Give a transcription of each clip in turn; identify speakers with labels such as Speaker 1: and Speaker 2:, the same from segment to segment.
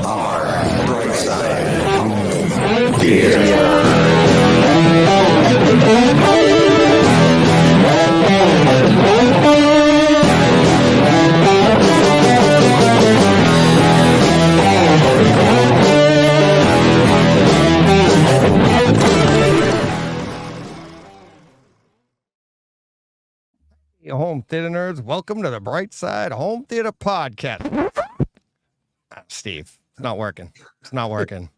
Speaker 1: our bright side. Theater.
Speaker 2: Home theater nerds, welcome to the Bright Side Home Theater Podcast. Steve, it's not working. It's not working.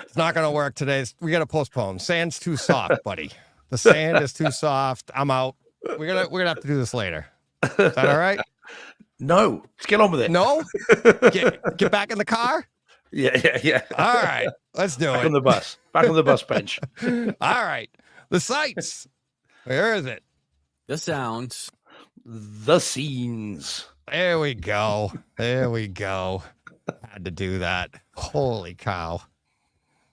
Speaker 2: It's not going to work today. We got to postpone. Sand's too soft, buddy. The sand is too soft. I'm out. We're gonna have to do this later. Is that all right?
Speaker 3: No, let's get on with it.
Speaker 2: No, get back in the car.
Speaker 3: Yeah.
Speaker 2: All right, let's do
Speaker 3: back
Speaker 2: it.
Speaker 3: Back on the bus bench.
Speaker 2: All right, the sights. Where is it?
Speaker 4: The sounds.
Speaker 3: The scenes.
Speaker 2: There we go. Had to do that. Holy cow.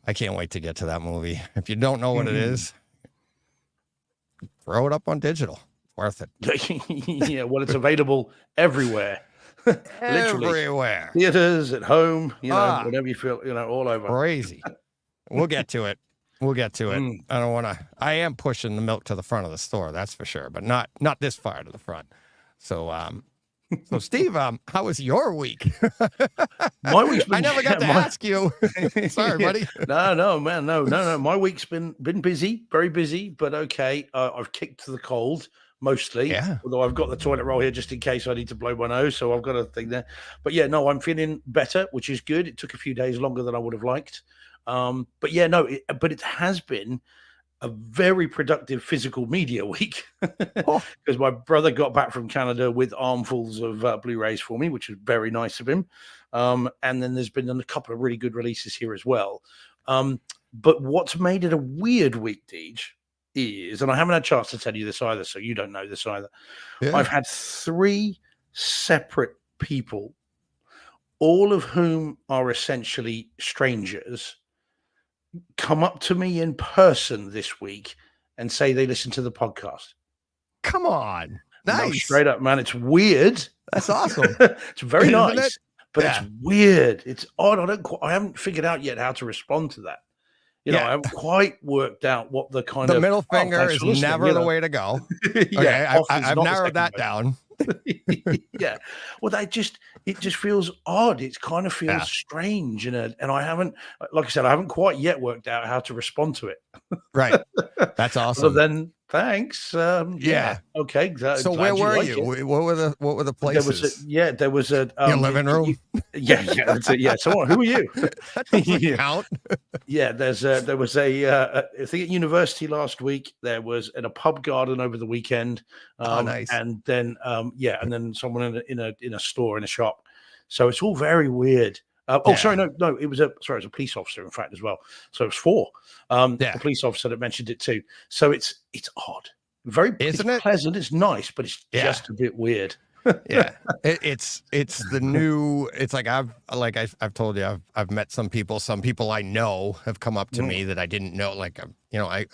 Speaker 2: I can't wait to get to that movie. If you don't know what it is, throw it up on digital. Worth it.
Speaker 3: Yeah, well, it's available everywhere. Literally.
Speaker 2: Everywhere.
Speaker 3: Theaters, at home, whatever you feel, all over.
Speaker 2: Crazy. We'll get to it. I am pushing the milk to the front of the store, that's for sure, but not this far to the front. So, Steve, how was your week?
Speaker 3: My week's been,
Speaker 2: I never got to ask you. Sorry, buddy.
Speaker 3: No, man, no. My week's been busy, very busy, but okay. I've kicked the cold mostly.
Speaker 2: Yeah.
Speaker 3: Although I've got the toilet roll here just in case I need to blow my nose, so I've got a thing there. But yeah, no, I'm feeling better, which is good. It took a few days longer than I would have liked. But yeah, no, but it has been a very productive physical media week because my brother got back from Canada with armfuls of Blu-rays for me, which was very nice of him. And then there's been a couple of really good releases here as well. But what's made it a weird week, Deej, is, and I haven't had a chance to tell you this either, so you don't know this either. Yeah. I've had 3 separate people, all of whom are essentially strangers, come up to me in person this week and say they listen to the podcast.
Speaker 2: Come on. Nice.
Speaker 3: No, straight up, man. It's weird.
Speaker 2: That's awesome.
Speaker 3: It's very nice,
Speaker 2: it?
Speaker 3: But it's weird. It's odd. I haven't figured out yet how to respond to that. I haven't quite worked out what the kind of...
Speaker 2: The middle finger is never the way to go. Okay, I've narrowed that down.
Speaker 3: Yeah. Well, it just feels odd. It kind of feels strange. And I haven't, like I said, I haven't quite yet worked out how to respond to it.
Speaker 2: Right. That's awesome.
Speaker 3: So then, thanks. Yeah. Okay.
Speaker 2: So where were you? What were the places?
Speaker 3: There was a
Speaker 2: your living room.
Speaker 3: Yeah. That's it. Yeah. So who are you?
Speaker 2: That doesn't count.
Speaker 3: Yeah. There was a thing at university last week. There was in a pub garden over the weekend.
Speaker 2: Nice.
Speaker 3: And then and then someone in a store, in a shop. So it's all very weird. Sorry, no, it was a police officer, in fact, as well. So it was 4. The police officer that mentioned it too. So it's odd, it's pleasant, it's nice, but it's just a bit weird.
Speaker 2: Yeah, it's the new. It's like I've told you, I've met some people I know have come up to me that I didn't know. Like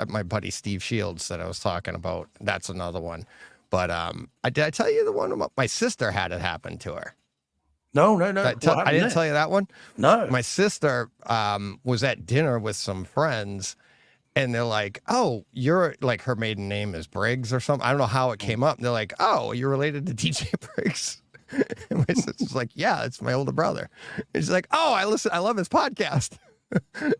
Speaker 2: my buddy Steve Shields that I was talking about. That's another one. But did I tell you the one my sister had it happen to her?
Speaker 3: No.
Speaker 2: I didn't tell you that one.
Speaker 3: No,
Speaker 2: my sister was at dinner with some friends, and they're like, "Oh, you're like," her maiden name is Briggs or something. I don't know how it came up. And they're like, "Oh, you're related to DJ Briggs." And my sister's like, "Yeah, it's my older brother." And she's like, "Oh, I love his podcast."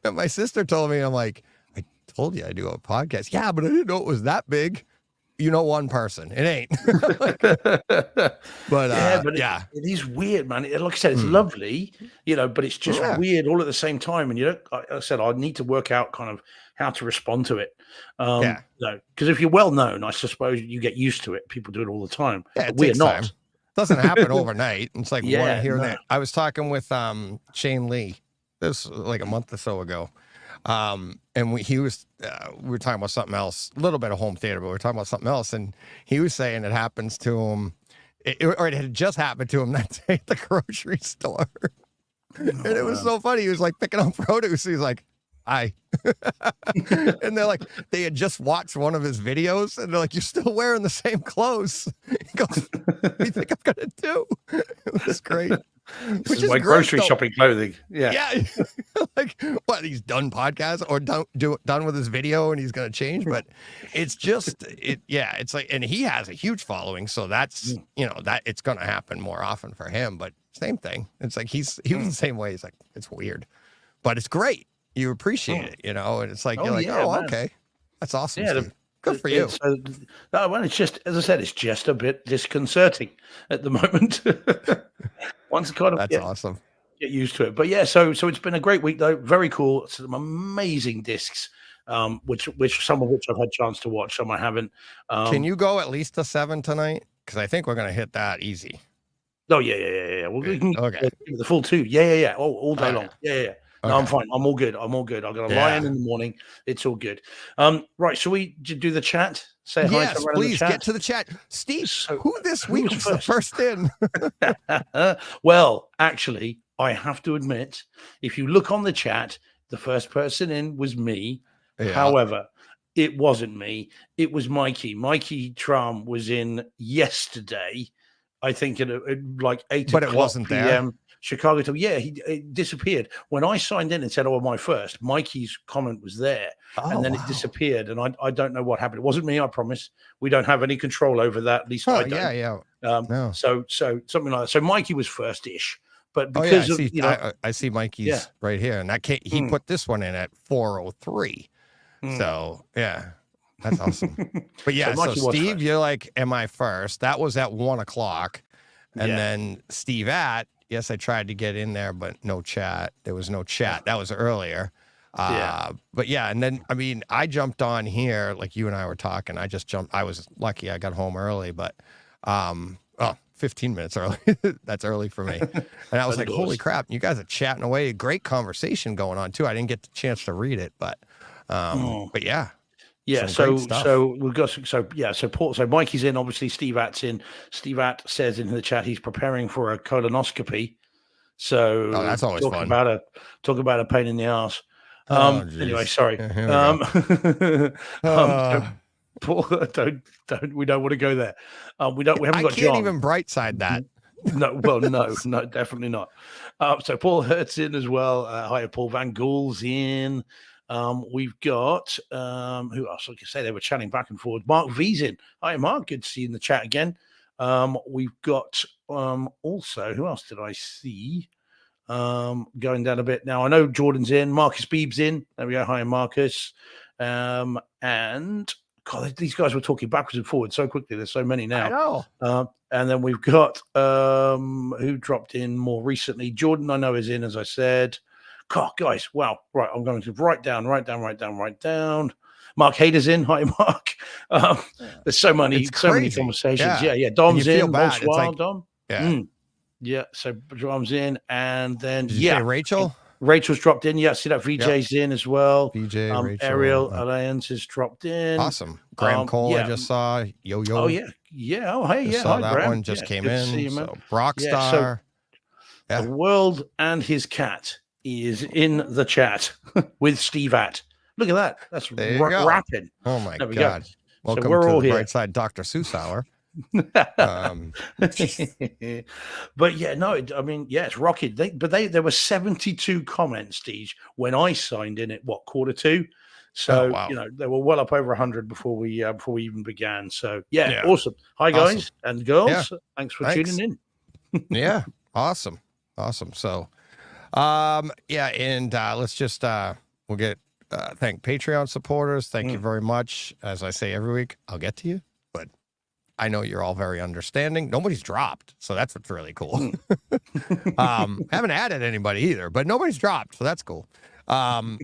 Speaker 2: And my sister told me, I'm like, "I told you I do a podcast." Yeah, but I didn't know it was that big. You know, one person. It ain't. But it is weird, man. Like I said, it's lovely, but it's just weird all at the same time. And like I said, I need to work out kind of how to respond to it. Because if you're well known, I suppose you get used to it. People do it all the time. Yeah,
Speaker 3: but we're not.
Speaker 2: It doesn't happen overnight. It's like one here and there. I was talking with Shane Lee this like a month or so ago. And we were talking about something else, a little bit of home theater, but we were talking about something else. And he was saying it happens to him, or it had just happened to him that day at the grocery store. And it was so funny. He was like picking up produce. He's like, "Hi." And they're like, they had just watched one of his videos and they're like, "You're still wearing the same clothes." He goes, "What do you think I'm going to do?" It was great.
Speaker 3: This
Speaker 2: which
Speaker 3: is
Speaker 2: is
Speaker 3: my
Speaker 2: great,
Speaker 3: grocery
Speaker 2: though.
Speaker 3: shopping clothing. Yeah.
Speaker 2: Yeah, like what he's done podcasts or done with his video and he's gonna change, but it's just it. Yeah, it's like, and he has a huge following, so that's that it's gonna happen more often for him. But same thing. It's like he was the same way. He's like, it's weird, but it's great. You appreciate it, and it's like you're like,
Speaker 3: yeah,
Speaker 2: oh,
Speaker 3: man.
Speaker 2: okay, that's awesome,
Speaker 3: Yeah,
Speaker 2: Steve. Good for you.
Speaker 3: No, well, it's just, as I said, it's just a bit disconcerting at the moment. Once kind of
Speaker 2: That's awesome.
Speaker 3: get used to it. But yeah, so it's been a great week though. Very cool. Some amazing discs, which some of which I've had chance to watch, some I haven't.
Speaker 2: Can you go at least to 7 tonight? Because I think we're gonna hit that easy.
Speaker 3: Oh yeah. Well, we can
Speaker 2: Okay.
Speaker 3: the full 2. Yeah. Oh, all day
Speaker 2: All
Speaker 3: long.
Speaker 2: right.
Speaker 3: Yeah. No,
Speaker 2: Okay.
Speaker 3: I'm fine. I'm all good. I'm got a lion in the morning. It's all good. Right. Shall we do the chat? Say hi
Speaker 2: Yes,
Speaker 3: to everyone in the
Speaker 2: please
Speaker 3: chat.
Speaker 2: get to the chat. Steve,
Speaker 3: So,
Speaker 2: who this week
Speaker 3: who's
Speaker 2: was the first in?
Speaker 3: Well, actually, I have to admit, if you look on the chat, the first person in was me.
Speaker 2: Yeah.
Speaker 3: However, it wasn't me. It was Mikey. Mikey Tram was in yesterday, I think at like 8
Speaker 2: But it
Speaker 3: o'clock
Speaker 2: wasn't there?
Speaker 3: PM. Chicago time. Yeah, he disappeared. When I signed in and said, "Oh, my first," Mikey's comment was there, and then it disappeared. And I don't know what happened. It wasn't me. I promise. We don't have any control over that. At least I don't.
Speaker 2: Yeah. No.
Speaker 3: So something like that. So Mikey was first-ish, but
Speaker 2: Oh
Speaker 3: because
Speaker 2: yeah, I see Mikey's right here, and he put this one in at 4:03. So yeah, that's awesome. But yeah, so Steve, you're like, am I first? That was at 1 o'clock, and then Steve at. Yes, I tried to get in there, but no chat. There was no chat. That was earlier. But yeah, and then, I mean, I jumped on here, like you and I were talking. I just jumped. I was lucky. I got home early, but 15 minutes early. That's early for me. And I was like, holy crap. You guys are chatting away. Great conversation going on, too. I didn't get the chance to read it, but yeah.
Speaker 3: Yeah, so we've got so Mikey's in, obviously Steve Att's in. Steve Att says in the chat he's preparing for a colonoscopy. So
Speaker 2: that's always fun.
Speaker 3: Talk about a pain in the ass. Anyway, sorry. Paul, we don't want to go there. We haven't got
Speaker 2: I can't
Speaker 3: John.
Speaker 2: even bright side that.
Speaker 3: No, definitely not. So Paul Hurt's in as well. Hi, Paul Van Gool's in. We've got who else? Like I say, they were chatting back and forth. Mark V's in. Hi, Mark. Good to see you in the chat again. We've got also, who else did I see? Going down a bit now. I know Jordan's in. Marcus Beeb's in. There we go. Hi, Marcus. And God, these guys were talking backwards and forwards so quickly. There's so many now.
Speaker 2: I know.
Speaker 3: And then we've got who dropped in more recently. Jordan, I know, is in, as I said. God, guys, wow. Right, I'm going to write down. Mark Hader's in. Hi, Mark. There's so many conversations. Yeah. Dom's in. Bonsoir, Dom.
Speaker 2: Yeah.
Speaker 3: Yeah, so Dom's in. And then,
Speaker 2: Did you say Rachel?
Speaker 3: Rachel's dropped in. Yeah, see that VJ's in as well.
Speaker 2: VJ, Rachel.
Speaker 3: Ariel Alliance has dropped in.
Speaker 2: Awesome. Graham Cole, I just saw. Yo.
Speaker 3: Oh, yeah. Yeah. Oh, hey, yeah.
Speaker 2: Saw
Speaker 3: Hi,
Speaker 2: that
Speaker 3: Graham.
Speaker 2: one just came in.
Speaker 3: See you, man.
Speaker 2: So Rockstar.
Speaker 3: The World and His Cat is in the chat with Steve Att. Look at that. That's rapping.
Speaker 2: Oh, my God. Welcome to the Bright Side Dr. Seuss Hour.
Speaker 3: But yeah, no, I mean, yeah, it's rocking. There were 72 comments, Steve, when I signed in at 1:45. So they were well up over 100 before we even began. So yeah. Awesome. Hi guys and girls. Thanks for tuning in.
Speaker 2: Yeah, awesome. So and let's just we'll get thank Patreon supporters. Thank you very much. As I say every week, I'll get to you, but I know you're all very understanding. Nobody's dropped, so that's what's really cool. Haven't added anybody either, but nobody's dropped, so that's cool. And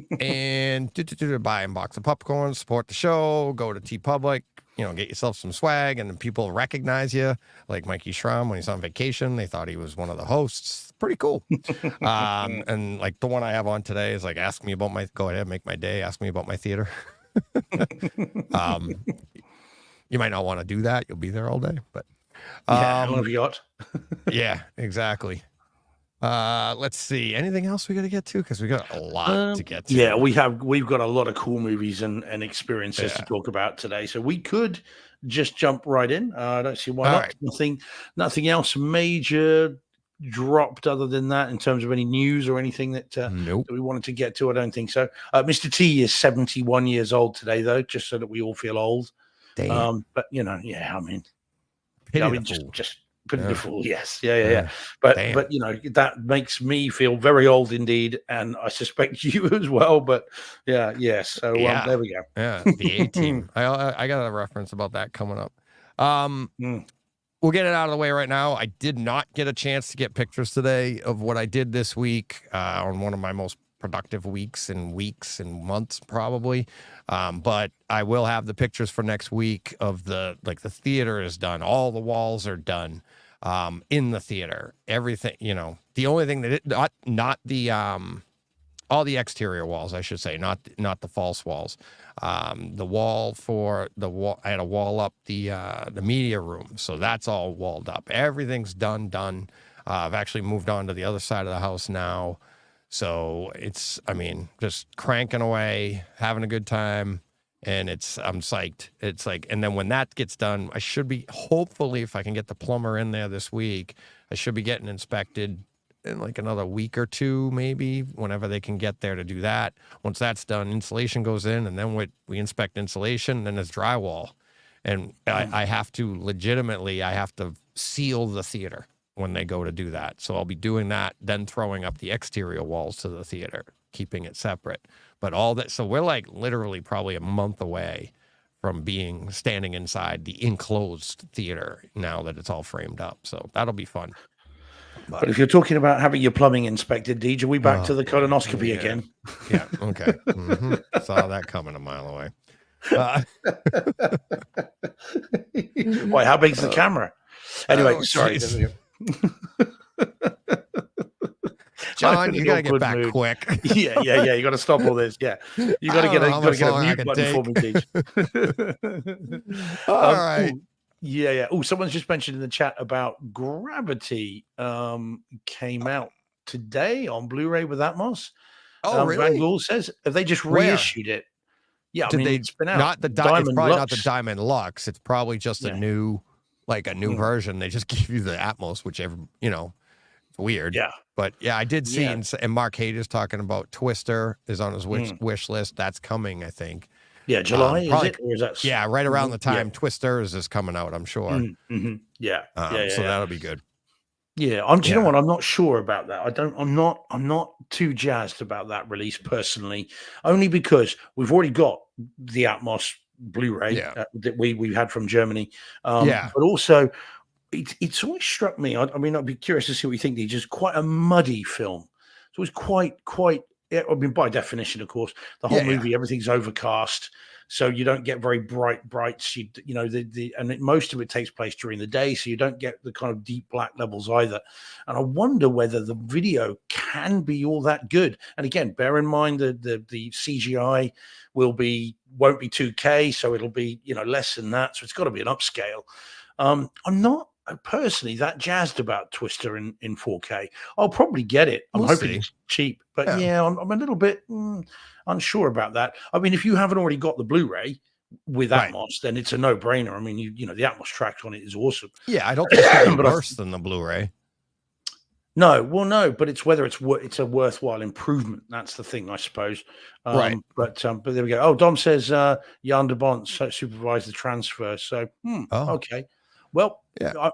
Speaker 2: buy a box of popcorn, support the show, go to TeePublic, get yourself some swag, and then people recognize you, like Mikey Schramm when he's on vacation. They thought he was one of the hosts. Pretty cool. And like the one I have on today is like, go ahead, make my day. Ask me about my theater. You might not want to do that. You'll be there all day, but yeah, exactly. Let's see. Anything else we got to get to? Because we got a lot to get to.
Speaker 3: Yeah, we've got a lot of cool movies and experiences to talk about today. So we could just jump right in. I don't see why not.
Speaker 2: Right.
Speaker 3: Nothing else major dropped other than that in terms of any news or anything that
Speaker 2: Nope.
Speaker 3: that we wanted to get to? I don't think so. Mr. T is 71 years old today, though, just so that we all feel old.
Speaker 2: Damn.
Speaker 3: But yeah, I mean,
Speaker 2: Pity
Speaker 3: I
Speaker 2: the
Speaker 3: mean,
Speaker 2: fool.
Speaker 3: just pity the
Speaker 2: Yeah.
Speaker 3: fool. Yes, yeah. But
Speaker 2: Damn.
Speaker 3: that makes me feel very old indeed, and I suspect you as well. But yeah. So
Speaker 2: Yeah.
Speaker 3: there we go.
Speaker 2: Yeah, the A Team. I got a reference about that coming up. We'll get it out of the way right now. I did not get a chance to get pictures today of what I did this week on one of my most productive weeks and months probably. But I will have the pictures for next week of the theater is done. All the walls are done in the theater. Everything, the only thing that not the all the exterior walls, I should say, not the false walls. The wall I had a wall up the media room, so that's all walled up. Everything's done. I've actually moved on to the other side of the house now, so it's just cranking away, having a good time, and I'm psyched. It's like, and then when that gets done, I should be, hopefully, if I can get the plumber in there this week, I should be getting inspected in like another week or two, maybe, whenever they can get there to do that. Once that's done, insulation goes in, and then we inspect insulation, and then there's drywall. And I have to seal the theater when they go to do that. So I'll be doing that, then throwing up the exterior walls to the theater, keeping it separate. But all that, so we're like literally probably a month away from standing inside the enclosed theater now that it's all framed up. So that'll be fun.
Speaker 3: But if you're talking about having your plumbing inspected, Deej, are we back to the colonoscopy again?
Speaker 2: Yeah. Okay. Saw that coming a mile away.
Speaker 3: Why? How big's the camera? Anyway, sorry.
Speaker 2: John, you gotta get back quick.
Speaker 3: Yeah. You got to stop all this. Yeah, you got to get a mute button for me, Deej.
Speaker 2: All right.
Speaker 3: Yeah. Oh, someone's just mentioned in the chat about Gravity. Came out today on Blu-ray with Atmos.
Speaker 2: Oh, really?
Speaker 3: Van Gool says, have they just reissued it? Yeah, it's been out.
Speaker 2: It's probably not the Diamond Lux. It's probably just a new version. They just give you the Atmos, whichever, it's weird.
Speaker 3: Yeah.
Speaker 2: But yeah, I did see, and Mark Hader's talking about Twister is on his wish list. That's coming, I think.
Speaker 3: Yeah, July, is it? Or is that...
Speaker 2: Yeah, right around the time Twisters is coming out, I'm sure.
Speaker 3: Yeah.
Speaker 2: So that'll be good.
Speaker 3: Yeah, do you know what? I'm not sure about that. I'm not too jazzed about that release personally, only because we've already got the Atmos Blu-ray that we had from Germany. But also it's always struck me. I mean, I'd be curious to see what you think. It's just quite a muddy film. So it's quite. I mean, by definition, of course, the whole movie, everything's overcast, so you don't get very brights. Most of it takes place during the day, so you don't get the kind of deep black levels either. And I wonder whether the video can be all that good. And again, bear in mind that the CGI won't be 2K, so it'll be less than that. So it's got to be an upscale. I'm not personally that jazzed about Twister in 4K. I'll probably get it. I'm hoping it's cheap, but I'm a little bit unsure about that. I mean, if you haven't already got the Blu-ray with Atmos, then it's a no-brainer. I mean, the Atmos track on it is awesome.
Speaker 2: Yeah, I don't think it's worse than the Blu-ray.
Speaker 3: No, but it's whether it's a worthwhile improvement. That's the thing, I suppose.
Speaker 2: Right.
Speaker 3: But there we go. Oh, Dom says Jan de Bont supervised the transfer. So okay. Well,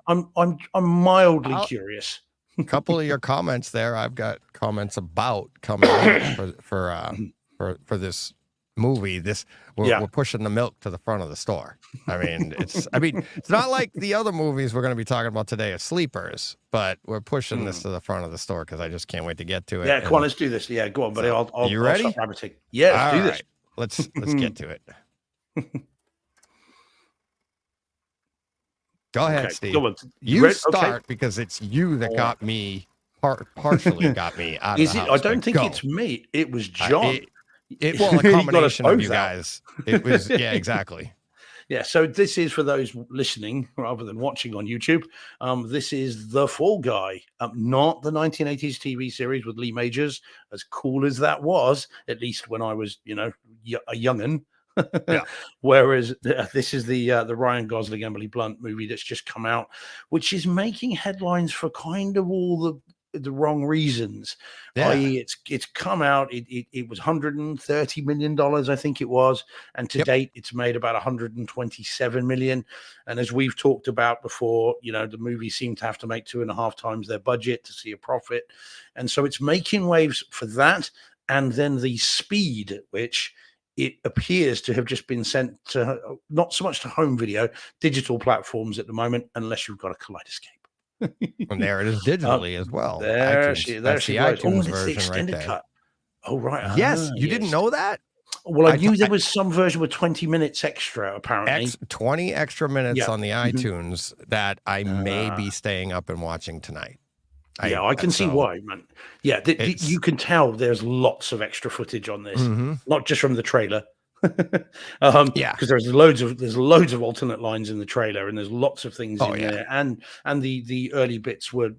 Speaker 3: I'm mildly curious.
Speaker 2: A couple of your comments there. I've got comments about coming out for this movie. We're pushing the milk to the front of the store. I mean, it's not like the other movies we're going to be talking about today are sleepers, but we're pushing this to the front of the store because I just can't wait to get to it.
Speaker 3: Yeah, come on, let's do this. Yeah, go on, buddy. I'll
Speaker 2: you ready?
Speaker 3: I'll stop rabbiting. Yeah, let's do this.
Speaker 2: Let's get to it. Go ahead, Steve.
Speaker 3: Go on.
Speaker 2: You start because it's you that got me, partially got me out of the house.
Speaker 3: I don't think it's me. It was John.
Speaker 2: A combination of you guys. It was, exactly.
Speaker 3: Yeah, so this is for those listening rather than watching on YouTube. This is The Fall Guy, not the 1980s TV series with Lee Majors, as cool as that was, at least when I was, a young'un.
Speaker 2: Yeah.
Speaker 3: Whereas this is the Ryan Gosling, Emily Blunt movie that's just come out, which is making headlines for kind of all the wrong reasons.
Speaker 2: Yeah.
Speaker 3: I.e., it's come out. It was $130 million, I think it was, and to
Speaker 2: Yep.
Speaker 3: date, it's made about 127 million. And as we've talked about before, the movie seemed to have to make 2.5 times their budget to see a profit, and so it's making waves for that. And then the speed at which it appears to have just been sent to not so much to home video, digital platforms at the moment, unless you've got a Kaleidoscope.
Speaker 2: And there it is
Speaker 3: Um,
Speaker 2: digitally as well.
Speaker 3: there
Speaker 2: iTunes.
Speaker 3: she there
Speaker 2: That's
Speaker 3: she
Speaker 2: the
Speaker 3: goes. Oh,
Speaker 2: iTunes
Speaker 3: and it's the
Speaker 2: version right
Speaker 3: extended
Speaker 2: there.
Speaker 3: cut. Oh, right.
Speaker 2: Yes. You didn't
Speaker 3: Yes.
Speaker 2: know that?
Speaker 3: Well, I
Speaker 2: I
Speaker 3: knew there
Speaker 2: thought
Speaker 3: was some version with 20 minutes extra, apparently.
Speaker 2: 20 extra minutes
Speaker 3: Yeah.
Speaker 2: on the
Speaker 3: Mhm.
Speaker 2: iTunes that I may
Speaker 3: Ah.
Speaker 2: be staying up and watching tonight.
Speaker 3: Yeah, I can see
Speaker 2: So
Speaker 3: why, man. Yeah,
Speaker 2: it's
Speaker 3: you can tell there's lots of extra footage on this,
Speaker 2: mhm.
Speaker 3: not just from the trailer.
Speaker 2: Yeah.
Speaker 3: Because there's loads of alternate lines in the trailer, and there's lots of things
Speaker 2: Oh
Speaker 3: in
Speaker 2: yeah.
Speaker 3: there, and the early bits were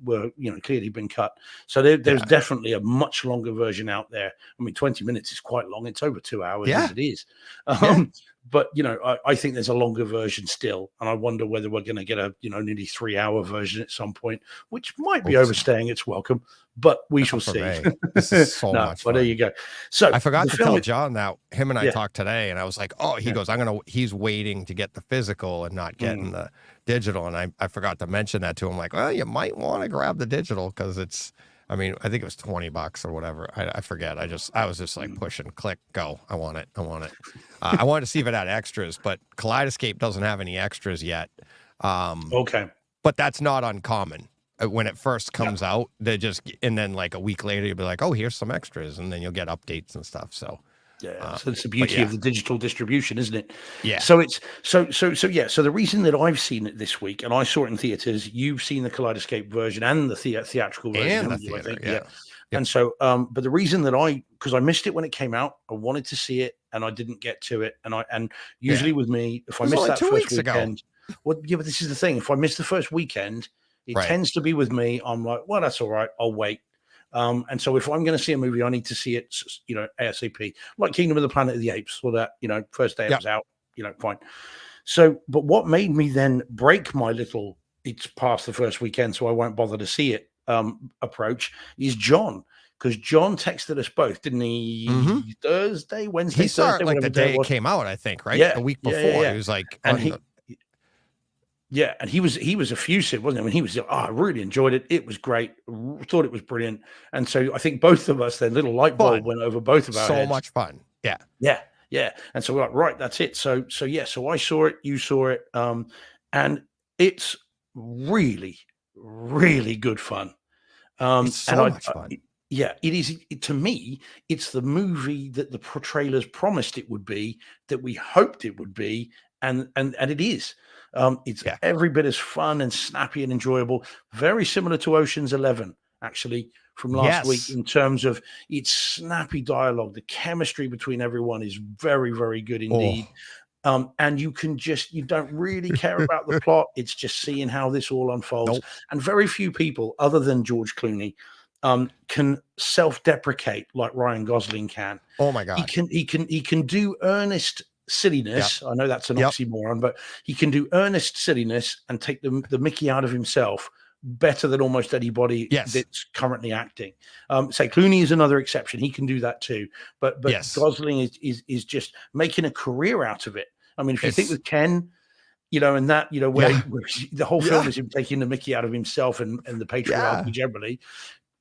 Speaker 3: clearly been cut. So there's
Speaker 2: Yeah.
Speaker 3: definitely a much longer version out there. I mean, 20 minutes is quite long. It's over 2 hours
Speaker 2: Yeah.
Speaker 3: as it is.
Speaker 2: Yeah.
Speaker 3: But I think there's a longer version still, and I wonder whether we're going to get a nearly 3 hour version at some point, which might be
Speaker 2: Hope so.
Speaker 3: overstaying its welcome, but we shall
Speaker 2: Not for
Speaker 3: see.
Speaker 2: me. This is so
Speaker 3: No,
Speaker 2: much
Speaker 3: but there
Speaker 2: fun.
Speaker 3: you go. So
Speaker 2: I forgot
Speaker 3: the
Speaker 2: to
Speaker 3: film
Speaker 2: tell
Speaker 3: is-
Speaker 2: John that him and I
Speaker 3: Yeah.
Speaker 2: talked today, and I was like, "Oh," he
Speaker 3: Yeah.
Speaker 2: goes, He's waiting to get the physical and not getting the digital." And I forgot to mention that to him, like, "Well, you might want to grab the digital because it's." I mean, I think it was $20 or whatever. I forget. I was just like pushing, click, go. I want it. I want it. I wanted to see if it had extras, but Kaleidoscope doesn't have any extras yet.
Speaker 3: Okay.
Speaker 2: But that's not uncommon. When it first comes out, and then like a week later, you'll be like, "Oh, here's some extras," and then you'll get updates and stuff. So
Speaker 3: Yeah, so it's the beauty of the digital distribution, isn't it?
Speaker 2: Yeah.
Speaker 3: So it's yeah. So the reason that I've seen it this week, and I saw it in theaters, you've seen the Kaleidoscope version and the theatrical version,
Speaker 2: and the
Speaker 3: haven't you, I
Speaker 2: theater,
Speaker 3: think?
Speaker 2: yeah. Yep.
Speaker 3: And so, but the reason that because I missed it when it came out, I wanted to see it and I didn't get to it. And usually with me, if I
Speaker 2: was
Speaker 3: miss
Speaker 2: only
Speaker 3: that
Speaker 2: 2
Speaker 3: first
Speaker 2: weeks ago.
Speaker 3: weekend, well, yeah, but this is the thing. If I miss the first weekend, it
Speaker 2: Right.
Speaker 3: tends to be with me. I'm like, well, that's all right. I'll wait. And so if I'm going to see a movie, I need to see it, ASAP, like Kingdom of the Planet of the Apes, or that, first day it
Speaker 2: Yep.
Speaker 3: was out, fine. So, but what made me then break my little, it's past the first weekend, so I won't bother to see it approach is John. Because John texted us both, didn't he?
Speaker 2: Mhm.
Speaker 3: Thursday, Wednesday,
Speaker 2: He saw
Speaker 3: Thursday,
Speaker 2: it like
Speaker 3: whatever
Speaker 2: the day
Speaker 3: it
Speaker 2: it
Speaker 3: was.
Speaker 2: came out, I think, right?
Speaker 3: Yeah,
Speaker 2: The week
Speaker 3: yeah,
Speaker 2: before.
Speaker 3: yeah.
Speaker 2: He was like,
Speaker 3: And and he was effusive, wasn't he? I mean, he was, I really enjoyed it. It was great. Thought it was brilliant. And so I think both of us, their little light bulb
Speaker 2: Fun.
Speaker 3: went over both of our
Speaker 2: so
Speaker 3: heads.
Speaker 2: much fun. Yeah.
Speaker 3: Yeah, yeah. And so we're like, right, that's it. So I saw it, you saw it, and it's really, really good fun.
Speaker 2: It's so
Speaker 3: And
Speaker 2: much fun.
Speaker 3: yeah, it is. To me, it's the movie that the trailers promised it would be, that we hoped it would be, and it is. It's
Speaker 2: Yeah.
Speaker 3: every bit as fun and snappy and enjoyable. Very similar to Ocean's 11, actually, from last week,
Speaker 2: Yes.
Speaker 3: in terms of its snappy dialogue. The chemistry between everyone is very, very good indeed. And you don't really care about the plot. It's just seeing how this all unfolds.
Speaker 2: Nope.
Speaker 3: And very few people, other than George Clooney, can self-deprecate like Ryan Gosling can.
Speaker 2: Oh my God.
Speaker 3: He can do earnest silliness. I know that's an oxymoron, but he can do earnest silliness and take the Mickey out of himself better than almost anybody that's currently acting. Say Clooney is another exception. He can do that too. But Gosling is just making a career out of it. I mean, if you think with Ken, and that, where the whole film is him taking the Mickey out of himself and the patriarchy generally,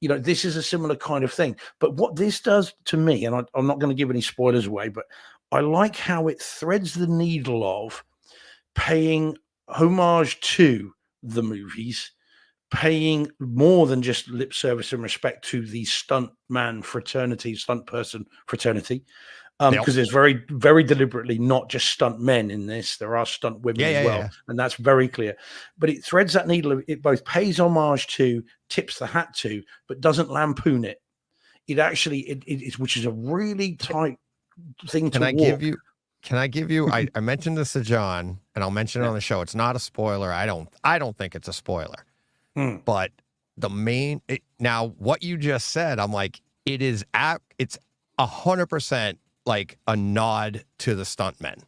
Speaker 3: this is a similar kind of thing. But what this does to me, and I'm not going to give any spoilers away, but I like how it threads the needle of paying homage to the movies, paying more than just lip service and respect to the stunt person fraternity. Because there's very, very deliberately not just stunt men in this. There are stunt women as well. And that's very clear. But it threads that needle. It both pays homage to, tips the hat to, but doesn't lampoon it. It actually, it which is a really tight thing to walk.
Speaker 2: Can I give you, I mentioned this to John, and I'll mention it on the show. It's not a spoiler. I don't think it's a spoiler. But now what you just said, I'm like, it's 100% like a nod to the stuntmen,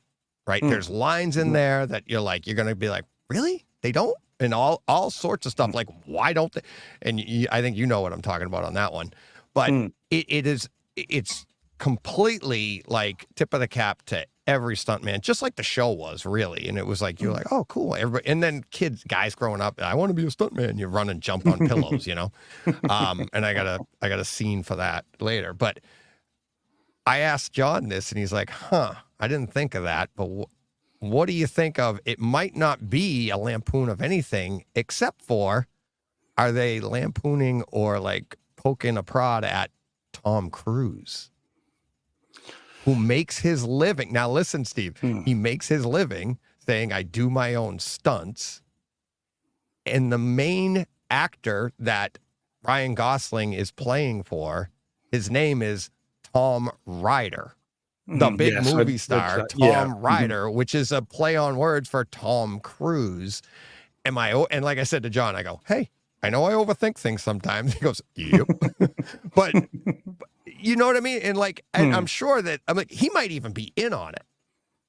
Speaker 2: right? There's lines in there that you're going to be like, really? They don't? And all sorts of stuff. Like, why don't they? And I think you know what I'm talking about on that one. But it's completely like tip of the cap to every stuntman, just like the show was, really. And it was like, you're like, oh, cool. Everybody, and then guys growing up, I want to be a stuntman. You run and jump on pillows, you know? And I got a scene for that later. But I asked John this, and he's like, I didn't think of that. But what do you think of, it might not be a lampoon of anything, except for, are they lampooning or like poking a prod at Tom Cruise, who makes his living. Now, listen, Steve, he makes his living saying, I do my own stunts. And the main actor that Ryan Gosling is playing for, his name is Tom Ryder, the big movie star, Tom Ryder, which is a play on words for Tom Cruise. And like I said to John, I go, hey, I know I overthink things sometimes. He goes, yep. but you know what I mean? And like, and I'm sure that, I'm like, he might even be in on it,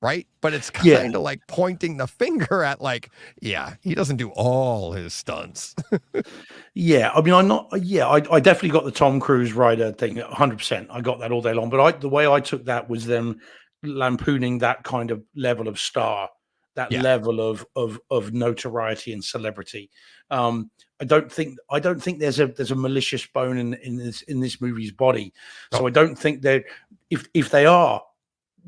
Speaker 2: right? But it's kind of like pointing the finger at like, yeah, he doesn't do all his stunts.
Speaker 3: Yeah, I mean, I definitely got the Tom Cruise rider thing 100%. I got that all day long. But the way I took that was them lampooning that kind of level of star, that level of notoriety and celebrity. I don't think there's a malicious bone in this movie's body. So I don't think that if they are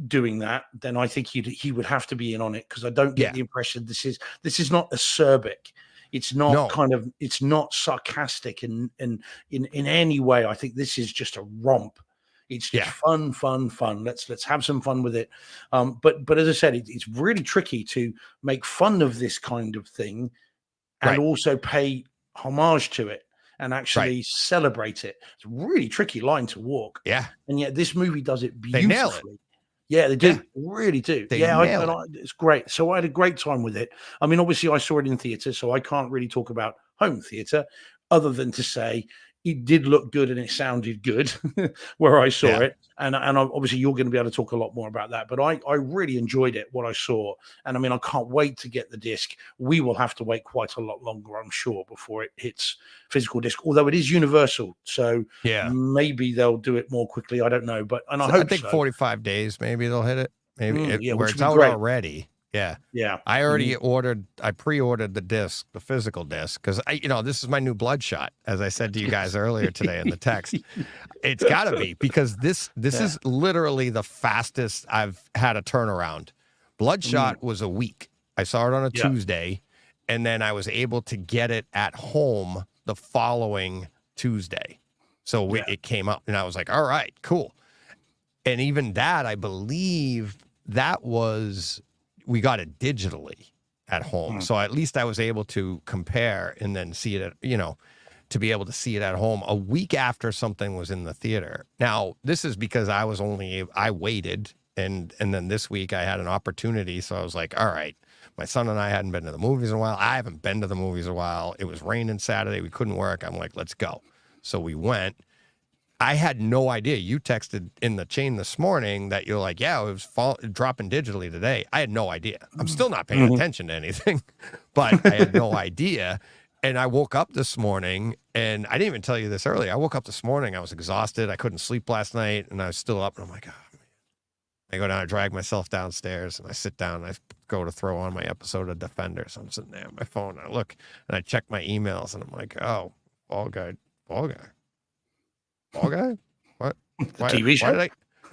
Speaker 3: doing that, then I think he would have to be in on it, because I don't get the impression this is not acerbic. It's not it's not sarcastic in any way. I think this is just a romp. It's just fun. Let's have some fun with it. But as I said, it's really tricky to make fun of this kind of thing and also pay homage to it and actually celebrate it. It's a really tricky line to walk.
Speaker 2: Yeah.
Speaker 3: And yet this movie does it beautifully.
Speaker 2: They nail it.
Speaker 3: Yeah, they do. Really do. It's great. So I had a great time with it. I mean, obviously I saw it in theater, so I can't really talk about home theater other than to say it did look good and it sounded good where I saw it. And obviously you're going to be able to talk a lot more about that. But I really enjoyed it, what I saw. And I mean, I can't wait to get the disc. We will have to wait quite a lot longer, I'm sure, before it hits physical disc, although it is universal. So maybe they'll do it more quickly. I don't know. But I think
Speaker 2: 45 days, maybe they'll hit it. Maybe where it's out already. Yeah. I already I pre-ordered the disc, the physical disc, because this is my new Bloodshot, as I said to you guys earlier today in the text. It's gotta be, because this is literally the fastest I've had a turnaround. Bloodshot was a week. I saw it on a Tuesday, and then I was able to get it at home the following Tuesday. So it came up, and I was like, all right, cool. And even that, I believe that was, we got it digitally at home. So at least I was able to compare and then see it, to be able to see it at home a week after something was in the theater. Now, this is because I waited, and then this week I had an opportunity. So I was like, all right, my son and I hadn't been to the movies in a while. I haven't been to the movies in a while. It was raining Saturday. We couldn't work. I'm like, let's go. So we went. I had no idea. You texted in the chain this morning that you're like, yeah, it was dropping digitally today. I had no idea. I'm still not paying attention to anything, but I had no idea. And I woke up this morning, and I didn't even tell you this earlier. I woke up this morning. I was exhausted. I couldn't sleep last night, and I was still up. And I'm like, oh, man. I go down, I drag myself downstairs, and I sit down, and I go to throw on my episode of Defenders. I'm sitting there on my phone, and I look, and I check my emails, and I'm like, oh, Fall Guy. What?
Speaker 3: TV show?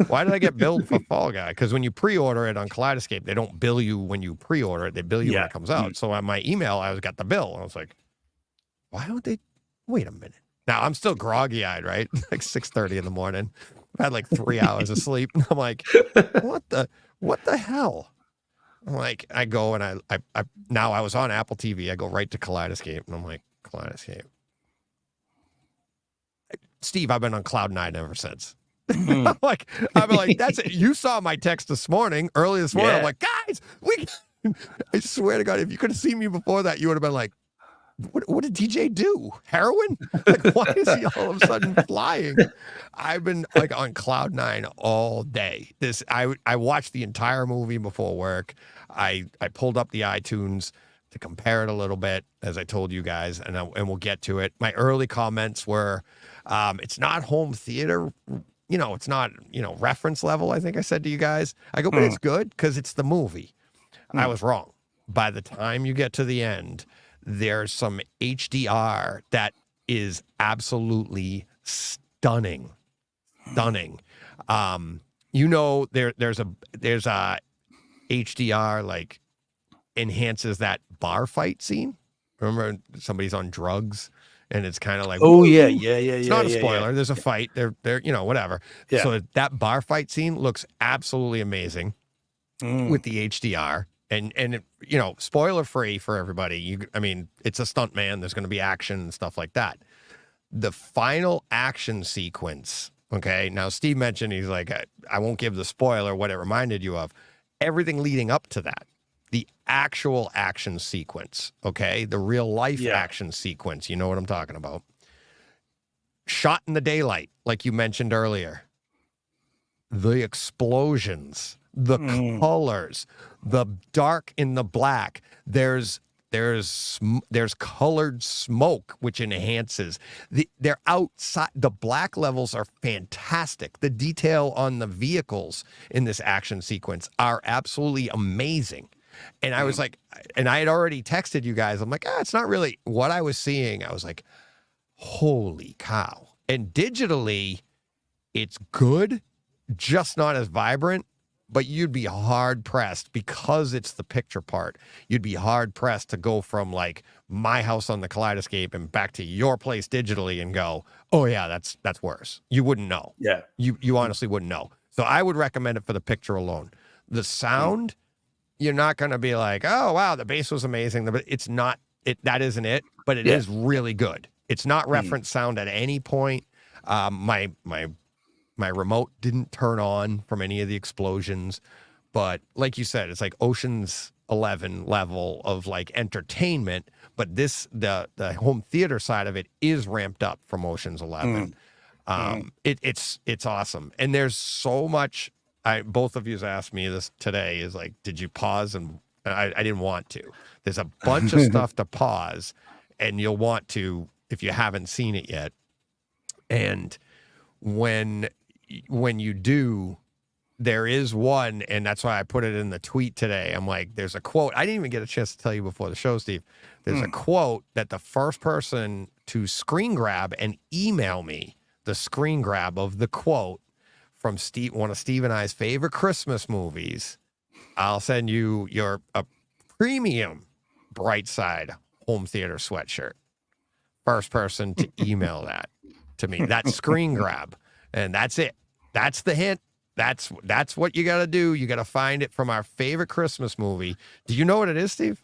Speaker 2: Why did I get billed for Fall Guy? Because when you pre-order it on Kaleidoscape, they don't bill you when you pre-order it. They bill you when it comes out. So on my email, I got the bill. And I was like, why don't they? Wait a minute. Now, I'm still groggy-eyed, right? Like 6:30 in the morning. I've had like 3 hours of sleep. I'm like, what the hell? I'm like, I go and I now I was on Apple TV. I go right to Kaleidoscape, and I'm like, Kaleidoscape. Steve, I've been on cloud nine ever since. I'm like, that's it. You saw my text early this morning. I'm like, guys, I swear to God, if you could have seen me before that, you would have been like, what did DJ do? Heroin? Like, why is he all of a sudden flying? I've been like on cloud nine all day. I watched the entire movie before work. I pulled up the iTunes to compare it a little bit, as I told you guys, and we'll get to it. My early comments were, it's not home theater. It's not, reference level, I think I said to you guys. I go, but it's good because it's the movie. I was wrong. By the time you get to the end, there's some HDR that is absolutely stunning. Stunning. There's a HDR like enhances that bar fight scene. Remember, somebody's on drugs and it's kind of like,
Speaker 3: oh,
Speaker 2: woo!
Speaker 3: yeah.
Speaker 2: It's not a spoiler. There's a fight. They're whatever.
Speaker 3: Yeah.
Speaker 2: So that bar fight scene looks absolutely amazing with the HDR. And spoiler free for everybody. It's a stunt man. There's going to be action and stuff like that. The final action sequence. Okay. Now, Steve mentioned, he's like, I won't give the spoiler what it reminded you of. Everything leading up to that, the actual action sequence. Okay. The real life action sequence. You know what I'm talking about. Shot in the daylight, like you mentioned earlier. The explosions. The colors, the dark in the black. There's colored smoke, which enhances. They're outside. The black levels are fantastic. The detail on the vehicles in this action sequence are absolutely amazing. And I was like, and I had already texted you guys. I'm like, it's not really what I was seeing. I was like, holy cow. And digitally, it's good, just not as vibrant. But you'd be hard pressed because it's the picture part. You'd be hard pressed to go from like my house on the Kaleidoscape and back to your place digitally and go, oh yeah, that's worse. You wouldn't know.
Speaker 3: Yeah.
Speaker 2: You honestly wouldn't know. So I would recommend it for the picture alone. The sound, you're not going to be like, oh wow, the bass was amazing. But it's not. That isn't it. But it is really good. It's not reference sound at any point. My remote didn't turn on from any of the explosions, but like you said, it's like Ocean's 11 level of like entertainment, but the home theater side of it is ramped up from Ocean's 11. It's awesome. And there's so much, both of you asked me this today, is like, did you pause? And I didn't want to. There's a bunch of stuff to pause, and you'll want to if you haven't seen it yet. And when you do, there is one, and that's why I put it in the tweet today. I'm like, there's a quote. I didn't even get a chance to tell you before the show, Steve. There's a quote that the first person to screen grab and email me the screen grab of the quote from one of Steve and I's favorite Christmas movies, I'll send you a premium Bright Side home theater sweatshirt. First person to email that to me. That screen grab. And that's it. That's the hint. That's what you got to do. You got to find it from our favorite Christmas movie. Do you know what it is, Steve?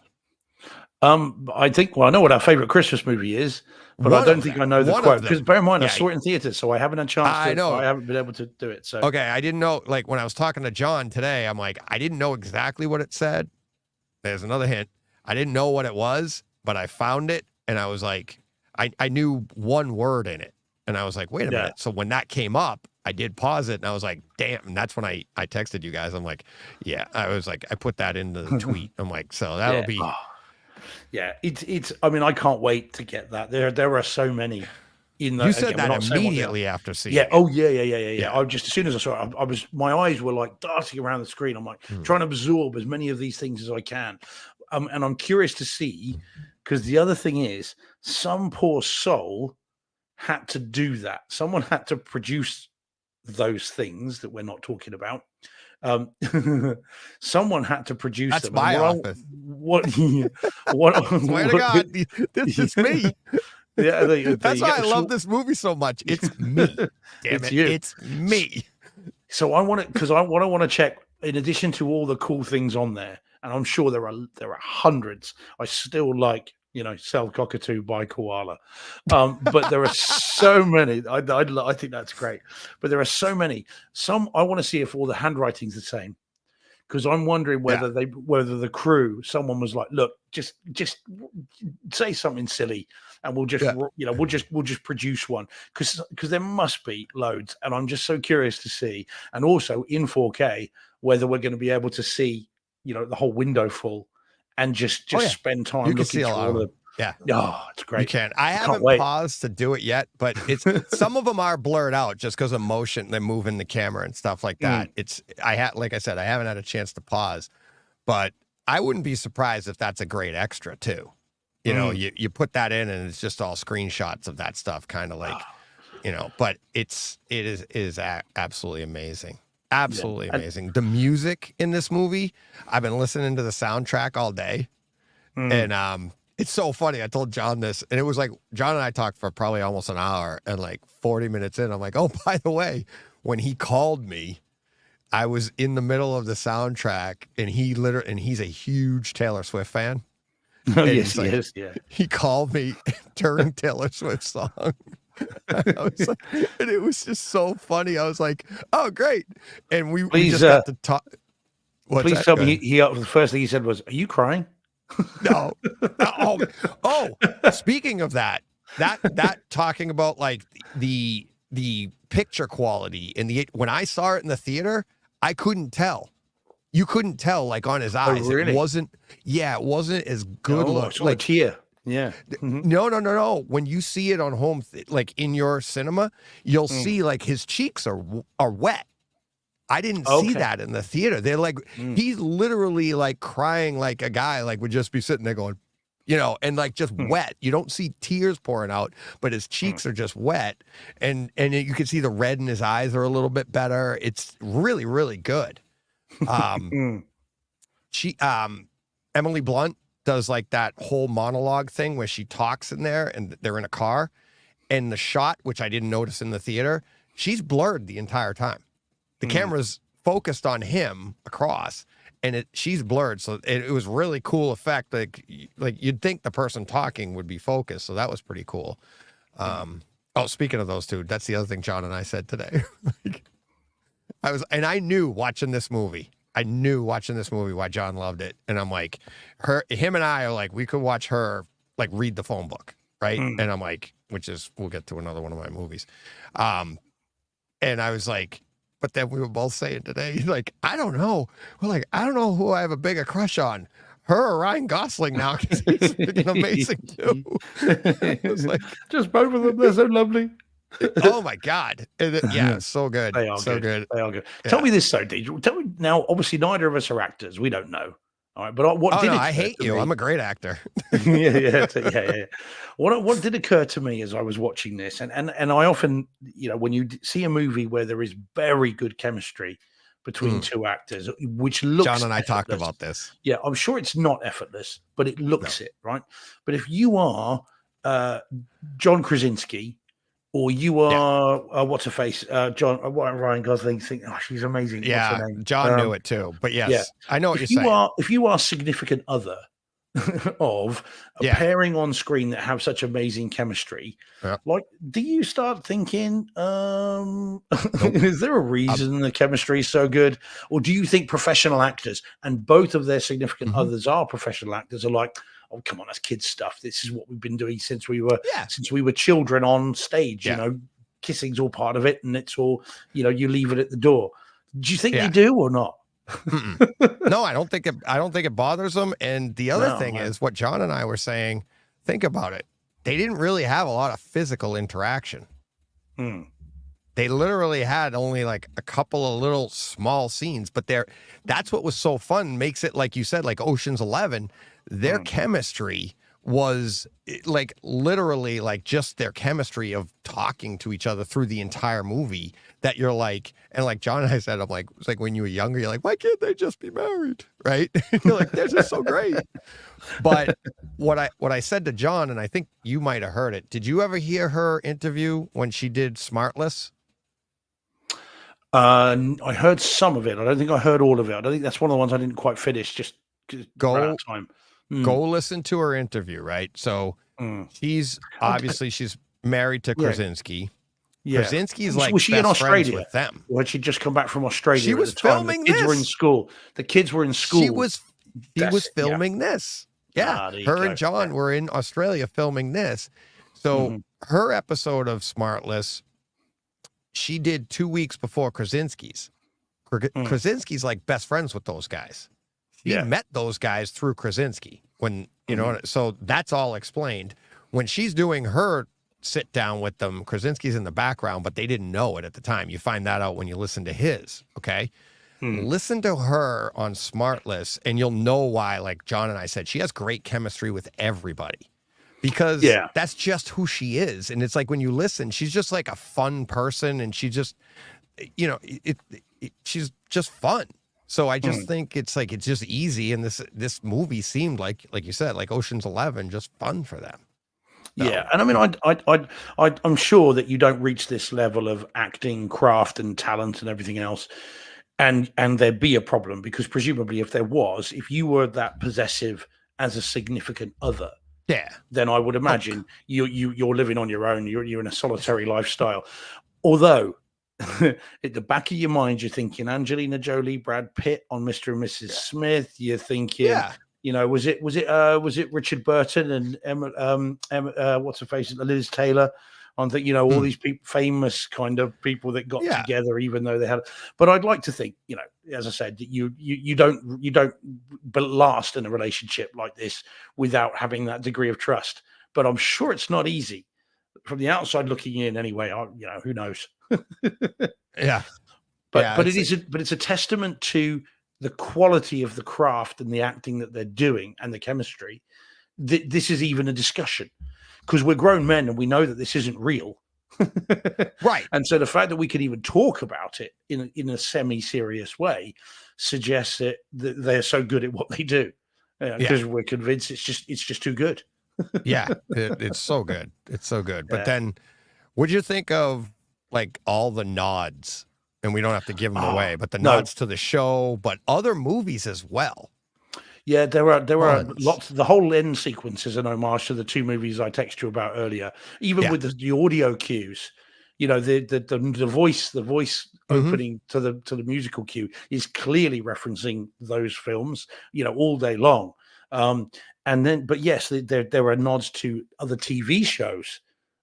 Speaker 3: I think, I know what our favorite Christmas movie is, but I don't think I know the quote. Because bear in mind, I saw it in theaters, so I haven't had a chance to. I know. I haven't been able to do it. So
Speaker 2: okay, I didn't know. Like when I was talking to John today, I'm like, I didn't know exactly what it said. There's another hint. I didn't know what it was, but I found it, and I was like, I knew one word in it. And I was like, wait a minute. So when that came up, I did pause it, and I was like, damn. And that's when I texted you guys. I'm like, yeah. I was like, I put that in the tweet. I'm like, so that'll be.
Speaker 3: Yeah, it's. I mean, I can't wait to get that. There are so many in the.
Speaker 2: You said that immediately after seeing.
Speaker 3: Yeah.
Speaker 2: It.
Speaker 3: Oh yeah. I just, as soon as I saw it, my eyes were like darting around the screen. I'm like trying to absorb as many of these things as I can, and I'm curious to see, because the other thing is, some poor soul had to do that. Someone had to produce those things that we're not talking about. Someone had to produce
Speaker 2: That's
Speaker 3: them.
Speaker 2: My office.
Speaker 3: What?
Speaker 2: Swear to God, this is me.
Speaker 3: Yeah,
Speaker 2: that's why I love this movie so much. It's me. Damn it's me.
Speaker 3: So I want to, because what I want to check, in addition to all the cool things on there, and I'm sure there are hundreds. I still like, Sell Cockatoo by Koala. But there are so many. I think that's great. But there are so many. Some, I want to see if all the handwriting's the same. because I'm wondering whether whether the crew, someone was like, look, just say something silly, and we'll just we'll just produce one, because there must be loads, and I'm just so curious to see, and also in 4K whether we're going to be able to see the whole window full, and just spend time
Speaker 2: you can
Speaker 3: looking
Speaker 2: see a
Speaker 3: through
Speaker 2: lot
Speaker 3: all
Speaker 2: of
Speaker 3: the.
Speaker 2: them. Yeah.
Speaker 3: Oh, it's great.
Speaker 2: You can. I
Speaker 3: Can't
Speaker 2: haven't
Speaker 3: wait.
Speaker 2: paused to do it yet, but it's some of them are blurred out just because of motion. They're moving the camera and stuff like that. Like I said, I haven't had a chance to pause, but I wouldn't be surprised if that's a great extra too. You put that in and it's just all screenshots of that stuff, kind of like, but it is absolutely amazing. Absolutely amazing. The music in this movie, I've been listening to the soundtrack all day, and it's so funny. I told John this, and it was like John and I talked for probably almost an hour, and like 40 minutes in, I'm like, oh, by the way, when he called me, I was in the middle of the soundtrack, and he's a huge Taylor Swift fan.
Speaker 3: Oh,
Speaker 2: and
Speaker 3: yes, he is. Yeah.
Speaker 2: He called me during Taylor Swift's song. I was like, and it was just so funny. I was like, oh, great. And we just got to talk.
Speaker 3: Please tell me the first thing he said was, are you crying?
Speaker 2: No. Speaking of that talking about like the picture quality and when I saw it in the theater, I couldn't tell. You couldn't tell, like, on his eyes.
Speaker 3: Really?
Speaker 2: It wasn't as good look.
Speaker 3: Like here. Yeah.
Speaker 2: No. When you see it on home, like in your cinema, you'll see like his cheeks are wet. I didn't see that in the theater. They're like, he's literally like crying like a guy like would just be sitting there going, and like just wet. You don't see tears pouring out, but his cheeks are just wet. And you can see the red in his eyes are a little bit better. It's really, really good. Emily Blunt does like that whole monologue thing where she talks in there and they're in a car, and the shot, which I didn't notice in the theater, she's blurred the entire time. The camera's focused on him across, and she's blurred. So it was really cool effect. Like you'd think the person talking would be focused. So that was pretty cool. Speaking of those two, that's the other thing John and I said today. I knew watching this movie why John loved it. And I'm like, him and I are like, we could watch her like read the phone book. Right. And I'm like, we'll get to another one of my movies. And I was like, but then we were both saying today, like, I don't know. We're like, I don't know who I have a bigger crush on, her or Ryan Gosling now, because he's freaking amazing too. I was like,
Speaker 3: just both of them, they're so lovely.
Speaker 2: Oh my God. It's so good.
Speaker 3: They are
Speaker 2: so
Speaker 3: good. They are good.
Speaker 2: Yeah.
Speaker 3: Tell me this though, Deej. Tell me now, obviously neither of us are actors. We don't know. All right, but
Speaker 2: I hate you. I'm a great actor.
Speaker 3: yeah. What did occur to me as I was watching this, and I often, when you see a movie where there is very good chemistry between two actors, which looks
Speaker 2: John and I
Speaker 3: effortless.
Speaker 2: talked about this.
Speaker 3: Yeah, I'm sure it's not effortless, but it looks it, right? But if you are John Krasinski, or you are what's her face, Ryan Gosling, think, oh, she's amazing.
Speaker 2: Yeah,
Speaker 3: what's her name?
Speaker 2: John knew it too. But yes, I know what you're saying.
Speaker 3: If you are significant other of a pairing on screen that have such amazing chemistry, like, do you start thinking, is there a reason the chemistry is so good? Or do you think professional actors, and both of their significant others are professional actors, are like, oh, come on, that's kids stuff. This is what we've been doing since we were children on stage. Kissing's all part of it, and it's all, you leave it at the door. Do you think they do or not?
Speaker 2: No, I don't think it bothers them. And the other thing is what John and I were saying. Think about it. They didn't really have a lot of physical interaction. They literally had only like a couple of little small scenes, but that's what was so fun. Makes it, like you said, like Ocean's 11. Their chemistry was like literally like just their chemistry of talking to each other through the entire movie, that you're like, and like John and I said, I'm like, it's like when you were younger, you're like, why can't they just be married? Right? You're like, they're just so great. But what I said to John, and I think you might have heard it. Did you ever hear her interview when she did Smartless?
Speaker 3: I heard some of it. I don't think I heard all of it. I don't think that's one of the ones I didn't quite finish. Just ran out of time.
Speaker 2: Go listen to her interview, right? So she's obviously she's married to Krasinski.
Speaker 3: Yeah.
Speaker 2: Krasinski's like
Speaker 3: Was she in
Speaker 2: best friends
Speaker 3: Australia?
Speaker 2: with them.
Speaker 3: Or had she just come back from Australia
Speaker 2: She
Speaker 3: at
Speaker 2: was
Speaker 3: the time?
Speaker 2: filming
Speaker 3: The kids were in
Speaker 2: this.
Speaker 3: school. The kids were in school.
Speaker 2: She was
Speaker 3: That's it, yeah.
Speaker 2: filming this. Yeah.
Speaker 3: There you
Speaker 2: Her
Speaker 3: go.
Speaker 2: and John were in Australia filming this. So
Speaker 3: Mhm.
Speaker 2: her episode of Smartless, she did 2 weeks before Krasinski's. Krasinski's like best friends with those guys. He
Speaker 3: Yeah.
Speaker 2: met those guys through Krasinski when, you know, so that's all explained. When she's doing her sit down with them, Krasinski's in the background, but they didn't know it at the time. You find that out when you listen to his, okay? Listen to her on Smartless, and you'll know why, like John and I said, she has great chemistry with everybody because that's just who she is. And it's like when you listen, she's just like a fun person, and she just, you know, she's just fun. So I just think it's like it's just easy, and this movie seemed like you said, like Ocean's 11, just fun for them. So,
Speaker 3: yeah, and I mean, I'm sure that you don't reach this level of acting, craft, and talent, and everything else, and there'd be a problem because presumably, if there was, if you were that possessive as a significant other,
Speaker 2: yeah,
Speaker 3: then I would imagine you're living on your own. You're in a solitary lifestyle. Although at the back of your mind, you're thinking Angelina Jolie, Brad Pitt on Mr. and Mrs. Smith. You're thinking, you know, was it Richard Burton and Emma, what's her face, Liz Taylor? On the, you know, all these people, famous kind of people that got together, even though they had. But I'd like to think, you know, as I said, that you don't last in a relationship like this without having that degree of trust. But I'm sure it's not easy from the outside looking in. Anyway, you know, who knows?
Speaker 2: yeah,
Speaker 3: but it's a testament to the quality of the craft and the acting that they're doing and the chemistry. This is even a discussion because we're grown men and we know that this isn't real,
Speaker 2: right?
Speaker 3: And so the fact that we can even talk about it in a semi-serious way suggests that they're so good at what they do because we're convinced it's just too good.
Speaker 2: Yeah, it's so good. It's so good. But then, what'd you think of like all the nods? And we don't have to give them away, but the nods to the show, but other movies as well.
Speaker 3: Yeah, there are lots. The whole end sequence is an homage to the two movies I texted you about earlier. Even with the audio cues, you know, the voice opening to the musical cue is clearly referencing those films, you know, all day long. And then, but yes, there are nods to other TV shows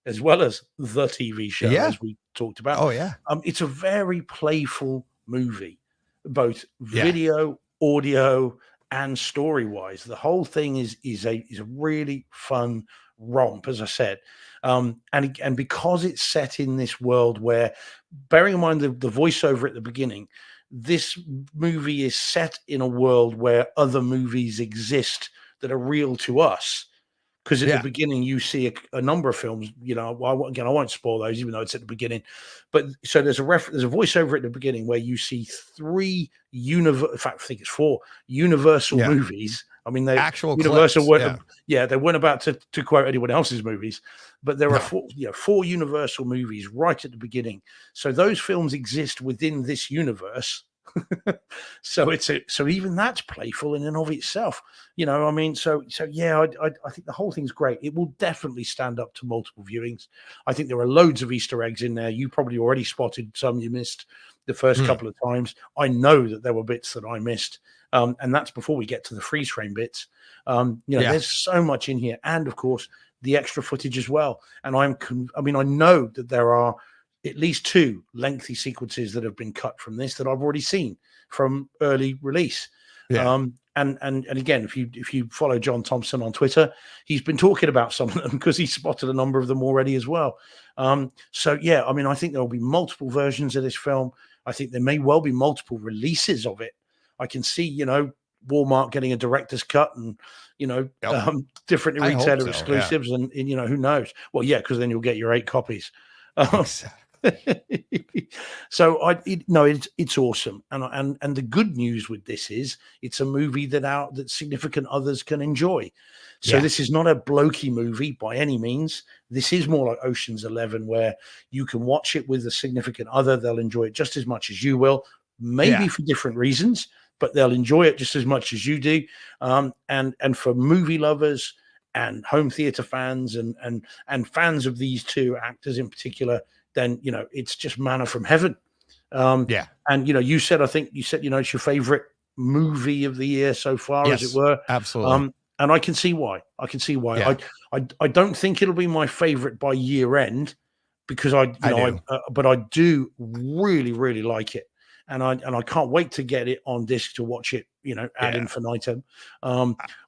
Speaker 3: as well as the TV show, as we talked about.
Speaker 2: Oh yeah,
Speaker 3: it's a very playful movie, both video, audio, and story-wise. The whole thing is a really fun romp, as I said, and because it's set in this world where, bearing in mind the voiceover at the beginning, this movie is set in a world where other movies exist that are real to us. Because at the beginning, you see a number of films, you know, again, I won't spoil those, even though it's at the beginning. But so there's a voiceover at the beginning where you see in fact, I think it's 4 Universal movies. I mean, they
Speaker 2: actual
Speaker 3: Universal
Speaker 2: clips,
Speaker 3: they weren't about to quote anyone else's movies, but there are 4 Universal movies right at the beginning. So those films exist within this universe. So so even that's playful in and of itself, you know. I mean, so yeah, I think the whole thing's great. It will definitely stand up to multiple viewings. I think there are loads of Easter eggs in there. You probably already spotted some you missed the first couple of times. I know that there were bits that I missed, and that's before we get to the freeze frame bits. You know, there's so much in here, and of course the extra footage as well. And I know that there are at least 2 lengthy sequences that have been cut from this that I've already seen from early release. And again, if you follow John Thompson on Twitter, he's been talking about some of them because he spotted a number of them already as well. So yeah, I mean, I think there will be multiple versions of this film. I think there may well be multiple releases of it. I can see, you know, Walmart getting a director's cut and, you know, different retailer exclusives and, you know, who knows? Well, yeah, because then you'll get your 8 copies.
Speaker 2: Exactly.
Speaker 3: So it's awesome, and the good news with this is it's a movie that significant others can enjoy. So this is not a blokey movie by any means. This is more like Ocean's 11, where you can watch it with a significant other. They'll enjoy it just as much as you will, maybe for different reasons, but they'll enjoy it just as much as you do. And for movie lovers and home theater fans and fans of these 2 actors in particular, then it's just manna from heaven.
Speaker 2: Yeah.
Speaker 3: And you said, I think you said, it's your favorite movie of the year so far, as it
Speaker 2: Yes,
Speaker 3: were.
Speaker 2: absolutely.
Speaker 3: And I can see why.
Speaker 2: Yeah.
Speaker 3: I don't think it'll be my favorite by year end, because I
Speaker 2: do.
Speaker 3: but I do really, really like it. And I can't wait to get it on disc to watch it, ad
Speaker 2: Yeah.
Speaker 3: infinitum.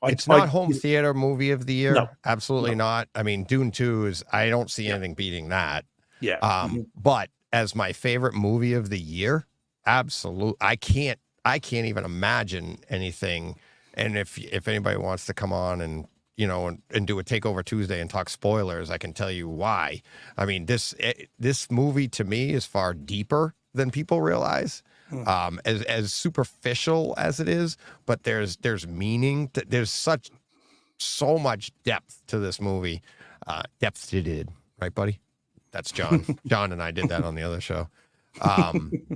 Speaker 2: It's not home theater movie of the year.
Speaker 3: No,
Speaker 2: Absolutely
Speaker 3: no.
Speaker 2: not. I mean, Dune 2 is, I don't see
Speaker 3: Yeah.
Speaker 2: anything beating that.
Speaker 3: Yeah.
Speaker 2: But as my favorite movie of the year, absolute, I can't even imagine anything. And if anybody wants to come on and and do a Takeover Tuesday and talk spoilers, I can tell you why. I mean, this movie to me is far deeper than people realize. As superficial as it is, but there's meaning. There's so much depth to this movie. Depth to did, right, buddy? That's John. John and I did that on the other show.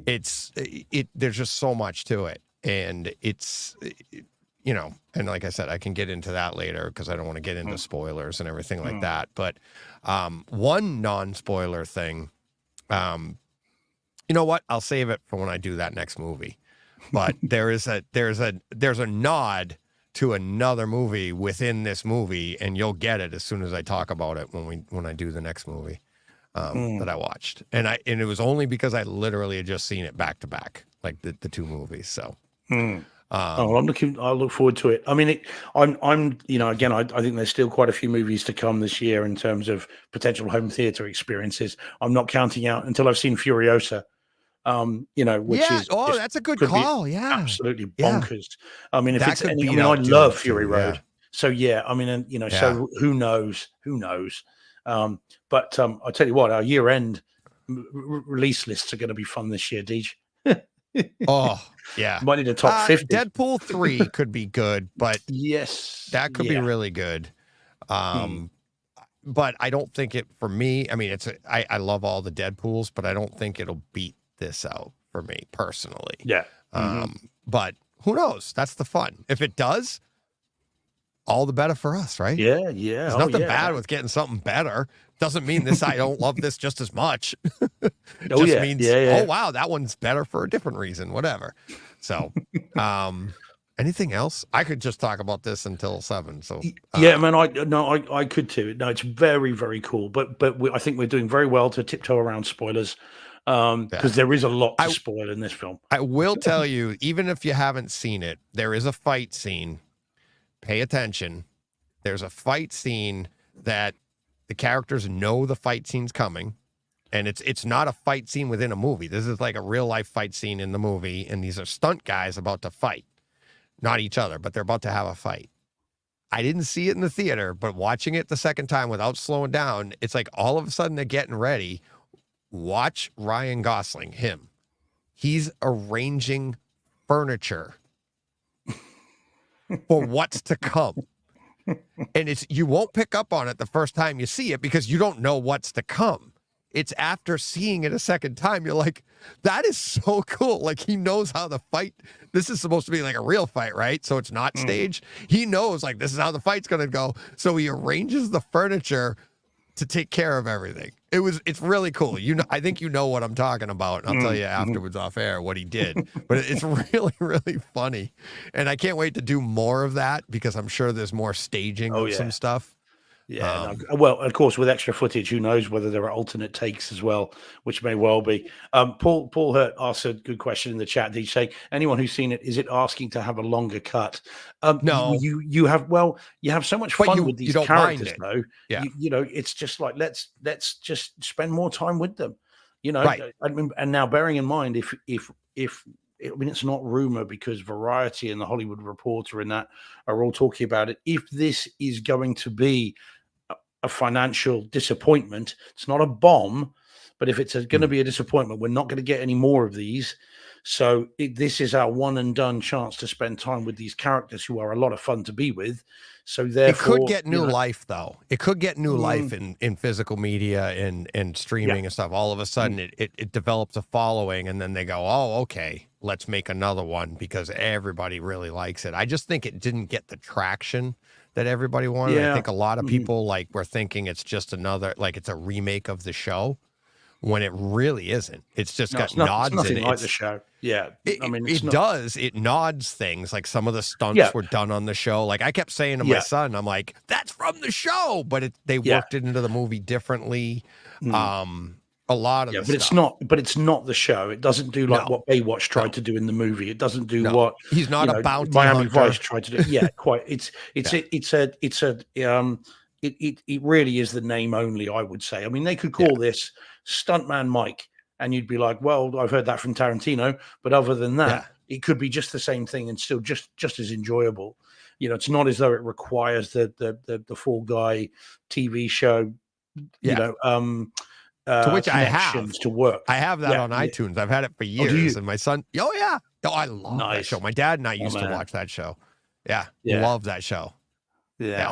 Speaker 2: There's just so much to it, and and like I said, I can get into that later because I don't want to get into spoilers and everything like that. But one non-spoiler thing, you know what? I'll save it for when I do that next movie. But there's a nod to another movie within this movie, and you'll get it as soon as I talk about it when I do the next movie that I watched. And it was only because I literally had just seen it back to back, like the two movies. So
Speaker 3: I look forward to it. I mean, I'm again, I think there's still quite a few movies to come this year in terms of potential home theater experiences. I'm not counting out until I've seen Furiosa. Which is
Speaker 2: that's a good call. Yeah,
Speaker 3: absolutely bonkers. I mean,
Speaker 2: I
Speaker 3: love Fury Road.
Speaker 2: Yeah.
Speaker 3: So yeah, I mean, and so who knows? But I'll tell you what, our year end release lists are going to be fun this year, Deej.
Speaker 2: Oh yeah,
Speaker 3: might need a top 50.
Speaker 2: Deadpool 3 could be good, but
Speaker 3: yes,
Speaker 2: that could be really good. But I don't think it, for me, I mean, I love all the Deadpools, but I don't think it'll beat this out for me personally.
Speaker 3: Yeah.
Speaker 2: But who knows? That's the fun. If it does, all the better for us, right?
Speaker 3: Yeah.
Speaker 2: There's nothing bad with getting something better. Doesn't mean I don't love this just as much. Means, oh wow, that one's better for a different reason, whatever. So, anything else? I could just talk about this until 7. So
Speaker 3: man, I could too. No, it's very, very cool. But I think we're doing very well to tiptoe around spoilers, because there is a lot to spoil in this film.
Speaker 2: I will tell you, even if you haven't seen it, there is a fight scene. Pay attention. There's a fight scene that the characters know the fight scene's coming, and it's not a fight scene within a movie. This is like a real life fight scene in the movie, and these are stunt guys about to fight. Not each other, but they're about to have a fight. I didn't see it in the theater, but watching it the second time without slowing down, it's like all of a sudden they're getting ready. Watch Ryan Gosling, him. He's arranging furniture for what's to come. And you won't pick up on it the first time you see it because you don't know what's to come. It's after seeing it a second time, you're like, that is so cool. Like, he knows how the fight, this is supposed to be like a real fight, right? So it's not staged. He knows, like, this is how the fight's going to go. So he arranges the furniture to take care of everything. It's really cool. I think you know what I'm talking about. And I'll tell you afterwards off air what he did. But it's really, really funny. And I can't wait to do more of that because I'm sure there's more staging of some stuff.
Speaker 3: Yeah. Well, of course, with extra footage, who knows whether there are alternate takes as well, which may well be. Paul Hurt asked a good question in the chat. Did he say, anyone who's seen it, is it asking to have a longer cut?
Speaker 2: No.
Speaker 3: You have so much fun with these characters, though.
Speaker 2: Yeah.
Speaker 3: It's just like, let's just spend more time with them.
Speaker 2: Right.
Speaker 3: I mean, and now bearing in mind, if I mean, it's not rumor because Variety and the Hollywood Reporter and that are all talking about it. If this is going to be a financial disappointment, it's not a bomb, but if it's going to be a disappointment, we're not going to get any more of these. So this is our one and done chance to spend time with these characters who are a lot of fun to be with. So therefore,
Speaker 2: it could get new life, though. It could get new life in physical media and streaming and stuff. All of a sudden, it develops a following, and then they go, oh, okay, let's make another one because everybody really likes it. I just think it didn't get the traction that everybody wanted. I think a lot of people were thinking it's just another, like it's a remake of the show, when it really isn't. It's just
Speaker 3: No,
Speaker 2: got
Speaker 3: it's
Speaker 2: nods
Speaker 3: nothing
Speaker 2: in it.
Speaker 3: like the show. Yeah, I mean, it's
Speaker 2: It
Speaker 3: not.
Speaker 2: does. It nods things. Like some of the stunts
Speaker 3: Yeah,
Speaker 2: were done on the show. Like I kept saying to my
Speaker 3: yeah,
Speaker 2: son, I'm like, that's from the show, but they
Speaker 3: yeah.
Speaker 2: worked it into the movie differently.
Speaker 3: Mm.
Speaker 2: A lot of
Speaker 3: Yeah,
Speaker 2: the
Speaker 3: but it's
Speaker 2: stuff.
Speaker 3: not. But it's not the show. It doesn't do like
Speaker 2: No,
Speaker 3: what Baywatch
Speaker 2: no,
Speaker 3: tried to do in the movie. It doesn't do
Speaker 2: no.
Speaker 3: what
Speaker 2: He's not a bounty
Speaker 3: Miami Vice
Speaker 2: hunter.
Speaker 3: tried to do. Yeah, quite. It really is the name only. I would say. I mean, they could
Speaker 2: Yeah.
Speaker 3: call this Stuntman Mike, and you'd be like, well, I've heard that from Tarantino, but other than that, it could be just the same thing and still just as enjoyable. It's not as though it requires the full guy TV show.
Speaker 2: Yeah. To which I have.
Speaker 3: Connections to work.
Speaker 2: I have that on iTunes. I've had it for
Speaker 3: do
Speaker 2: years.
Speaker 3: you?
Speaker 2: And my son, oh yeah. Oh, I love that
Speaker 3: Nice.
Speaker 2: show. My dad and I used to
Speaker 3: man.
Speaker 2: watch that show. Yeah.
Speaker 3: Yeah.
Speaker 2: Love that show.
Speaker 3: Yeah,
Speaker 2: Yeah.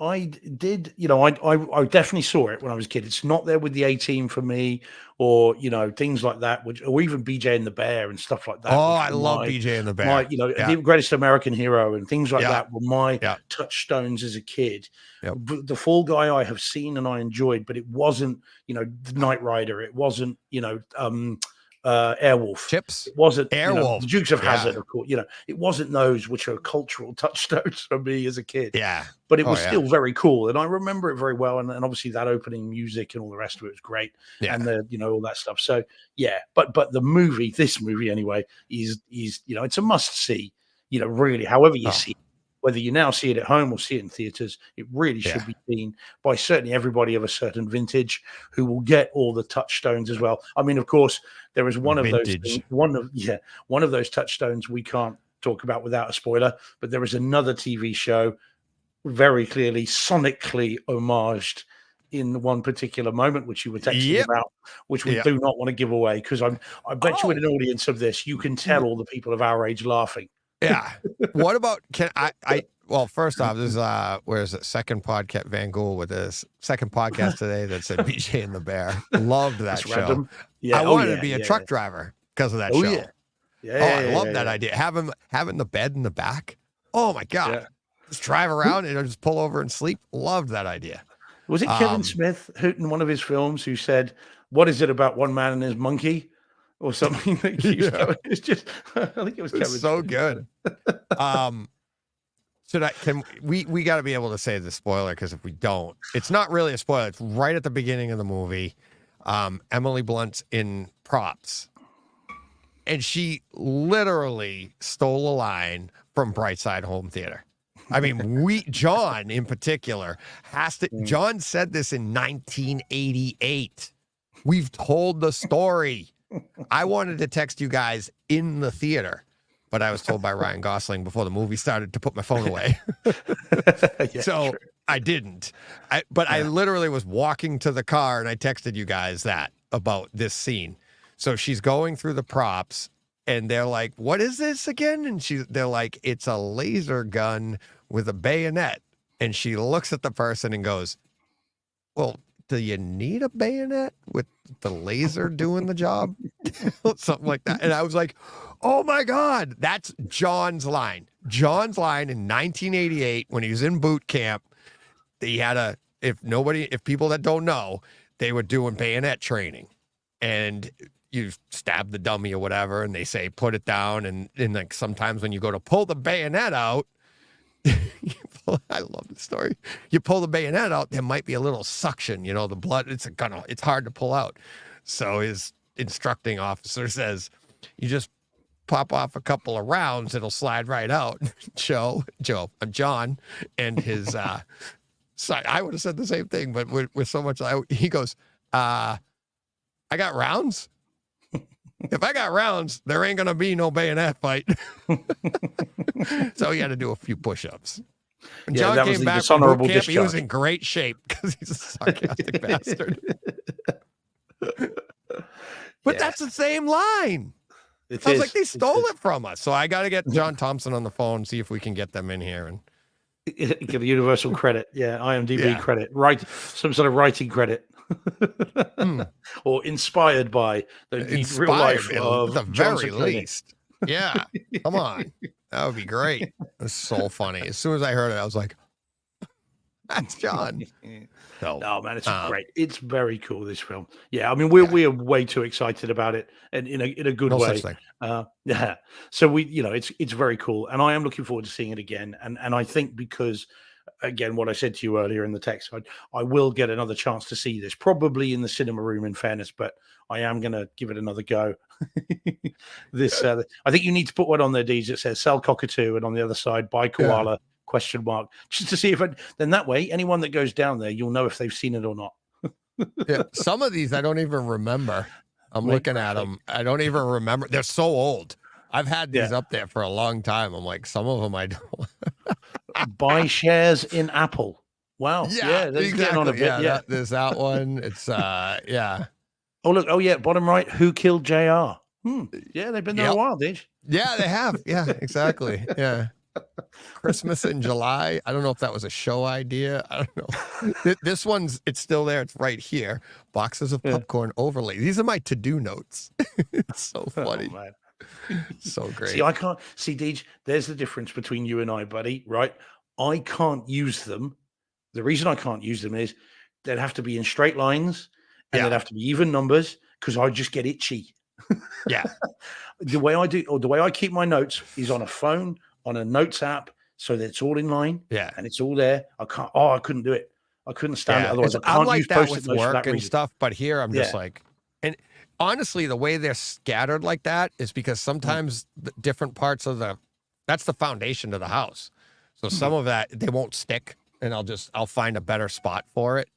Speaker 3: I did. I definitely saw it when I was a kid. It's not there with the 18 for me, or things like that, or even BJ and the Bear and stuff like that.
Speaker 2: Oh, I love BJ and the Bear.
Speaker 3: The Greatest American Hero and things like
Speaker 2: Yeah.
Speaker 3: that were my
Speaker 2: Yeah.
Speaker 3: touchstones as a kid.
Speaker 2: Yep.
Speaker 3: The Fall Guy I have seen and I enjoyed, but it wasn't, the Knight Rider. It wasn't, Airwolf.
Speaker 2: Chips.
Speaker 3: It wasn't
Speaker 2: Airwolf.
Speaker 3: the Dukes of
Speaker 2: Yeah.
Speaker 3: Hazzard, of course. It wasn't those which are cultural touchstones for me as a kid.
Speaker 2: Yeah.
Speaker 3: But it
Speaker 2: Oh,
Speaker 3: was
Speaker 2: yeah.
Speaker 3: still very cool, and I remember it very well. And obviously that opening music and all the rest of it was great,
Speaker 2: Yeah.
Speaker 3: and all that stuff. So yeah, but the this movie anyway, is it's a must see. Really, however you see it, whether you now see it at home or see it in theaters, it really should be seen by certainly everybody of a certain vintage who will get all the touchstones as well. I mean, of course, there is one of those one of those touchstones we can't talk about without a spoiler, but there is another TV show very clearly sonically homaged in one particular moment, which you were texting about, which we do not want to give away, because I bet you in an audience of this, you can tell all the people of our age laughing.
Speaker 2: Yeah. What about well, first off, this is where is it? Second podcast Van Gool with this second podcast today that said BJ and the Bear. Loved that
Speaker 3: That's
Speaker 2: show.
Speaker 3: random. Yeah.
Speaker 2: I wanted to be a truck driver because of that show. I love that idea. Having the bed in the back. Oh my God.
Speaker 3: Yeah.
Speaker 2: Just drive around and just pull over and sleep. Loved that idea.
Speaker 3: Was it Kevin Smith who in one of his films who said, "What is it about one man and his monkey?" or something that keeps going? It's just, I think it was Kevin.
Speaker 2: So
Speaker 3: Smith.
Speaker 2: good. We got to be able to say the spoiler, because if we don't, it's not really a spoiler. It's right at the beginning of the movie. Emily Blunt's in props, and she literally stole a line from Brightside Home Theater. I mean, John in particular has to. John said this in 1988. We've told the story. I wanted to text you guys in the theater, but I was told by Ryan Gosling before the movie started to put my phone away. So true. I didn't. I literally was walking to the car and I texted you guys that about this scene. So she's going through the props and they're like, "What is this again?" And they're like, "It's a laser gun with a bayonet." And she looks at the person and goes, "Well, do you need a bayonet with the laser doing the job?" Something like that. And I was like, oh my God, that's John's line. John's line in 1988 when he was in boot camp. He had if people that don't know, they were doing bayonet training. And you stab the dummy or whatever, and they say, put it down. And like sometimes when you go to pull the bayonet out, I love the story. You pull the bayonet out, there might be a little suction, the blood, it's hard to pull out. So his instructing officer says, you just pop off a couple of rounds, it'll slide right out. John and his I would have said the same thing, but with so much, he goes, I got rounds. If I got rounds, there ain't gonna be no bayonet fight. So he had to do a few push-ups. When John came back from boot camp, he was in great shape because he's a sarcastic bastard. But that's the same line. I was like, they stole it from us. So I got to get John Thompson on the phone, see if we can get them in here and
Speaker 3: give a universal credit. Yeah, IMDb credit. Right, some sort of writing credit. Or inspired by the real life of
Speaker 2: the very least. Yeah, come on, that would be great. It's so funny. As soon as I heard it, I was like, "That's John." So,
Speaker 3: Oh man, it's very cool, this film. Yeah, I mean, we're way too excited about it, and in a good
Speaker 2: no such
Speaker 3: way.
Speaker 2: thing.
Speaker 3: Yeah. So it's very cool, and I am looking forward to seeing it again. And I think because, again, what I said to you earlier in the text, I will get another chance to see this, probably in the cinema room, in fairness, but I am going to give it another go. I think you need to put one on there, Deeds, that says "Sell Cockatoo," and on the other side, "Buy
Speaker 2: Yeah.
Speaker 3: Koala?" Question mark, just to see if then that way anyone that goes down there, you'll know if they've seen it or not.
Speaker 2: Yeah. Some of these I don't even remember. I'm
Speaker 3: Right,
Speaker 2: looking at them. I don't even remember. They're so old. I've had these
Speaker 3: Yeah.
Speaker 2: up there for a long time. I'm like, some of them I don't.
Speaker 3: Buy shares in Apple. Wow. Yeah, that's getting on a
Speaker 2: exactly.
Speaker 3: bit.
Speaker 2: Yeah,
Speaker 3: Yeah.
Speaker 2: there's that one. It's yeah.
Speaker 3: Oh look. Oh yeah. Bottom right. Who killed JR? Yeah, they've been there a
Speaker 2: Yep.
Speaker 3: while, Dij.
Speaker 2: Yeah, they have. Yeah, exactly. Yeah. Christmas in July. I don't know if that was a show idea. I don't know. This one's, it's still there. It's right here. Boxes of
Speaker 3: Yeah.
Speaker 2: popcorn overlay. These are my to-do notes. It's so funny.
Speaker 3: Oh, man.
Speaker 2: So great.
Speaker 3: See, I can't see, Deej. There's the difference between you and I, buddy. Right? I can't use them. The reason I can't use them is they'd have to be in straight lines, and
Speaker 2: Yeah.
Speaker 3: they'd have to be even numbers, because I just get itchy.
Speaker 2: Yeah.
Speaker 3: The way I keep my notes is on a phone, on a notes app, so that it's all in line.
Speaker 2: Yeah.
Speaker 3: And it's all there. I couldn't do it. I couldn't stand it.
Speaker 2: Yeah.
Speaker 3: Otherwise, I
Speaker 2: I'm
Speaker 3: can't
Speaker 2: like
Speaker 3: use
Speaker 2: that
Speaker 3: post-it
Speaker 2: with
Speaker 3: notes for
Speaker 2: work
Speaker 3: that
Speaker 2: and
Speaker 3: reason.
Speaker 2: stuff, but here I'm just
Speaker 3: Yeah.
Speaker 2: like, and honestly, the way they're scattered like that is because sometimes the different parts of that's the foundation of the house. So some of that, they won't stick, and I'll find a better spot for it,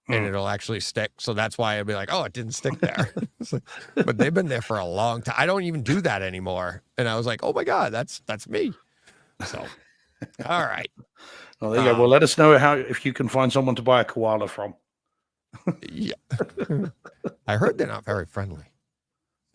Speaker 2: and it'll actually stick. So that's why I'll be like, oh, it didn't stick there. It's like, but they've been there for a long time. I don't even do that anymore. And I was like, oh my God, that's me. So, all right.
Speaker 3: Oh, there you go. Well, let us know if you can find someone to buy a koala from.
Speaker 2: Yeah. I heard they're not very friendly.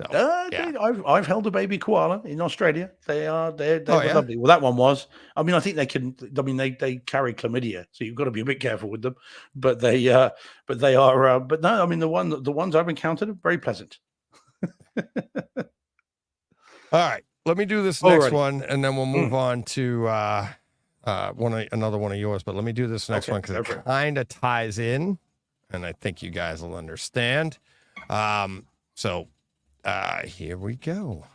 Speaker 2: So, yeah.
Speaker 3: I've held a baby koala in Australia. They're
Speaker 2: Oh, yeah?
Speaker 3: lovely. Well, that one was. I mean, I think they can. I mean, they carry chlamydia, so you've got to be a bit careful with them. But they are. But no, I mean, the ones I've encountered are very pleasant.
Speaker 2: All right. Let me do this next
Speaker 3: Alrighty.
Speaker 2: one, and then we'll move on to another one of yours. But let me do this next
Speaker 3: Okay,
Speaker 2: one because
Speaker 3: go
Speaker 2: it
Speaker 3: for it.
Speaker 2: kind of ties in, and I think you guys will understand. So here we go.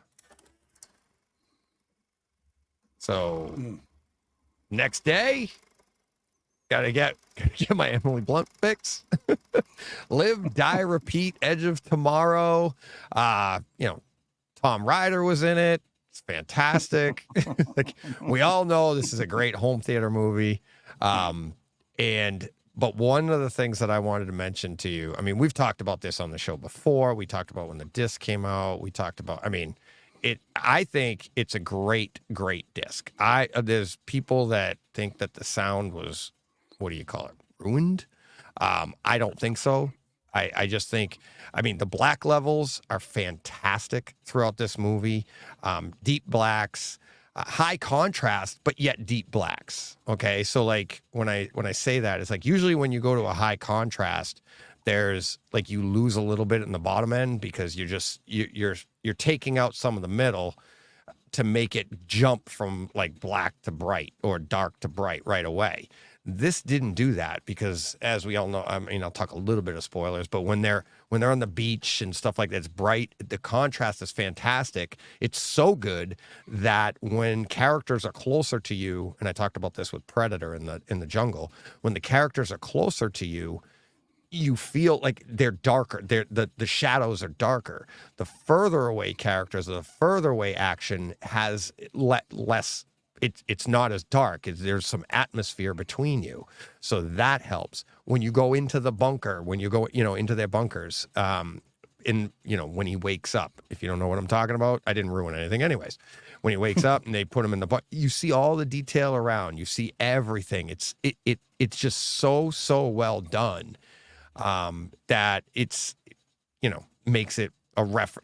Speaker 2: So next day, gotta get my Emily Blunt fix. Live, die, repeat. Edge of Tomorrow. Tom Ryder was in it. It's fantastic. Like, we all know this is a great home theater movie. But one of the things that I wanted to mention to you, I mean, we've talked about this on the show before. We talked about when the disc came out. We talked about, I think it's a great, great disc. There's people that think that the sound was, what do you call it, ruined? I don't think so. I just think, the black levels are fantastic throughout this movie. Deep blacks, high contrast, but yet deep blacks. Okay. So like when I say that, it's like usually when you go to a high contrast, there's like, you lose a little bit in the bottom end because you're taking out some of the middle to make it jump from like black to bright or dark to bright right away. This didn't do that because, as we all know, I'll talk a little bit of spoilers, but when they're on the beach and stuff like that, it's bright. The contrast is fantastic. It's so good that when characters are closer to you, and I talked about this with Predator in the jungle, when the characters are closer to you, you feel like they're darker. The shadows are darker. The further away characters, the further away action has less. It's not as dark. There's some atmosphere between you, so that helps. When you go into the bunker, when you go into their bunkers, when he wakes up. If you don't know what I'm talking about, I didn't ruin anything, anyways. When he wakes up and they put him in the bunker, you see all the detail around. You see everything. It's just so well done. That it's, makes it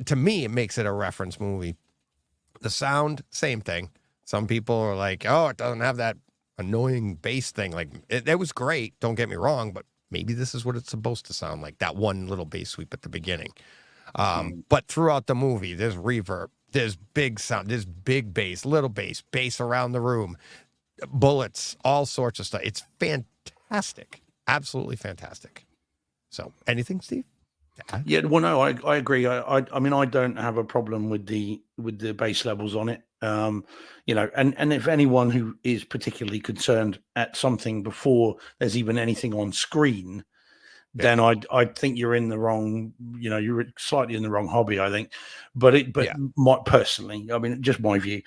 Speaker 2: to me, it makes it a reference movie. The sound, same thing. Some people are like, oh, it doesn't have that annoying bass thing. Like, that was great. Don't get me wrong, but maybe this is what it's supposed to sound like, that one little bass sweep at the beginning. But throughout the movie, there's reverb, there's big sound, there's big bass, little bass around the room, bullets, all sorts of stuff. It's fantastic. Absolutely fantastic. So, anything, Steve?
Speaker 3: Yeah, well, no, I agree. I mean, I don't have a problem with the base levels on it. And if anyone who is particularly concerned at something before there's even anything on screen, then I'd think you're in the wrong. You're slightly in the wrong hobby, I think. But my personally, I mean, just my view,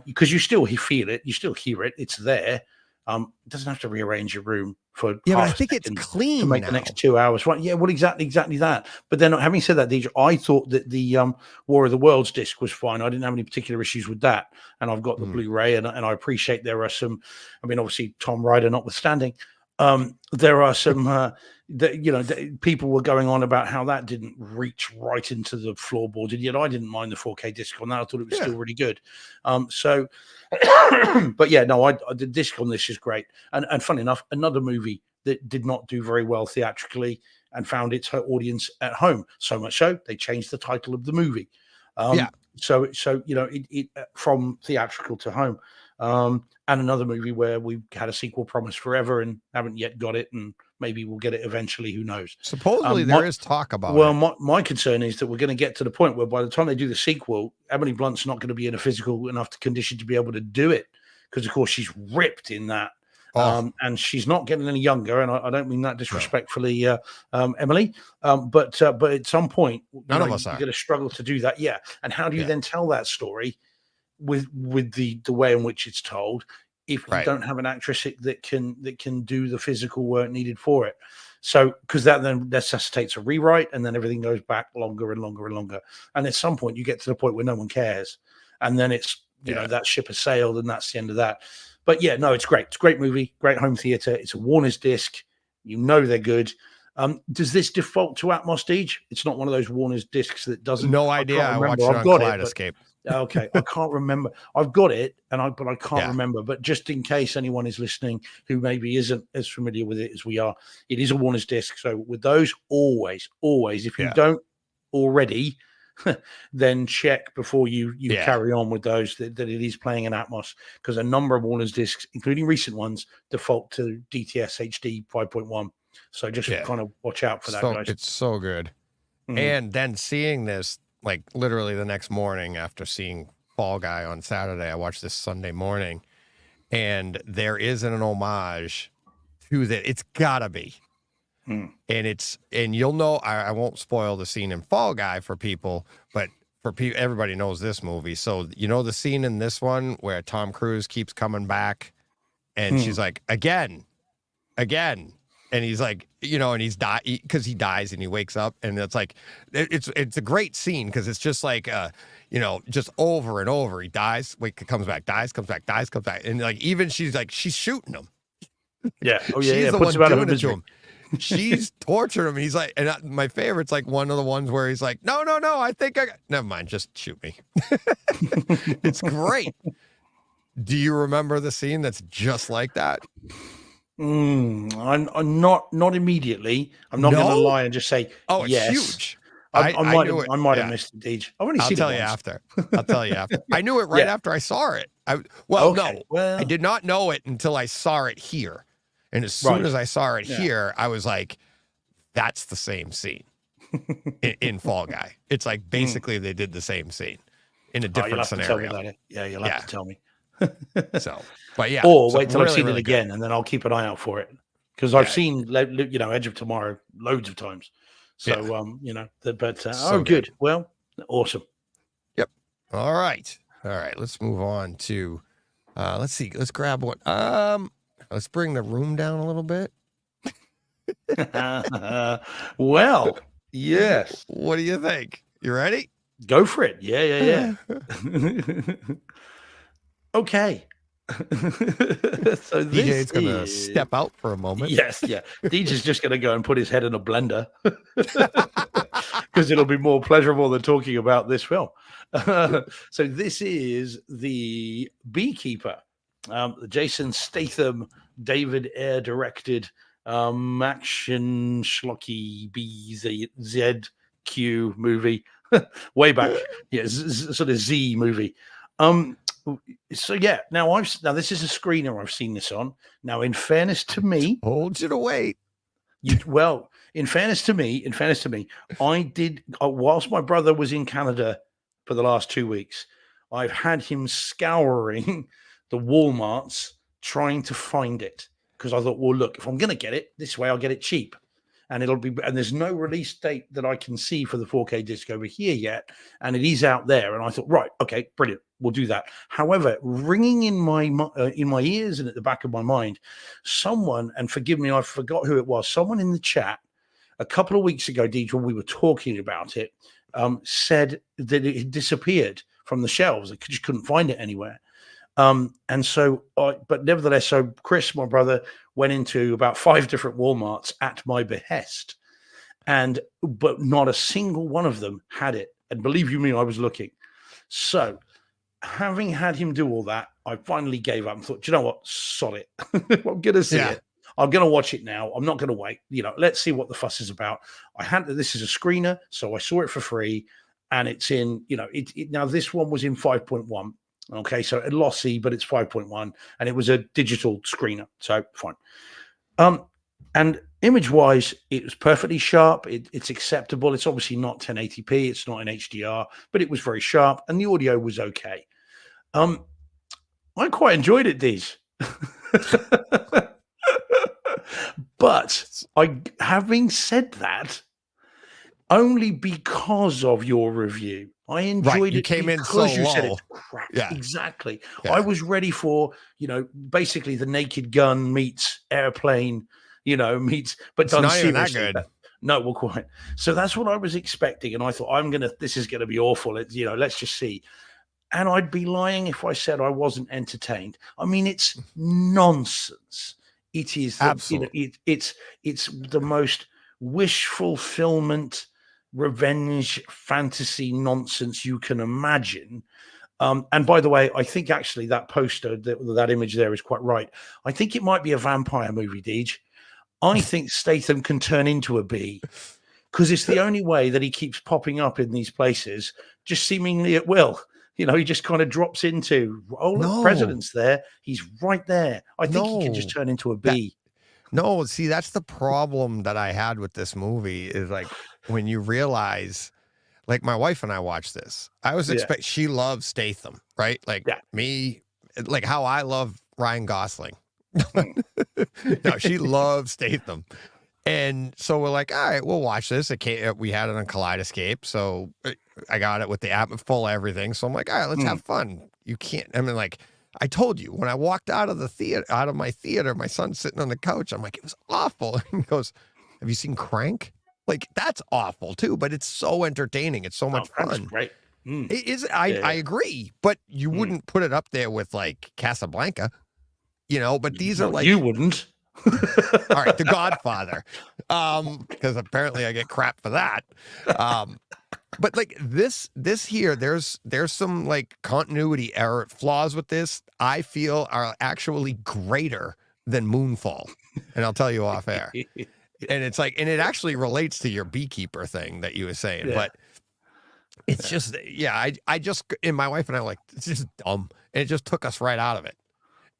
Speaker 3: because you still feel it, you still hear it, it's there. It doesn't have to rearrange your room for
Speaker 2: but I
Speaker 3: half a
Speaker 2: think it's
Speaker 3: second
Speaker 2: clean
Speaker 3: to make
Speaker 2: now.
Speaker 3: the next 2 hours. Right? Yeah, well, exactly that. But then, having said that, DJ, I thought that the War of the Worlds disc was fine. I didn't have any particular issues with that, and I've got the Blu-ray, and I appreciate there are some. I mean, obviously, Tom Ryder notwithstanding, there are some. People were going on about how that didn't reach right into the floorboard, and yet I didn't mind the 4K disc on that. I thought it was still really good. But yeah, no, the disc on this is great. And funny enough, another movie that did not do very well theatrically and found its audience at home. So much so they changed the title of the movie. So it from theatrical to home. And another movie where we had a sequel promised forever and haven't yet got it, and maybe we'll get it eventually. Who knows?
Speaker 2: Supposedly there is talk about it.
Speaker 3: Well, my concern is that we're going to get to the point where by the time they do the sequel, Emily Blunt's not going to be in a physical enough condition to be able to do it, because of course she's ripped in that. And she's not getting any younger, and I don't mean that disrespectfully, Emily. But at some point,
Speaker 2: none of us are
Speaker 3: going to struggle to do that. Yeah, and how do you then tell that story with the way in which it's told if you don't have an actress that can do the physical work needed for it? So, because that then necessitates a rewrite, and then everything goes back longer and longer and longer. And at some point, you get to the point where no one cares, and then it's that ship has sailed, and that's the end of that. But yeah, no, it's great. It's a great movie, great home theater. It's a Warner's disc. They're good. Does this default to Atmos, Deej? It's not one of those Warner's discs that doesn't.
Speaker 2: No idea. I watched it on Kaleidoscape.
Speaker 3: Okay, I can't remember. I've got it, but I can't remember. But just in case anyone is listening who maybe isn't as familiar with it as we are, it is a Warner's disc. So with those, always, if you don't already, then check before you carry on with those that it is playing in Atmos, because a number of Warner's discs, including recent ones, default to DTS HD 5.1. So just kind of watch out for that, guys.
Speaker 2: It's so good. And then seeing this, like literally the next morning after seeing Fall Guy on Saturday, I watched this Sunday morning, and there is an homage to that. It's gotta be. And you'll know, I won't spoil the scene in Fall Guy for people, but for people, everybody knows this movie. So, the scene in this one where Tom Cruise keeps coming back and she's like, again. And he's like, and he's because he dies and he wakes up, and it's like, it's a great scene because it's just like, just over and over. He dies, comes back, dies, comes back, dies, comes back. And like, even she's shooting him.
Speaker 3: Yeah. Oh yeah.
Speaker 2: She's the
Speaker 3: Puts
Speaker 2: one doing it to him. She's torturing him. He's like, and my favorite's like one of the ones where he's like, no, I think never mind, just shoot me. It's great. Do you remember the scene that's just like that?
Speaker 3: I'm not immediately. I'm not going to lie and just say,
Speaker 2: oh, it's
Speaker 3: yes.
Speaker 2: huge.
Speaker 3: I might have missed it, Deej.
Speaker 2: I'll tell you after. I knew it right after I saw it. No, I did not know it until I saw it here. And as soon as I saw it here, I was like, that's the same scene in Fall Guy. It's like basically they did the same scene in a different scenario.
Speaker 3: You'll have to tell me.
Speaker 2: So, but yeah.
Speaker 3: Or wait till I've seen it again, and then I'll keep an eye out for it. Because I've seen, Edge of Tomorrow loads of times. So, good. Well, awesome.
Speaker 2: Yep. All right. Let's move on to, let's see. Let's grab one. Let's bring the room down a little bit.
Speaker 3: Well, yes.
Speaker 2: What do you think? You ready?
Speaker 3: Go for it. Yeah. Okay. So
Speaker 2: DJ's going to step out for a moment.
Speaker 3: Yes, yeah. DJ's just going to go and put his head in a blender because it'll be more pleasurable than talking about this film. So this is the Beekeeper, the Jason Statham, David Ayer directed action schlocky BZQ movie way back. Yeah, sort of Z movie. So yeah, now this is a screener I've seen this on. Now, in fairness to me,
Speaker 2: hold you to wait.
Speaker 3: Well, in fairness to me, I did whilst my brother was in Canada for the last 2 weeks. I've had him scouring the Walmarts trying to find it because I thought, well, look, if I'm going to get it this way, I'll get it cheap, and there's no release date that I can see for the 4K disc over here yet, and it is out there. And I thought, right, okay, brilliant, we'll do that. However, ringing in my ears and at the back of my mind, someone, and forgive me, I forgot who it was, someone in the chat a couple of weeks ago, Deej, when we were talking about it, said that it had disappeared from the shelves. I just couldn't find it anywhere. And so, but nevertheless, so Chris, my brother, went into about 5 different Walmarts at my behest, but not a single one of them had it. And believe you me, I was looking. So, having had him do all that, I finally gave up and thought, do you know what? Sod it. I'm going to see it. I'm going to watch it now. I'm not going to wait. Let's see what the fuss is about. This is a screener, so I saw it for free, and it's in, now this one was in 5.1. Okay, so lossy, but it's 5.1, and it was a digital screener, so fine. And image-wise, it was perfectly sharp. It's acceptable. It's obviously not 1080p. It's not in HDR, but it was very sharp, and the audio was okay. I quite enjoyed it, Deez. But having said that, only because of your review, I enjoyed it.
Speaker 2: Came in so
Speaker 3: you
Speaker 2: low.
Speaker 3: said it's crap.
Speaker 2: Yeah,
Speaker 3: exactly.
Speaker 2: Yeah.
Speaker 3: I was ready for basically the Naked Gun meets Airplane, meets, but
Speaker 2: it's
Speaker 3: done
Speaker 2: not even
Speaker 3: seriously.
Speaker 2: that good.
Speaker 3: No, well, quite. So that's what I was expecting, and I thought this is going to be awful. Let's just see. And I'd be lying if I said I wasn't entertained. I mean, it's nonsense. It is
Speaker 2: absolutely.
Speaker 3: It's the most wish fulfillment, revenge fantasy nonsense you can imagine. And by the way, I think actually that poster, that image there is quite right. I think it might be a vampire movie, Deej. I think Statham can turn into a bee because it's the only way that he keeps popping up in these places, just seemingly at will. He just kind of drops into, the president's there. He's right there. I think he can just turn into a bee.
Speaker 2: No, see, that's the problem that I had with this movie is like when you realize, like my wife and I watched this, I was she loves Statham, right? Like me, like how I love Ryan Gosling. No, she loves Statham. And so we're like, all right, we'll watch this. We had it on Kaleidoscape, so I got it with the app full of everything. So I'm like, all right, let's have fun. You can't. I mean, like I told you when I walked out of my theater, my son's sitting on the couch. I'm like, it was awful. And he goes, "Have you seen Crank? Like that's awful too, but it's so entertaining. It's so much fun.
Speaker 3: Great.
Speaker 2: It is. I agree, but you wouldn't put it up there with like Casablanca, But these are like
Speaker 3: you wouldn't.
Speaker 2: All right, The Godfather, because apparently I get crap for that. But like this here, there's some like continuity error flaws with this. I feel are actually greater than Moonfall, and I'll tell you off air. And it's like, and it actually relates to your Beekeeper thing that you were saying, but it's just, I just, and my wife and I were like, it's just dumb, and it just took us right out of it.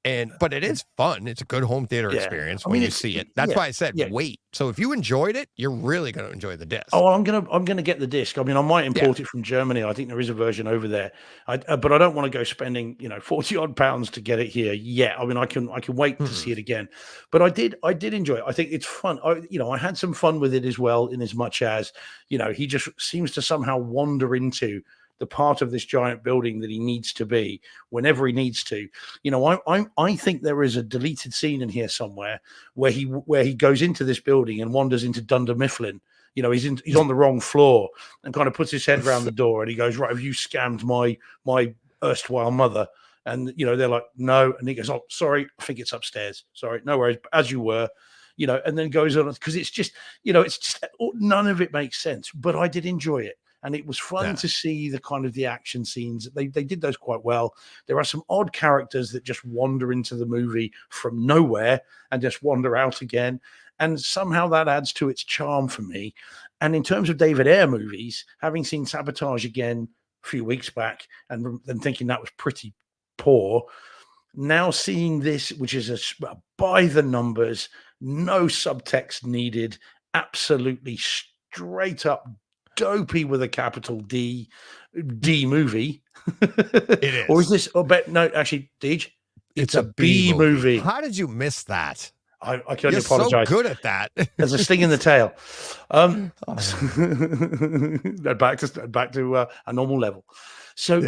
Speaker 2: But it is fun. It's a good home theater experience when you see it. That's why I said wait. So if you enjoyed it, you're really going to enjoy the disc.
Speaker 3: Oh, I'm gonna get the disc. I mean, I might import it from Germany. I think there is a version over there. But I don't want to go spending £40 to get it here. Yeah, I mean, I can wait to see it again. But I did enjoy it. I think it's fun. I had some fun with it as well, in as much as he just seems to somehow wander into the part of this giant building that he needs to be whenever he needs to. I think there is a deleted scene in here somewhere where he goes into this building and wanders into Dunder Mifflin. He's on the wrong floor and kind of puts his head around the door and he goes, right, have you scammed my erstwhile mother? And they're like, no. And he goes, oh, sorry, I think it's upstairs. Sorry, no worries, as you were. And then goes on, because it's just none of it makes sense. But I did enjoy it. And it was fun to see the kind of the action scenes. They did those quite well. There are some odd characters that just wander into the movie from nowhere and just wander out again. And somehow that adds to its charm for me. And in terms of David Ayer movies, having seen Sabotage again a few weeks back and thinking that was pretty poor, now seeing this, which is by the numbers, no subtext needed, absolutely straight up dopey with a capital D movie.
Speaker 2: It is.
Speaker 3: Or is this? Oh, but no, actually, Deej,
Speaker 2: It's a B
Speaker 3: movie.
Speaker 2: How did you miss that?
Speaker 3: I can only
Speaker 2: You're so
Speaker 3: apologize.
Speaker 2: good at that.
Speaker 3: There's a sting in the tail. Back to a normal level. So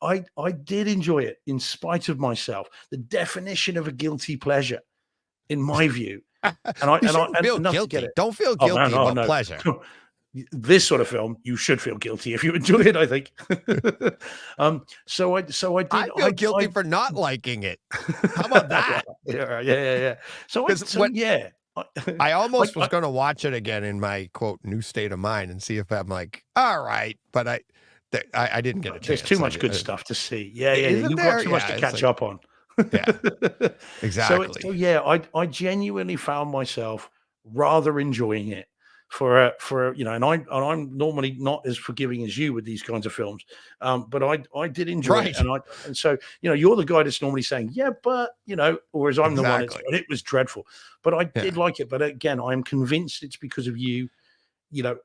Speaker 3: I did enjoy it in spite of myself. The definition of a guilty pleasure, in my view. And I
Speaker 2: feel guilty. Don't feel guilty about pleasure.
Speaker 3: This sort of film, you should feel guilty if you enjoy it, I think. So I did.
Speaker 2: I feel guilty for not liking it. How about that?
Speaker 3: Yeah.
Speaker 2: I almost was going to watch it again in my quote new state of mind and see if I'm like, all right, but I didn't get a chance.
Speaker 3: There's too much good stuff to see. Yeah. You've got too much to catch up on.
Speaker 2: Yeah, exactly.
Speaker 3: So I genuinely found myself rather enjoying it for and I'm normally not as forgiving as you with these kinds of films, but I did enjoy it, and so you're the guy that's normally saying but whereas I'm the one that's, it was dreadful, but I did like it. But again, I'm convinced it's because of you.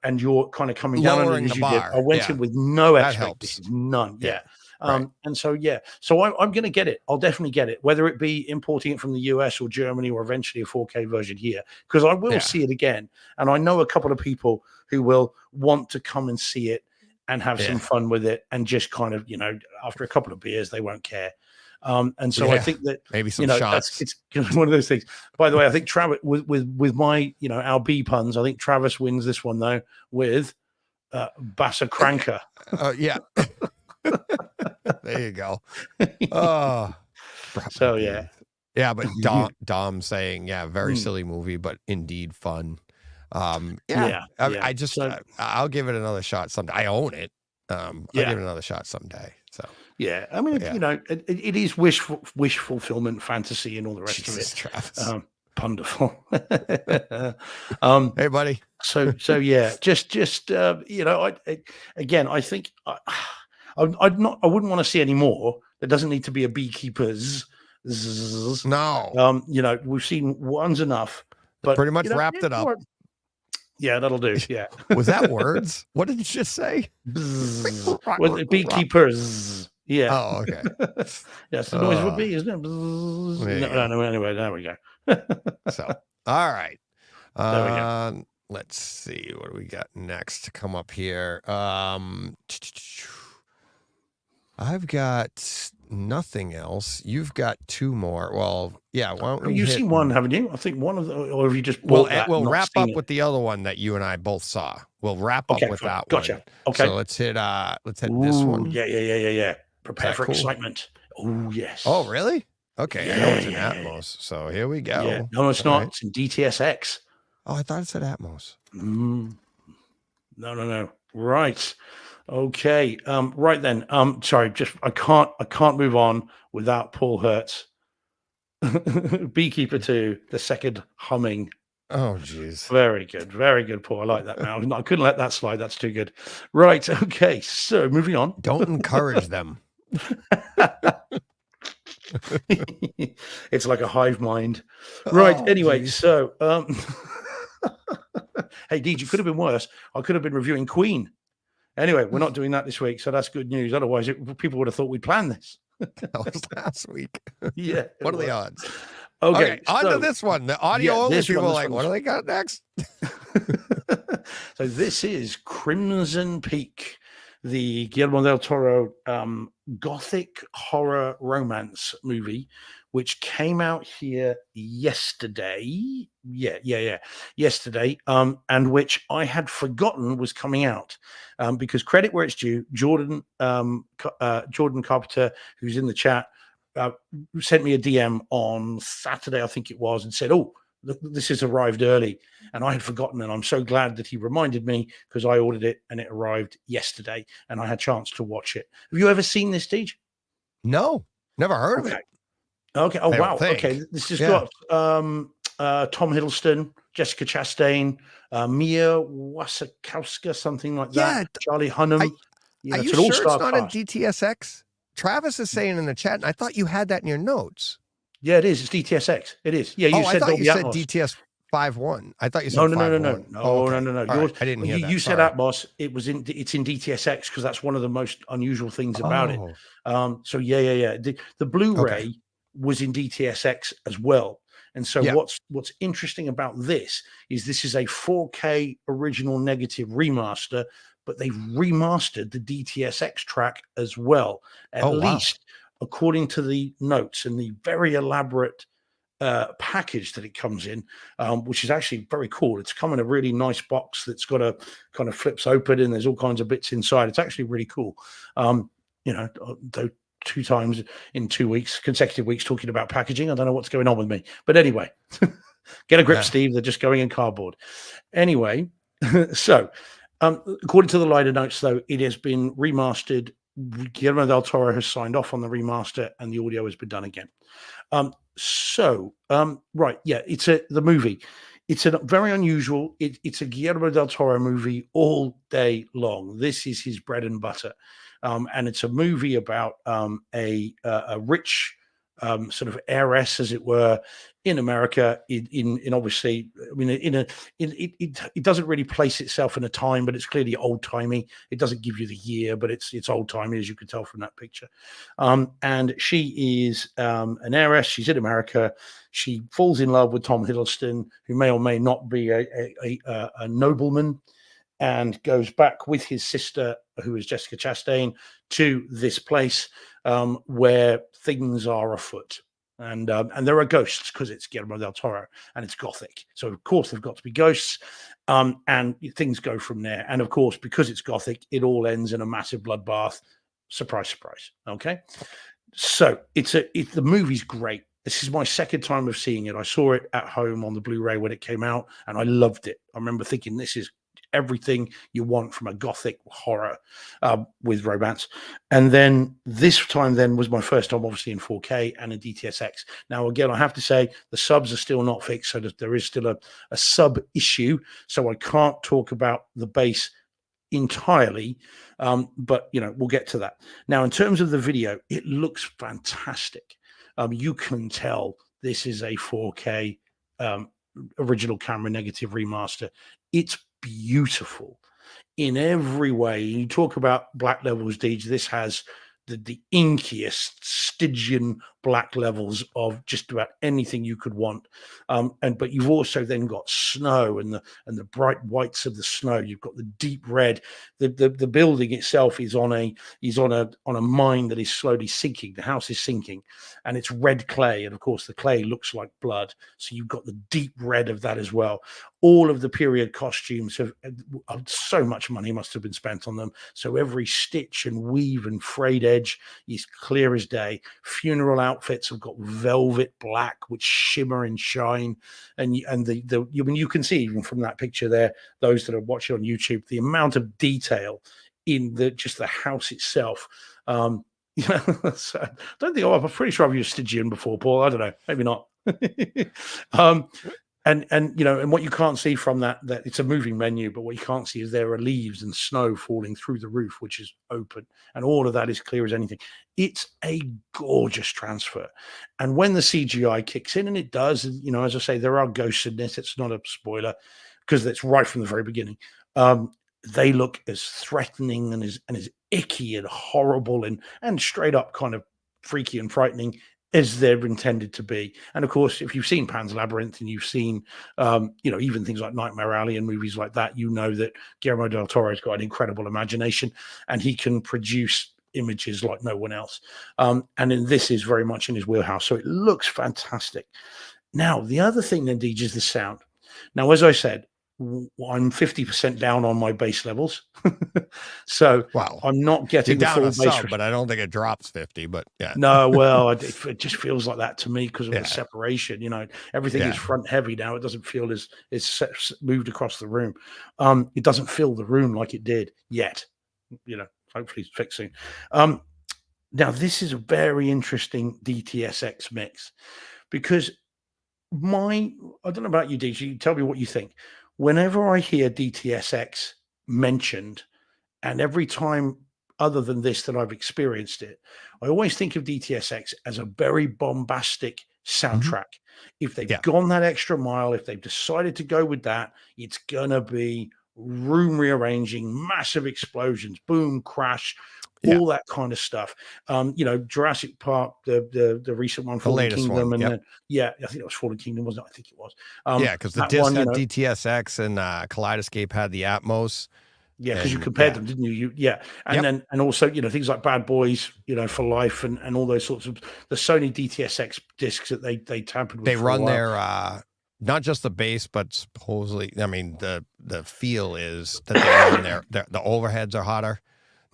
Speaker 3: And you're kind of coming down on it as you did. I went in with no expectations, none. Yeah. And so I'm going to get it. I'll definitely get it, whether it be importing it from the US or Germany or eventually a 4K version here, because I will see it again. And I know a couple of people who will want to come and see it and have some fun with it, and just kind of, after a couple of beers, they won't care. And so I think that
Speaker 2: maybe some shots.
Speaker 3: It's one of those things. By the way, I think Travis with my our B puns, I think Travis wins this one though with Bassa Cranker.
Speaker 2: Yeah. There you go. Oh,
Speaker 3: so yeah,
Speaker 2: but Dom saying very silly movie, but indeed fun. I just I'll give it another shot someday. I own it. I'll give it another shot someday. So
Speaker 3: yeah, I mean, it is wish fulfillment, fantasy, and all the rest of it.
Speaker 2: Travis.
Speaker 3: Wonderful.
Speaker 2: Hey, buddy.
Speaker 3: So yeah, just I think I wouldn't want to see any more. There doesn't need to be a Beekeepers.
Speaker 2: No.
Speaker 3: We've seen one's enough. But
Speaker 2: pretty much wrapped it up.
Speaker 3: Yeah, that'll do. Yeah.
Speaker 2: Was that words? What did you just say?
Speaker 3: Well, Beekeepers. Yeah.
Speaker 2: Oh, okay.
Speaker 3: Yes, the noise would be, isn't it? No, anyway, there we go.
Speaker 2: So, all right.
Speaker 3: There we go.
Speaker 2: Let's see what do we got next to come up here. I've got nothing else. You've got two more. Well, yeah. Why don't we
Speaker 3: You've seen one, haven't you? I think one of the, or have you just?
Speaker 2: We'll wrap up with the other one that you and I both saw. We'll wrap up with that one.
Speaker 3: Gotcha. Okay.
Speaker 2: So let's hit this one.
Speaker 3: Yeah. Prepare for excitement. Oh yes.
Speaker 2: Oh really? Okay. I know it's in Atmos. So here we go.
Speaker 3: Yeah. No, it's not. Right. It's in DTSX.
Speaker 2: Oh, I thought it said Atmos.
Speaker 3: No. Right. Okay. Right then. Sorry, I can't move on without Paul Hertz. Beekeeper 2, the second humming.
Speaker 2: Oh jeez.
Speaker 3: Very good, Paul. I like that now. I couldn't let that slide. That's too good. Right. Okay. So moving on.
Speaker 2: Don't encourage them.
Speaker 3: It's like a hive mind. Right. Anyway,
Speaker 2: geez.
Speaker 3: So hey, Deej, it could have been worse. I could have been reviewing Queen. Anyway, we're not doing that this week, so that's good news. Otherwise, people would have thought we'd planned this.
Speaker 2: That was last week.
Speaker 3: Yeah.
Speaker 2: What are the odds?
Speaker 3: Okay,
Speaker 2: on to this one. The audio only people are like, what do they got next?
Speaker 3: So this is Crimson Peak, the Guillermo del Toro gothic horror romance movie, which came out here yesterday. Yesterday. And which I had forgotten was coming out. Because credit where it's due, Jordan Carpenter, who's in the chat, sent me a DM on Saturday, I think it was, and said, "Oh, this has arrived early," and I had forgotten, and I'm so glad that he reminded me, because I ordered it and it arrived yesterday, and I had a chance to watch it. Have you ever seen this, Deej?
Speaker 2: No, never heard of it.
Speaker 3: Okay. Oh wow. Okay, this has got Tom Hiddleston, Jessica Chastain, Mia Wasikowska, something like that. Charlie Hunnam.
Speaker 2: Are you sure it's not in DTSX? Travis is saying in the chat, and I thought you had that in your notes.
Speaker 3: Yeah, it is. It's DTSX. It is. Yeah, you
Speaker 2: I
Speaker 3: said
Speaker 2: thought
Speaker 3: Dolby
Speaker 2: you said
Speaker 3: Atmos.
Speaker 2: DTS 5.1. I thought you said
Speaker 3: No, no, no, no,
Speaker 2: 5.1.
Speaker 3: no,
Speaker 2: Oh, okay.
Speaker 3: no, no, no.
Speaker 2: All right. I didn't hear that.
Speaker 3: You said
Speaker 2: Sorry.
Speaker 3: Atmos. It's in DTSX because that's one of the most unusual things about it.
Speaker 2: Oh.
Speaker 3: So yeah. The Blu-ray was in DTSX as well. And so what's interesting about this is a 4K original negative remaster, but they've remastered the DTSX track as well, at least according to the notes and the very elaborate package that it comes in, which is actually very cool. It's come in a really nice box that's got a kind of flips open and there's all kinds of bits inside. It's actually really cool. Though 2 times in 2 weeks, consecutive weeks, talking about packaging, I don't know what's going on with me. But anyway, get a grip, Steve. They're just going in cardboard. Anyway, so according to the liner notes, though, it has been remastered. Guillermo del Toro has signed off on the remaster, and the audio has been done again. Right, yeah, the movie. It's a very unusual. It's a Guillermo del Toro movie all day long. This is his bread and butter, and it's a movie about a rich sort of heiress, as it were, in America. In obviously, I mean, it doesn't really place itself in a time, but it's clearly old timey. It doesn't give you the year, but it's old timey, as you can tell from that picture. And she is an heiress. She's in America. She falls in love with Tom Hiddleston, who may or may not be a nobleman, and goes back with his sister, who is Jessica Chastain, to this place where things are afoot. And there are ghosts because it's Guillermo del Toro and it's Gothic. So, of course, there've got to be ghosts, and things go from there. And, of course, because it's Gothic, it all ends in a massive bloodbath. Surprise, surprise. Okay? So the movie's great. This is my second time of seeing it. I saw it at home on the Blu-ray when it came out, and I loved it. I remember thinking, this is everything you want from a Gothic horror with romance. And then this time then was my first time, obviously, in 4K and in DTSX. Now, again, I have to say the subs are still not fixed, so there is still a sub issue. So I can't talk about the base entirely, but we'll get to that. Now, in terms of the video, it looks fantastic. You can tell this is a 4K original camera negative remaster. It's beautiful in every way. You talk about black levels, Deej. This has the inkiest Stygian black levels of just about anything you could want, but you've also then got snow and the bright whites of the snow. You've got the deep red. The building itself is on a mine that is slowly sinking. The house is sinking, and it's red clay, and of course the clay looks like blood. So you've got the deep red of that as well. All of the period costumes have so much money must have been spent on them. So every stitch and weave and frayed edge is clear as day. Funeral outfits have got velvet black, which shimmer and shine. And you can see even from that picture there, those that are watching on YouTube, the amount of detail in just the house itself. So I don't think I'm pretty sure I've used Stygian before, Paul. I don't know, maybe not. And what you can't see from that it's a moving menu, but what you can't see is there are leaves and snow falling through the roof, which is open, and all of that is clear as anything. It's a gorgeous transfer. And when the CGI kicks in, and it does, as I say, there are ghosts in this. It's not a spoiler because it's right from the very beginning. They look as threatening and as icky and horrible and straight up kind of freaky and frightening as they're intended to be. And of course, if you've seen Pan's Labyrinth and you've seen, even things like Nightmare Alley and movies like that, that Guillermo del Toro has got an incredible imagination and he can produce images like no one else. And then this is very much in his wheelhouse. So it looks fantastic. Now, the other thing then, Deej, is the sound. Now, as I said, I'm 50% down on my bass levels. So
Speaker 2: wow.
Speaker 3: I'm not getting the full bass
Speaker 2: sub, but I don't think it drops 50, but yeah.
Speaker 3: No, well, it just feels like that to me because of the separation. Everything is front heavy now. It doesn't feel as moved across the room. It doesn't fill the room like it did yet. Hopefully it's fixing. Now, this is a very interesting DTSX mix because I don't know about you, DJ, tell me what you think. Whenever I hear DTSX mentioned, and every time other than this that I've experienced it, I always think of DTSX as a very bombastic soundtrack. If they've
Speaker 2: Yeah.
Speaker 3: gone that extra mile, if they've decided to go with that, it's gonna be room rearranging, massive explosions, boom, crash,
Speaker 2: Yeah.
Speaker 3: all that kind of stuff. Jurassic Park, the recent one,
Speaker 2: The
Speaker 3: Fallen
Speaker 2: latest
Speaker 3: Kingdom,
Speaker 2: one.
Speaker 3: and
Speaker 2: Yep.
Speaker 3: then I think it was Fallen Kingdom, wasn't it? I think it was.
Speaker 2: Yeah, because the
Speaker 3: That
Speaker 2: disc
Speaker 3: one,
Speaker 2: had DTSX and Kaleidoscape had the Atmos.
Speaker 3: yeah, because you
Speaker 2: And
Speaker 3: compared them, didn't you? And
Speaker 2: Yep.
Speaker 3: then also things like Bad Boys, for life, and all those sorts of the Sony DTSX discs that they tampered with.
Speaker 2: They
Speaker 3: for a
Speaker 2: run
Speaker 3: while.
Speaker 2: their not just the bass, but supposedly, I mean, the feel is that they run the overheads are hotter.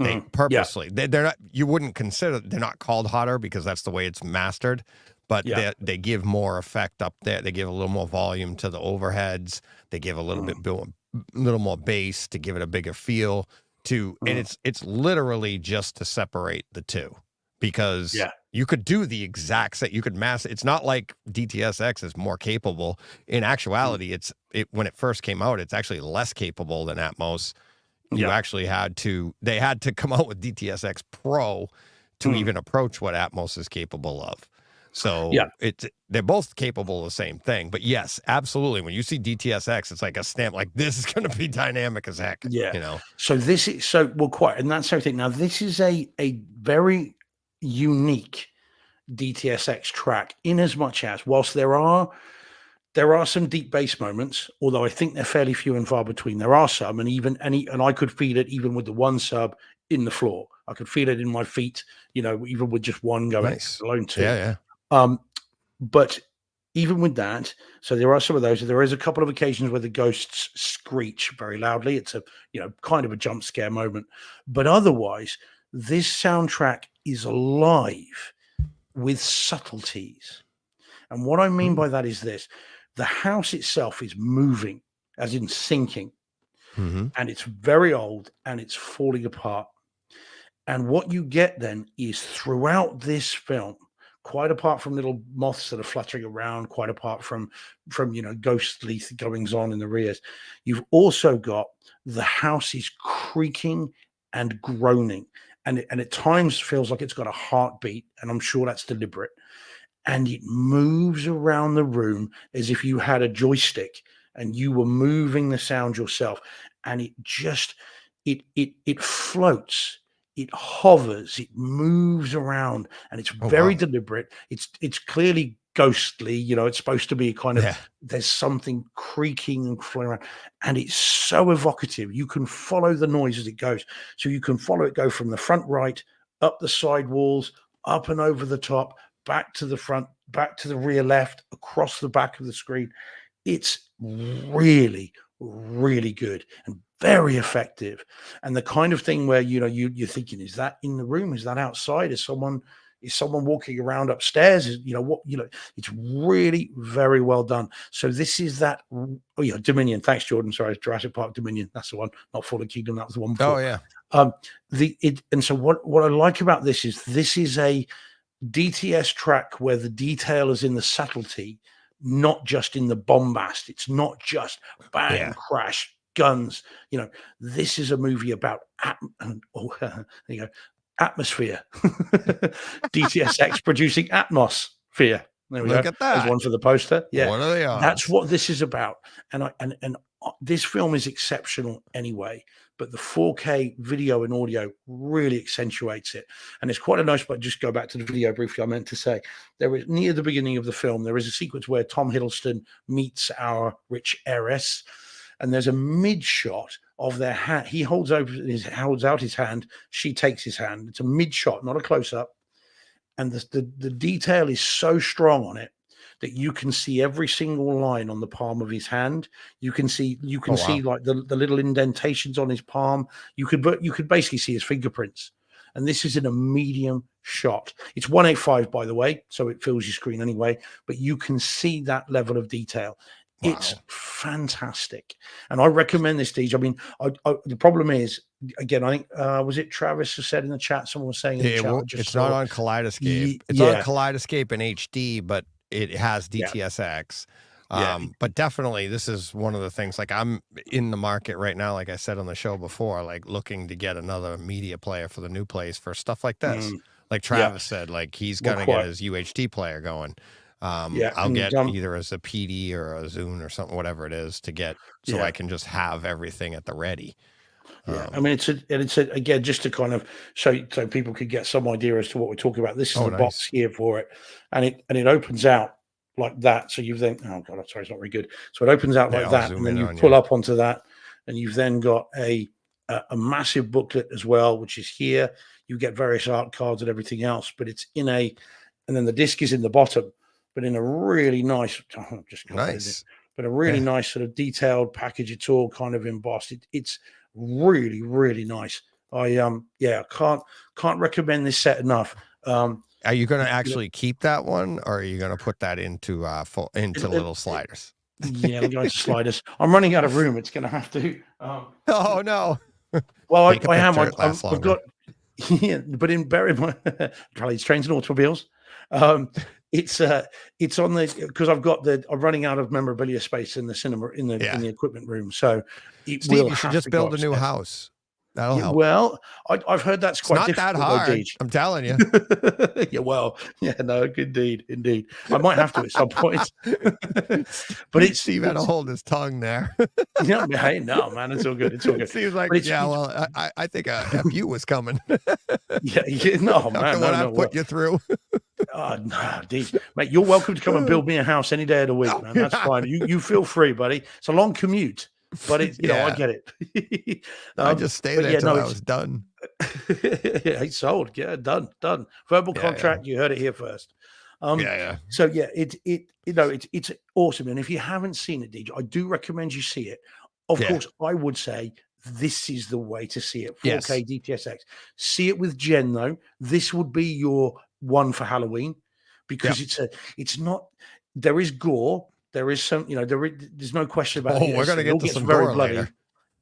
Speaker 2: They purposely they're not. You wouldn't consider they're not called hotter because that's the way it's mastered, but they give more effect up there. They give a little more volume to the overheads. They give a little little more bass to give it a bigger feel. And it's literally just to separate the two, because you could do the exact set. You could mass. It's not like DTSX is more capable. In actuality, when it first came out, it's actually less capable than Atmos. You actually they had to come out with DTSX Pro to even approach what Atmos is capable of. So they're both capable of the same thing. But yes, absolutely. When you see DTSX, it's like a stamp, like this is going to be dynamic as heck.
Speaker 3: Yeah. So this is quite, and that's everything. Now this is a very unique DTSX track, in as much as whilst there are some deep bass moments, although I think they're fairly few and far between. There are some, and I could feel it even with the one sub in the floor. I could feel it in my feet, even with just one going, alone two.
Speaker 2: Yeah.
Speaker 3: But even with that, so there are some of those. There is a couple of occasions where the ghosts screech very loudly. It's a kind of a jump scare moment, but otherwise, this soundtrack is alive with subtleties. And what I mean by that is this: the house itself is moving, as in sinking, and it's very old and it's falling apart. And what you get then is, throughout this film, quite apart from little moths that are fluttering around, quite apart from ghostly goings on in the rears, you've also got the house is creaking and groaning, and at times feels like it's got a heartbeat, and I'm sure that's deliberate. And it moves around the room as if you had a joystick and you were moving the sound yourself, and it just it floats. It hovers, it moves around, and it's very deliberate. It's clearly ghostly, it's supposed to be kind of there's something creaking and flying around, and it's so evocative. You can follow the noise as it goes. So you can follow it go from the front right, up the side walls, up and over the top, back to the front, back to the rear left, across the back of the screen. It's really, really good and very effective, and the kind of thing where you're thinking, is that in the room, is that outside, is someone walking around upstairs, it's really very well done. So this is that Dominion. Thanks, Jordan. Sorry, Jurassic Park Dominion, that's the one, not Fallen Kingdom, that was the one before. And so what I like about this is a DTS track where the detail is in the subtlety, not just in the bombast. It's not just bang, crash, guns. This is a movie about atmosphere. DTSX producing atmosphere. There we go.
Speaker 2: Look at that.
Speaker 3: There's one for the poster. Yeah,
Speaker 2: what are they on?
Speaker 3: That's what this is about. And this film is exceptional anyway, but the 4K video and audio really accentuates it. And it's quite a nice, but just go back to the video briefly. I meant to say, there is, near the beginning of the film, there is a sequence where Tom Hiddleston meets our rich heiress, and there's a mid shot of their hand. He holds out his hand. She takes his hand. It's a mid shot, not a close up. And the detail is so strong on it that you can see every single line on the palm of his hand. You can see like the little indentations on his palm. You could basically see his fingerprints. And this is in a medium shot. It's 185, by the way, so it fills your screen anyway. But you can see that level of detail. Wow. It's fantastic, and I recommend this, DJ. I mean, the problem is, again, I think was it Travis who said in the chat? Someone was saying in the chat,
Speaker 2: it's not on Kaleidoscape. It's on Kaleidoscape in HD, but it has DTSX.
Speaker 3: Yeah.
Speaker 2: But definitely this is one of the things, like I'm in the market right now, like I said on the show before, like looking to get another media player for the new place for stuff like this. Like
Speaker 3: Yeah.
Speaker 2: Travis said, like he's
Speaker 3: Well,
Speaker 2: going to get
Speaker 3: quite.
Speaker 2: his UHD player going.
Speaker 3: Yeah.
Speaker 2: I'll
Speaker 3: And
Speaker 2: get either as a PD or a Zune or something, whatever it is, to get so
Speaker 3: yeah.
Speaker 2: I can just have everything at the ready.
Speaker 3: Yeah, I mean, it's a again, just to kind of show so people could get some idea as to what we're talking about. This is the box
Speaker 2: Nice.
Speaker 3: here for it, and it opens out like that. So you then, oh god, I'm sorry, it's not very good. So it opens out like
Speaker 2: I'll
Speaker 3: that,
Speaker 2: zoom
Speaker 3: and then
Speaker 2: in
Speaker 3: you
Speaker 2: on
Speaker 3: pull
Speaker 2: you.
Speaker 3: up onto that, and you've then got a massive booklet as well, which is here. You get various art cards and everything else, but it's in a, and then the disc is in the bottom, but in a really nice, oh, just
Speaker 2: Nice.
Speaker 3: but a really nice sort of detailed package. It's all kind of embossed. It's really, really nice. I can't recommend this set enough.
Speaker 2: Are you going to actually keep that one, or are you going to put that into little sliders?
Speaker 3: Yeah, I'm going to sliders. I'm running out of room. It's going to have to.
Speaker 2: Oh no!
Speaker 3: Well,
Speaker 2: Take a
Speaker 3: I am.
Speaker 2: picture, it lasts
Speaker 3: I've
Speaker 2: longer.
Speaker 3: got. Yeah, but in Berry, trolleys, trains, and automobiles. It's on the because I'm running out of memorabilia space in the cinema in the equipment room. So
Speaker 2: Steve, you should just build a new house. That'll help.
Speaker 3: Well, I've heard that's quite
Speaker 2: not
Speaker 3: difficult.
Speaker 2: that hard. I'm telling you.
Speaker 3: Yeah, well, yeah, no, indeed. I might have to at some point. But
Speaker 2: Steve had to hold his tongue there.
Speaker 3: Yeah, hey, no, man, it's all good. It's all good.
Speaker 2: Seems like I think a FU was coming.
Speaker 3: Yeah, no, man,
Speaker 2: After what I've put you through.
Speaker 3: Oh, no, geez. Mate, you're welcome to come and build me a house any day of the week, man. That's fine. You feel free, buddy. It's a long commute, but it's I get it.
Speaker 2: I just stay there till I was done.
Speaker 3: It's sold. Yeah, done. Verbal contract. You heard it here first. So yeah, it's awesome. And if you haven't seen it, DJ, I do recommend you see it. Of course, I would say this is the way to see it. 4K DTSX. See it with Jen though. This would be your one for Halloween because it's not. There is gore. There is some. There's no question about it.
Speaker 2: We're gonna get to some
Speaker 3: very
Speaker 2: gore
Speaker 3: bloody.
Speaker 2: later.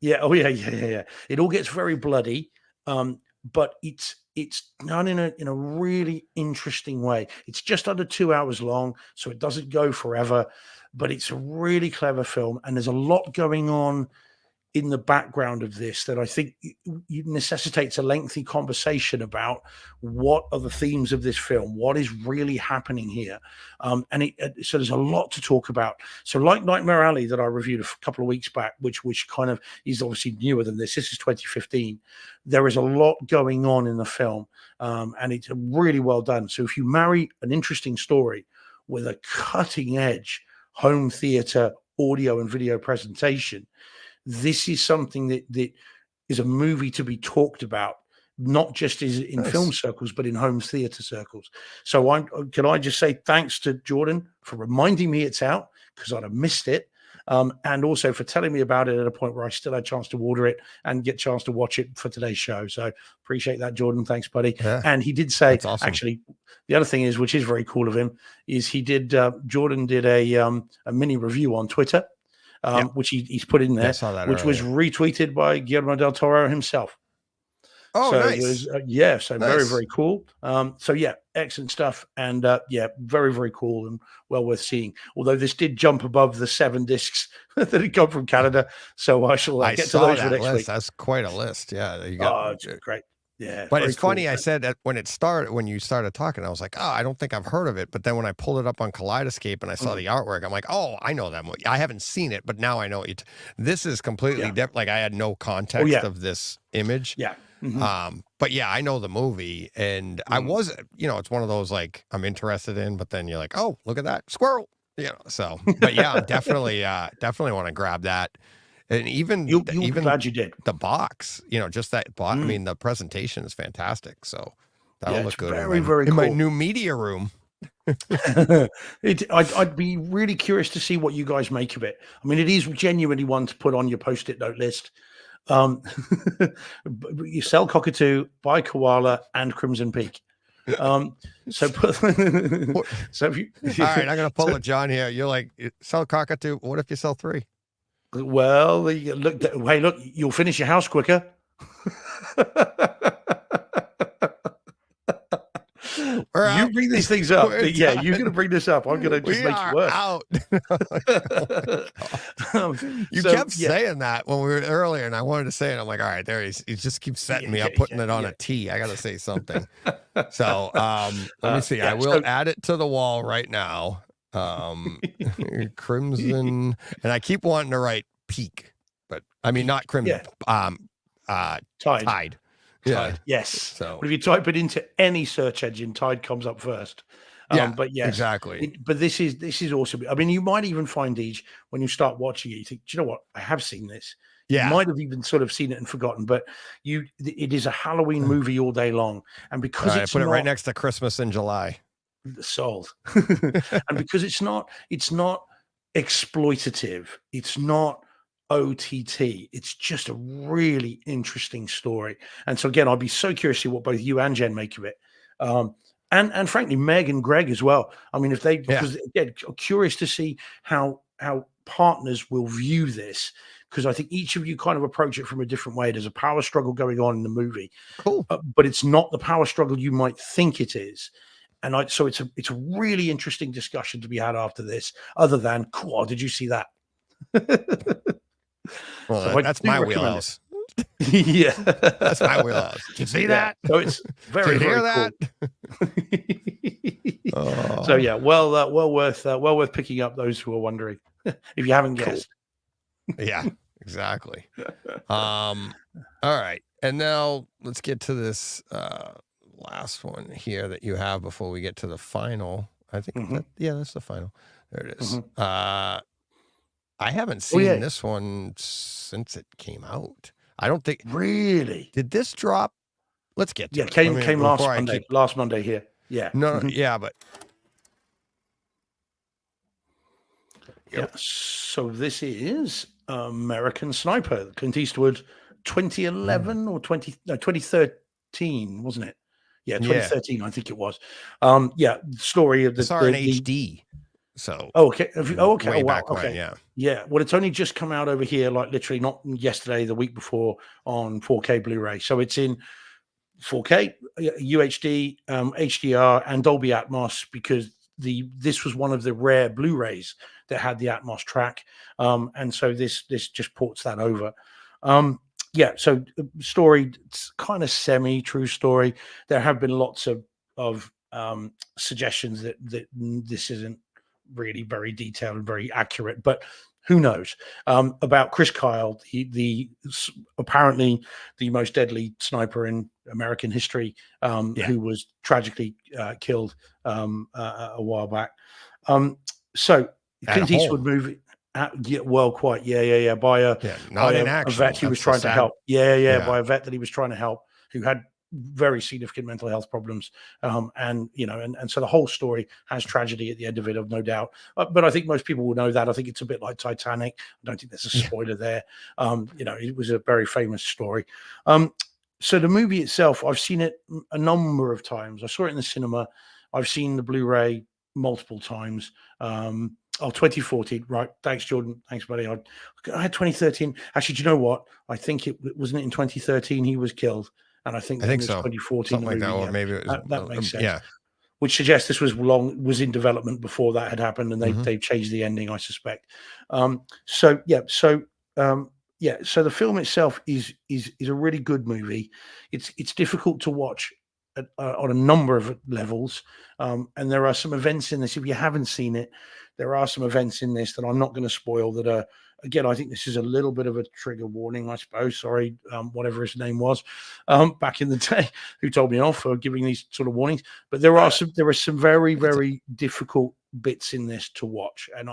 Speaker 3: Yeah. Oh yeah. It all gets very bloody. But it's done in a really interesting way. It's just under 2 hours long, so it doesn't go forever, but it's a really clever film, and there's a lot going on in the background of this that I think necessitates a lengthy conversation about what are the themes of this film, what is really happening here, so there's a lot to talk about. So, like Nightmare Alley that I reviewed a couple of weeks back, which kind of is obviously newer than this. This is 2015. There is a lot going on in the film, and it's really well done. So, if you marry an interesting story with a cutting edge home theater audio and video presentation, this is something that is a movie to be talked about, not just in film circles, but in home theater circles. So can I just say thanks to Jordan for reminding me it's out, because I'd have missed it. And also for telling me about it at a point where I still had a chance to order it and get a chance to watch it for today's show. So appreciate that, Jordan. Thanks, buddy. Yeah. And he did say, awesome. Actually, the other thing is, which is very cool of him, is Jordan did a mini review on Twitter. Which he's put in there, which was retweeted by Guillermo del Toro himself.
Speaker 2: Oh,
Speaker 3: so
Speaker 2: nice.
Speaker 3: So nice. Very, very cool. So yeah, excellent stuff. And very, very cool and well worth seeing. Although this did jump above the 7 discs that had come from Canada. So I shall get to those next week.
Speaker 2: That's quite a list. Yeah.
Speaker 3: It's great. Yeah,
Speaker 2: but it's funny. I said that when you started talking, I was like, oh, I don't think I've heard of it. But then when I pulled it up on Kaleidoscape and I saw the artwork, I'm like, oh, I know that movie. I haven't seen it, but now I know it. This is completely different. Like I had no context of this image.
Speaker 3: Yeah.
Speaker 2: Mm-hmm. But yeah, I know the movie, and I was, it's one of those like I'm interested in, but then you're like, oh, look at that squirrel. So, but yeah, I'm definitely want to grab that. And even
Speaker 3: glad you did
Speaker 2: the box, just that box. I mean, the presentation is fantastic. So that'll look good.
Speaker 3: Very, very cool.
Speaker 2: In my new media room.
Speaker 3: I'd be really curious to see what you guys make of it. I mean, it is genuinely one to put on your post-it note list. You sell Cockatoo, buy Koala, and Crimson Peak. All right,
Speaker 2: I'm gonna pull a John here. You're like, sell Cockatoo. What if you sell 3?
Speaker 3: Well, look, you'll finish your house quicker.
Speaker 2: We're
Speaker 3: You
Speaker 2: out.
Speaker 3: bring these things up.
Speaker 2: We're
Speaker 3: Yeah,
Speaker 2: done.
Speaker 3: you're going to bring this up. I'm going to just
Speaker 2: We
Speaker 3: make
Speaker 2: are
Speaker 3: it worse.
Speaker 2: out. Like, oh my God. You kept saying that when we were earlier, and I wanted to say it. I'm like, all right, there he just keeps setting me up, putting it on a T. I got to say something. So let me see. I will add it to the wall right now. Crimson, and I keep wanting to write peak, but I mean not crimson. Tide.
Speaker 3: Tide, yes.
Speaker 2: So,
Speaker 3: but if you type it into any search engine, Tide comes up first. But yes,
Speaker 2: exactly.
Speaker 3: But this is awesome. I mean, you might even find these when you start watching it. You think, do you know what? I have seen this.
Speaker 2: Yeah.
Speaker 3: You might have even sort of seen it and forgotten, but it is a Halloween movie all day long, and because
Speaker 2: I put it right next to Christmas in July.
Speaker 3: Sold, and because it's not exploitative. It's not OTT. It's just a really interesting story. And so again, I'd be so curious to see what both you and Jen make of it. And frankly, Meg and Greg as well. I mean, if they, because again, I'm curious to see how partners will view this, because I think each of you kind of approach it from a different way. There's a power struggle going on in the movie,
Speaker 2: cool,
Speaker 3: but it's not the power struggle you might think it is. And so it's a really interesting discussion to be had after this. Other than, cool, did you see that?
Speaker 2: Well,
Speaker 3: so
Speaker 2: that's my wheelhouse.
Speaker 3: Yeah,
Speaker 2: that's my wheelhouse. Did you see that?
Speaker 3: So it's very,
Speaker 2: Did you
Speaker 3: very
Speaker 2: hear
Speaker 3: cool.
Speaker 2: that?
Speaker 3: So yeah, well worth picking up. Those who are wondering, if you haven't guessed.
Speaker 2: Yeah, exactly. All right, and now let's get to this last one here that you have before we get to the final. I think that's the final. There it is. I haven't seen this one since it came out. I don't think.
Speaker 3: Really?
Speaker 2: Did this drop? Let's get to it.
Speaker 3: Came last Monday here. Yeah.
Speaker 2: No, yeah, but.
Speaker 3: Yeah. So this is American Sniper, Clint Eastwood, 2011 or 2013, wasn't it? Yeah, 2013, I think it was. Story of the
Speaker 2: HD. So
Speaker 3: okay.
Speaker 2: Way back when,
Speaker 3: yeah. Well, it's only just come out over here, like literally not yesterday, the week before, on 4K Blu-ray. So it's in 4K, UHD, HDR, and Dolby Atmos, because this was one of the rare Blu-rays that had the Atmos track, and so this just ports that over. So story, it's kind of semi-true story. There have been lots of suggestions that this isn't really very detailed and very accurate, but who knows? About Chris Kyle, the apparently the most deadly sniper in American history, who was tragically killed a while back. So Clint Eastwood movie. By a vet he was trying to help. By a vet that he was trying to help, who had very significant mental health problems, and so the whole story has tragedy at the end of it, of no doubt. But I think most people will know that. I think it's a bit like Titanic. I don't think there's a spoiler there. It was a very famous story. So the movie itself, I've seen it a number of times. I saw it in the cinema. I've seen the Blu-ray multiple times. 2014, right? Thanks, Jordan. Thanks, buddy. I had 2013. Actually, do you know what? I think it wasn't in 2013 he was killed. And I think so. 2014,
Speaker 2: something like that, or maybe it was,
Speaker 3: that makes sense. Yeah, which suggests this was in development before that had happened, and they changed the ending, I suspect. So the film itself is a really good movie. It's difficult to watch on a number of levels, and there are some events in this. If you haven't seen it, there are some events in this that I'm not going to spoil that are. Again, I think this is a little bit of a trigger warning, I suppose. Sorry, whatever his name was back in the day, who told me off for giving these sort of warnings. But there are some very, very difficult bits in this to watch, and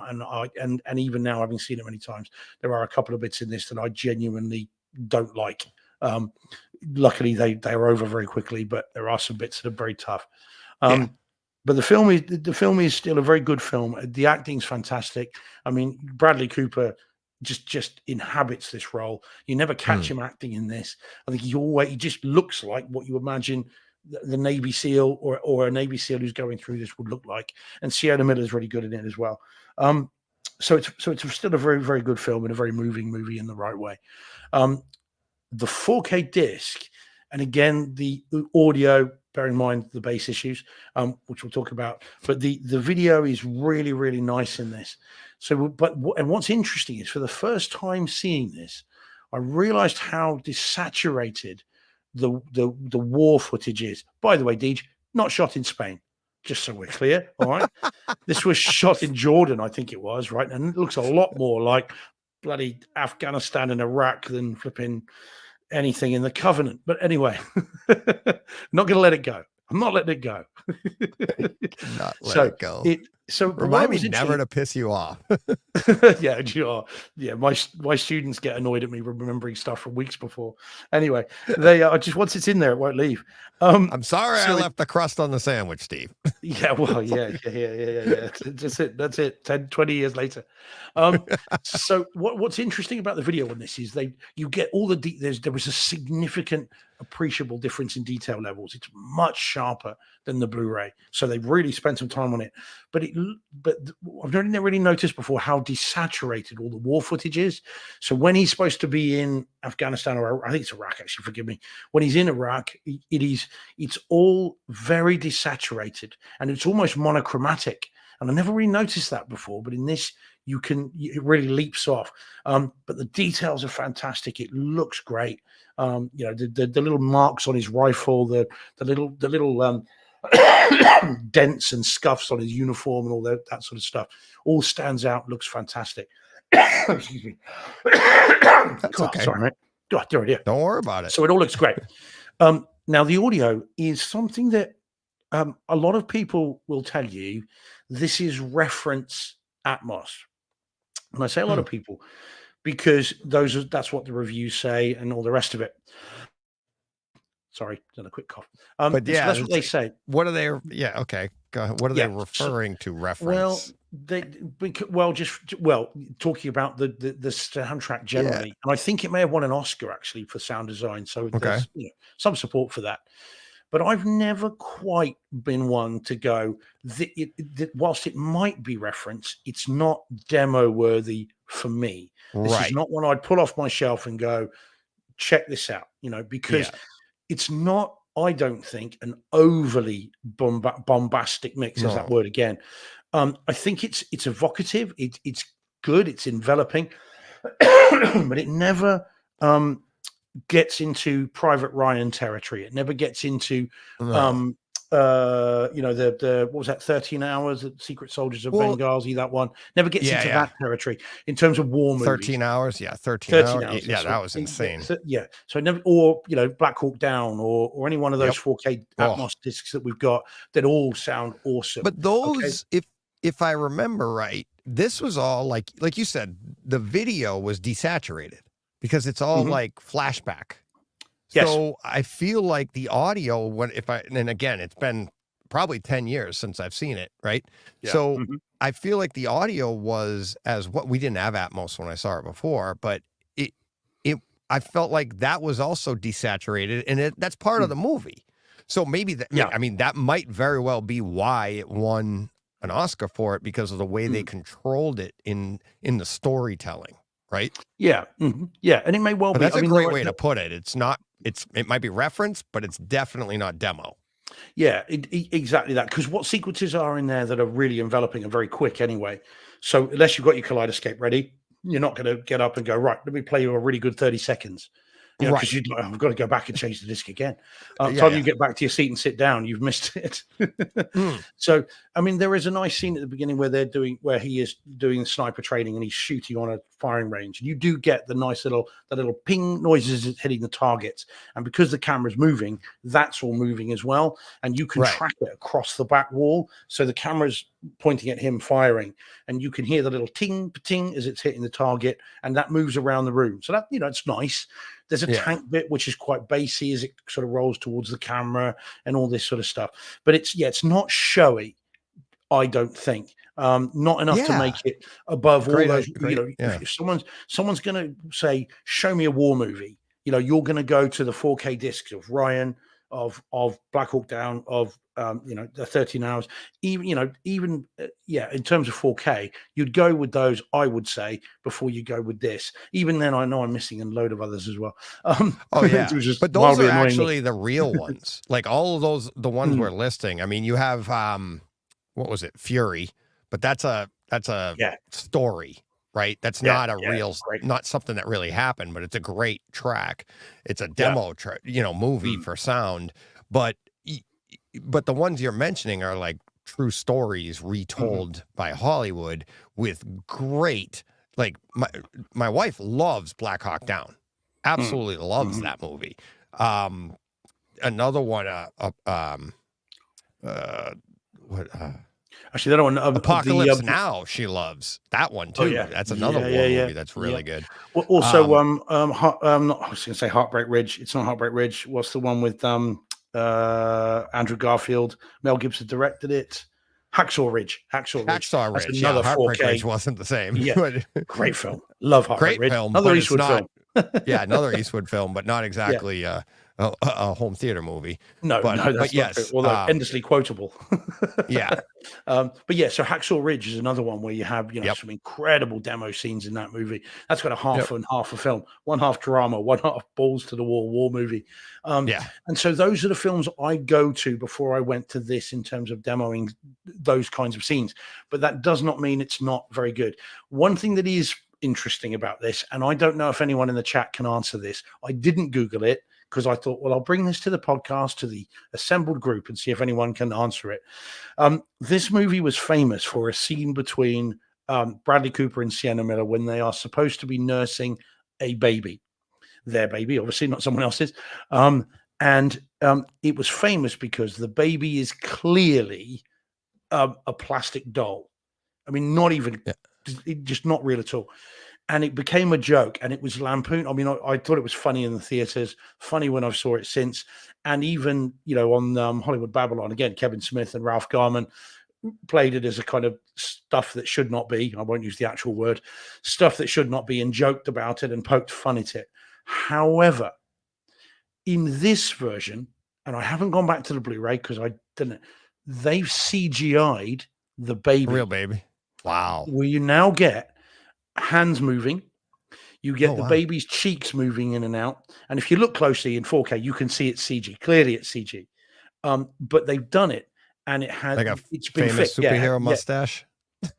Speaker 3: even now, having seen it many times, there are a couple of bits in this that I genuinely don't like. Luckily, they are over very quickly, but there are some bits that are very tough. But the film is still a very good film. The acting's fantastic. I mean, Bradley Cooper just inhabits this role. You never catch him acting in this. I think he just looks like what you imagine the Navy SEAL or a Navy SEAL who's going through this would look like. And Sienna Miller is really good in it as well. So it's still a very, very good film and a very moving movie in the right way. The 4K disc And again, the audio, bear in mind the bass issues, which we'll talk about, but the video is really, really nice in this. So, and what's interesting is for the first time seeing this, I realized how desaturated the war footage is. By the way, Deej, not shot in Spain, just so we're clear. All right. This was shot in Jordan, I think it was, right? And it looks a lot more like bloody Afghanistan and Iraq than flipping anything in the Covenant. But anyway, not going to let it go. I'm not letting it go.
Speaker 2: Not let it go.
Speaker 3: So
Speaker 2: remind me never to piss you off.
Speaker 3: Yeah, you are. Yeah, my students get annoyed at me remembering stuff from weeks before. Anyway, they just once it's in there, it won't leave.
Speaker 2: I'm sorry I left the crust on the sandwich, Steve.
Speaker 3: Yeah, well, yeah. That's it. 10, 20 years later. So what's interesting about the video on this is you get all the there was a significant appreciable difference in detail levels. It's much sharper than the Blu-ray, so they've really spent some time on it. But I've never really noticed before how desaturated all the war footage is. So when he's supposed to be in Afghanistan, or I think it's Iraq, actually, forgive me, when he's in Iraq, it's all very desaturated and it's almost monochromatic. And I never really noticed that before, but in this, it really leaps off. But the details are fantastic. It looks great. The little marks on his rifle, the little dents and scuffs on his uniform and all that sort of stuff all stands out, looks fantastic. Excuse me.
Speaker 2: That's okay.
Speaker 3: Sorry, mate. God, dear.
Speaker 2: Don't worry about it.
Speaker 3: So it all looks great. Now the audio is something that a lot of people will tell you this is reference Atmos. And I say a lot of people because that's what the reviews say and all the rest of it. Sorry, done a quick cough.
Speaker 2: But yeah,
Speaker 3: so that's what they say.
Speaker 2: What are they? Yeah, okay. Go ahead. What are they referring to? Reference?
Speaker 3: Well, talking about the soundtrack generally, and I think it may have won an Oscar actually for sound design. So there's some support for that. But I've never quite been one to go, whilst it might be reference, it's not demo worthy for me. This is not one I'd pull off my shelf and go, check this out, because it's not, I don't think, an overly bombastic mix, is that word again. I think it's evocative, it's good, it's enveloping, but it never gets into Private Ryan territory. It never gets into the what was that, 13 Hours, Secret Soldiers of Benghazi, that one never gets into that territory in terms of war movies.
Speaker 2: 13 Hours, 13 hours. Yeah, that was insane.
Speaker 3: So never, or Black Hawk Down or any one of those 4K Atmos discs that we've got that all sound awesome.
Speaker 2: But those, if I remember right, this was all like you said, the video was desaturated because it's all like flashback. So I feel like the audio, and again, it's been probably 10 years since I've seen it, right? Yeah. So I feel like the audio was we didn't have Atmos when I saw it before, but I felt like that was also desaturated, and that's part of the movie. So maybe I mean, that might very well be why it won an Oscar for it, because of the way they controlled it in the storytelling. Right. Yeah.
Speaker 3: Yeah. And it may well be.
Speaker 2: That's a great way to put it. It might be reference, but it's definitely not demo.
Speaker 3: Yeah, exactly that. Because what sequences are in there that are really enveloping and very quick anyway. So unless you've got your kaleidoscope ready, you're not going to get up and go, right, let me play you a really good 30 seconds. Because I've got to go back and change the disc again. Time you get back to your seat and sit down, you've missed it. So, I mean, there is a nice scene at the beginning where he is doing sniper training and he's shooting on a firing range. And you do get the nice little ping noises hitting the targets. And because the camera's moving, that's all moving as well. And you can track it across the back wall. So the camera's pointing at him firing, and you can hear the little ting, ting as it's hitting the target, and that moves around the room. So that, it's nice. There's a tank bit, which is quite bassy as it sort of rolls towards the camera and all this sort of stuff. But it's not showy, I don't think. Not enough to make it above all those. If someone's going to say, show me a war movie, you're going to go to the 4K discs of Ryan of Black Hawk Down, of the 13 hours, even in terms of 4K, you'd go with those, I would say, before you go with this. Even then, I know I'm missing a load of others as well.
Speaker 2: Oh yeah,
Speaker 3: which is
Speaker 2: but those
Speaker 3: wildly
Speaker 2: are
Speaker 3: annoying me.
Speaker 2: actually the real ones. Like all of those, the ones we're listing. I mean, you have what was it, Fury? But that's a
Speaker 3: Yeah.
Speaker 2: story, right? That's
Speaker 3: Yeah,
Speaker 2: not a
Speaker 3: yeah,
Speaker 2: real,
Speaker 3: great.
Speaker 2: not something that really happened, but it's a great track. It's a demo movie for sound. But the ones you're mentioning are like true stories retold by Hollywood with great, like my wife loves Black Hawk Down. Absolutely loves that movie. Another one,
Speaker 3: Actually, that one,
Speaker 2: Apocalypse Now, she loves that one too.
Speaker 3: Oh, yeah.
Speaker 2: That's another war movie that's really good.
Speaker 3: Well, also, not, I was going to say Heartbreak Ridge. It's not Heartbreak Ridge. What's the one with Andrew Garfield? Mel Gibson directed it. Hacksaw Ridge. Hacksaw Ridge.
Speaker 2: That's
Speaker 3: another
Speaker 2: Heartbreak
Speaker 3: 4K.
Speaker 2: Ridge wasn't the same.
Speaker 3: Yeah, great film. Love Heartbreak
Speaker 2: Great
Speaker 3: Ridge.
Speaker 2: film.
Speaker 3: Another
Speaker 2: but
Speaker 3: Eastwood
Speaker 2: it's not,
Speaker 3: film.
Speaker 2: Yeah, another Eastwood film, but not exactly a home theater movie.
Speaker 3: No,
Speaker 2: but
Speaker 3: that's
Speaker 2: yes,
Speaker 3: not true. Although endlessly quotable.
Speaker 2: Yeah.
Speaker 3: But yeah, so Hacksaw Ridge is another one where you have some incredible demo scenes in that movie. That's got a half and half a film, one half drama, one half balls to the wall war movie. And so those are the films I go to before I went to this in terms of demoing those kinds of scenes. But that does not mean it's not very good. One thing that is interesting about this, and I don't know if anyone in the chat can answer this, I didn't Google it because I thought, well, I'll bring this to the podcast, to the assembled group, and see if anyone can answer it. This movie was famous for a scene between Bradley Cooper and Sienna Miller when they are supposed to be nursing a baby, their baby, obviously not someone else's. And it was famous because the baby is clearly a plastic doll. I mean, not even, just not real at all. And it became a joke, and it was lampooned. I mean, I thought it was funny in the theaters, funny when I saw it since. And even, on Hollywood Babylon, again, Kevin Smith and Ralph Garman played it as a kind of stuff that should not be. I won't use the actual word, stuff that should not be, and joked about it and poked fun at it. However, in this version, and I haven't gone back to the Blu-ray because I didn't, they've CGI'd the baby.
Speaker 2: Real baby. Wow.
Speaker 3: Where you now get hands moving, you get the baby's cheeks moving in and out, and if you look closely in 4K, you can see it's CG. Clearly, it's CG. But they've done it, and it's been
Speaker 2: famous
Speaker 3: fixed.
Speaker 2: Superhero mustache.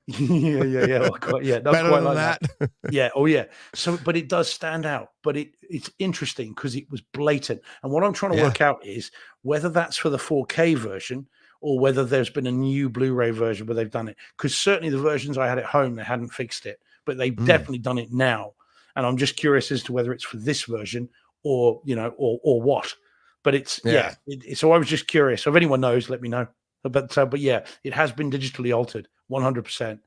Speaker 3: Yeah. Not
Speaker 2: Better
Speaker 3: quite
Speaker 2: than
Speaker 3: like
Speaker 2: that.
Speaker 3: Yeah. Oh, yeah. So, but it does stand out. But it's interesting because it was blatant. And what I'm trying to work out is whether that's for the 4K version or whether there's been a new Blu-ray version where they've done it. Because certainly the versions I had at home, they hadn't fixed it. But they've definitely done it now, and I'm just curious as to whether it's for this version or or what. But it's so I was just curious. So if anyone knows, let me know. But yeah, it has been digitally altered, 100%.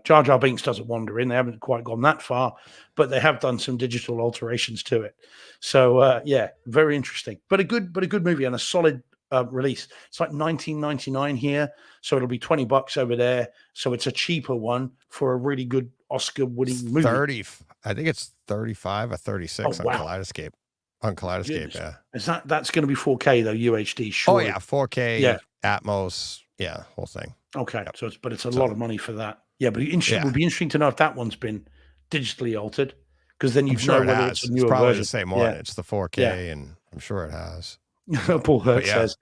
Speaker 3: Jar Jar Binks doesn't wander in. They haven't quite gone that far, but they have done some digital alterations to it. So very interesting. But a good movie and a solid release. It's like $19.99 here, so it'll be $20 over there. So it's a cheaper one for a really good Oscar-winning movie.
Speaker 2: 30, I think it's 35 or 36 on Kaleidoscape. On Kaleidoscape,
Speaker 3: Goodness. That's going to be 4K though, UHD. Sure.
Speaker 2: Oh yeah, 4K, Atmos, whole thing.
Speaker 3: Okay, so it's a lot of money for that. Yeah, but it would be interesting to know if that one's been digitally altered, because then you'd know whether it's a newer
Speaker 2: probably
Speaker 3: version.
Speaker 2: the same one. It's the 4K, and I'm sure it has.
Speaker 3: Paul Hurt says,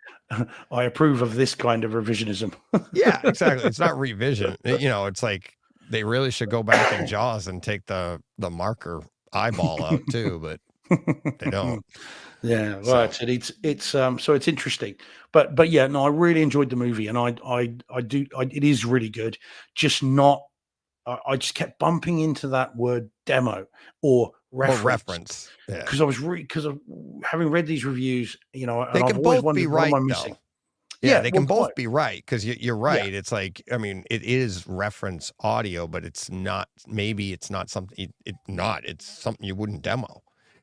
Speaker 3: I approve of this kind of revisionism.
Speaker 2: Yeah, exactly. It's not revision. It's like they really should go back in Jaws and take the marker eyeball out too, but they don't.
Speaker 3: Yeah, right. So it's interesting. But yeah, no, I really enjoyed the movie, and it is really good. Just not I just kept bumping into that word demo or reference. Because I was because of having read these reviews,
Speaker 2: they can both be right though. Yeah, they can both be right, because you're right. It's like, I mean, it is reference audio, but it's not. Maybe it's not something. It's something you wouldn't demo.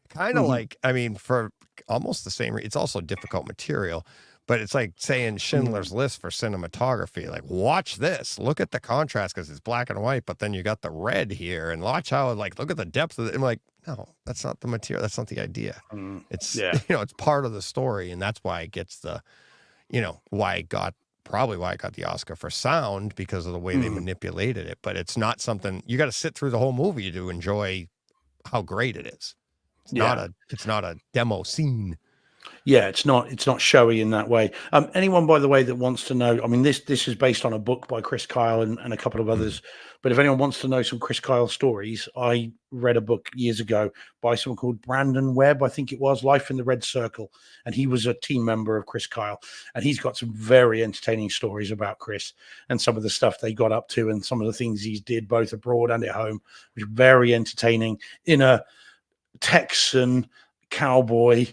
Speaker 2: Kind of like, I mean, for almost the same. It's also difficult material, but it's like saying Schindler's List for cinematography. Like, watch this. Look at the contrast because it's black and white, but then you got the red here, and watch how like look at the depth of it. I'm like, no, that's not the material. That's not the idea. It's it's part of the story, and that's why it gets the, why it got the Oscar for sound because of the way they manipulated it. But it's not something you got to sit through the whole movie to enjoy how great it is. It's not a demo scene.
Speaker 3: Yeah, it's not showy in that way. Anyone, by the way, that wants to know, I mean, this is based on a book by Chris Kyle and a couple of others. But if anyone wants to know some Chris Kyle stories, I read a book years ago by someone called Brandon Webb, I think it was, Life in the Red Circle. And he was a team member of Chris Kyle. And he's got some very entertaining stories about Chris and some of the stuff they got up to and some of the things he did both abroad and at home, which was very entertaining in a Texan cowboy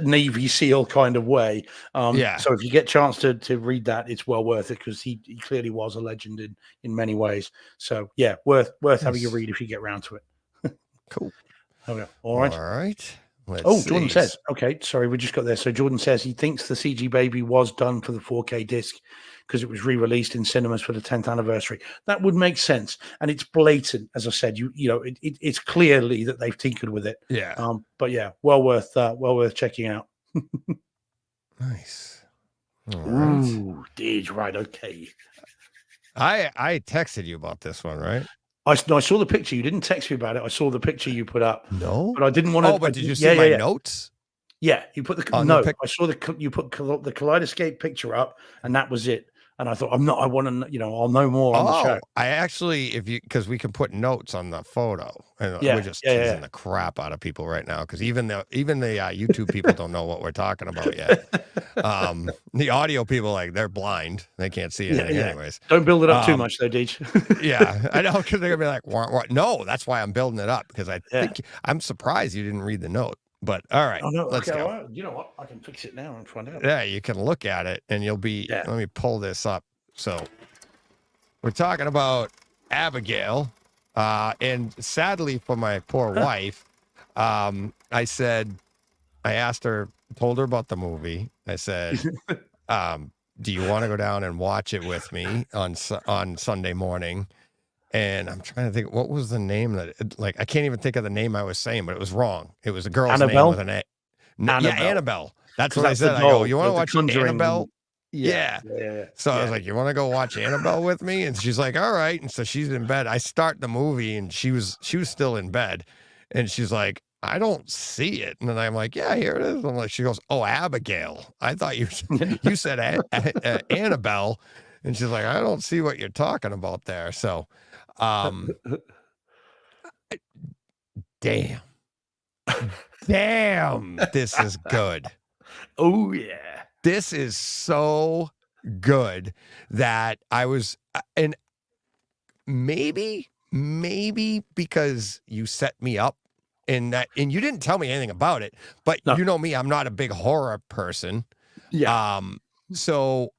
Speaker 3: Navy SEAL kind of way. So if you get a chance to read that, it's well worth it because he clearly was a legend in many ways. So yeah, worth having a read if you get around to it.
Speaker 2: Cool.
Speaker 3: Okay. All right. Jordan says, okay, sorry, we just got there. So Jordan says he thinks the CG Baby was done for the 4K disc because it was re-released in cinemas for the 10th anniversary. That would make sense. And it's blatant, as I said, it's clearly that they've tinkered with it.
Speaker 2: Yeah.
Speaker 3: But yeah, well worth checking out.
Speaker 2: Nice.
Speaker 3: Ooh, Deej, right, okay.
Speaker 2: I texted you about this one, right?
Speaker 3: I saw the picture. You didn't text me about it. I saw the picture you put up.
Speaker 2: No,
Speaker 3: but I didn't want to.
Speaker 2: Oh, but did you see my notes?
Speaker 3: Yeah, you put the no. I saw you put the Kaleidoscape picture up, and that was it. And I thought, I want to, I'll know more on the show.
Speaker 2: I actually, because we can put notes on the photo, and we're just teasing the crap out of people right now because even the YouTube people don't know what we're talking about yet. The audio people, they're blind; they can't see anything, anyways.
Speaker 3: Don't build it up too much, though, Deej.
Speaker 2: Yeah, I know because they're gonna be like, what? No, that's why I'm building it up because I think I'm surprised you didn't read the note. But all right, let's go.
Speaker 3: Well, you know what? I can fix it now and find out.
Speaker 2: Yeah, you can look at it and you'll be. Let me pull this up. So we're talking about Abigail, and sadly for my poor wife, I asked her, told her about the movie. I said, "Do you want to go down and watch it with me on Sunday morning?" And I'm trying to think, what was the name I can't even think of the name I was saying, but it was wrong. It was a girl's name with an A.
Speaker 3: Annabelle.
Speaker 2: Yeah, Annabelle. That's what I said. I go, you want to watch Annabelle?
Speaker 3: Yeah.
Speaker 2: So I was like, you want to go watch Annabelle with me? And she's like, all right. And so she's in bed. I start the movie and she was still in bed. And she's like, I don't see it. And then I'm like, yeah, here it is. I'm like, she goes, oh, Abigail. I thought you said Annabelle. And she's like, I don't see what you're talking about there. So, damn, this is good.
Speaker 3: Oh yeah,
Speaker 2: this is so good that I was, and maybe because you set me up in that, and you didn't tell me anything about it, but you know me, I'm not a big horror person.
Speaker 3: Yeah.
Speaker 2: So